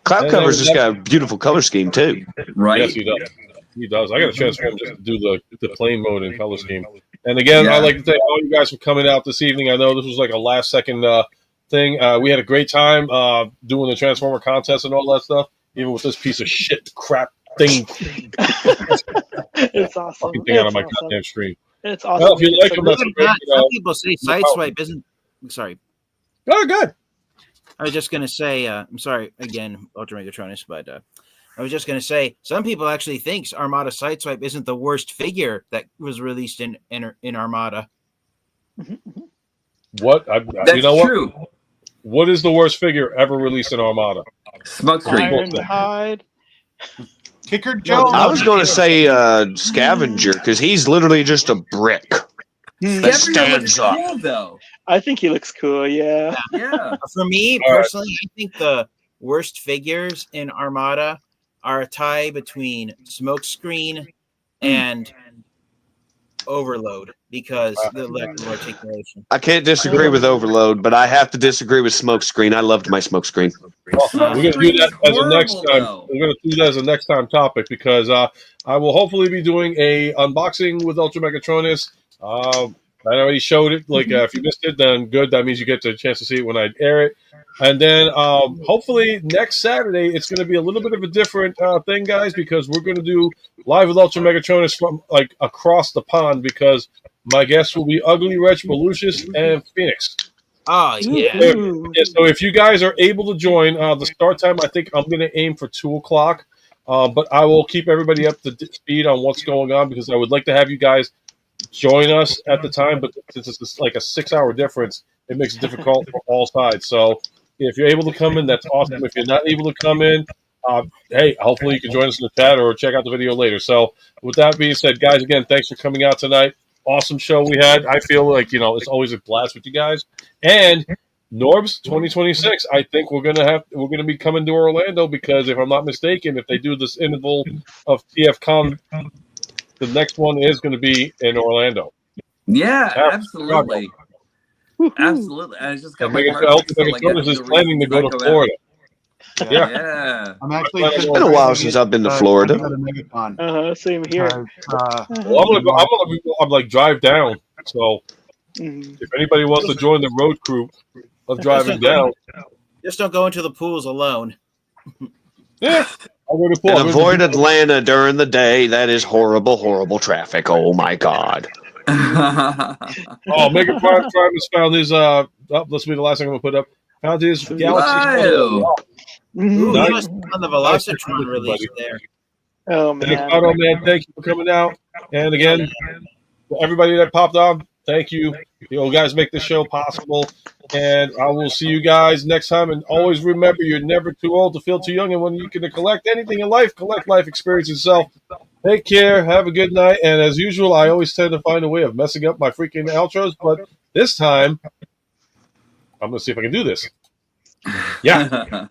Cloud Cover's just got a beautiful color scheme too. Right? Yes, he does. He does. I got to transform just to do the plain mode and color scheme. And again, I'd like to thank all you guys for coming out this evening. I know this was like a last second thing. We had a great time doing the Transformer contest and all that stuff. Even with this piece of shit crap thing. It's awesome. Fucking thing out of my goddamn stream. It's awesome. Well, if you like them, that's great. Some people say Sideswipe isn't. Sorry. Oh, good. I was just gonna say. I'm sorry again, Ultra Megatronus, but I was just gonna say some people actually thinks Armada Sideswipe isn't the worst figure that was released in Armada. What? That's you know true. What is the worst figure ever released in Armada? Ironhide. Kicker Joe. I was going to say Scavenger because he's literally just a brick that stands up. Cool, though. I think he looks cool. Yeah. Yeah. For me personally, I think the worst figures in Armada are a tie between Smokescreen and Overload because the lack of articulation. I can't disagree with Overload, but I have to disagree with Smokescreen. I loved my Smokescreen. We're going to do that as a next time. We're going to do that as a next time topic because I will hopefully be doing a unboxing with Ultra Megatronus. I already showed it. Like if you missed it, then good. That means you get the chance to see it when I air it. And then hopefully next Saturday it's going to be a little bit of a different thing, guys, because we're going to do live with Ultra Megatronus from like across the pond because my guests will be Ugly, Wretch, Volusius, and Phoenix. Oh yeah. So if you guys are able to join, the start time I think I'm going to aim for 2:00. But I will keep everybody up to speed on what's going on because I would like to have you guys join us at the time. But since it's like a 6-hour difference, it makes it difficult for all sides. So if you're able to come in, that's awesome. If you're not able to come in, hey, hopefully you can join us in the chat or check out the video later. So with that being said, guys, again, thanks for coming out tonight. Awesome show we had. I feel like, it's always a blast with you guys. And Norbs 2026, I think we're gonna be coming to Orlando because if I'm not mistaken, if they do this interval of TFCon, the next one is going to be in Orlando. Yeah, absolutely. Absolutely. I just got my Megatronus is planning to go to Florida. Yeah. I'm actually. It's been a while since I've been to Florida. Same here. I'm like drive down. So if anybody wants to join the road crew of driving down, just don't go into the pools alone. Yeah. And avoid Atlanta during the day. That is horrible, horrible traffic. Oh my God. Oh, Mega Primus found his this will be the last thing I'm gonna put up. Found his Galaxy. Wow. Ooh, Nice. he must have on the Velocitron release there. Oh Thank man. Otto, man. Thank you for coming out. And again, to everybody that popped on, thank you. You guys make this show possible. And I will see you guys next time. And always remember, you're never too old to feel too young. And when you can collect anything in life, collect life experience itself. Take care. Have a good night. And as usual, I always tend to find a way of messing up my freaking outros. But this time, I'm going to see if I can do this. Yeah.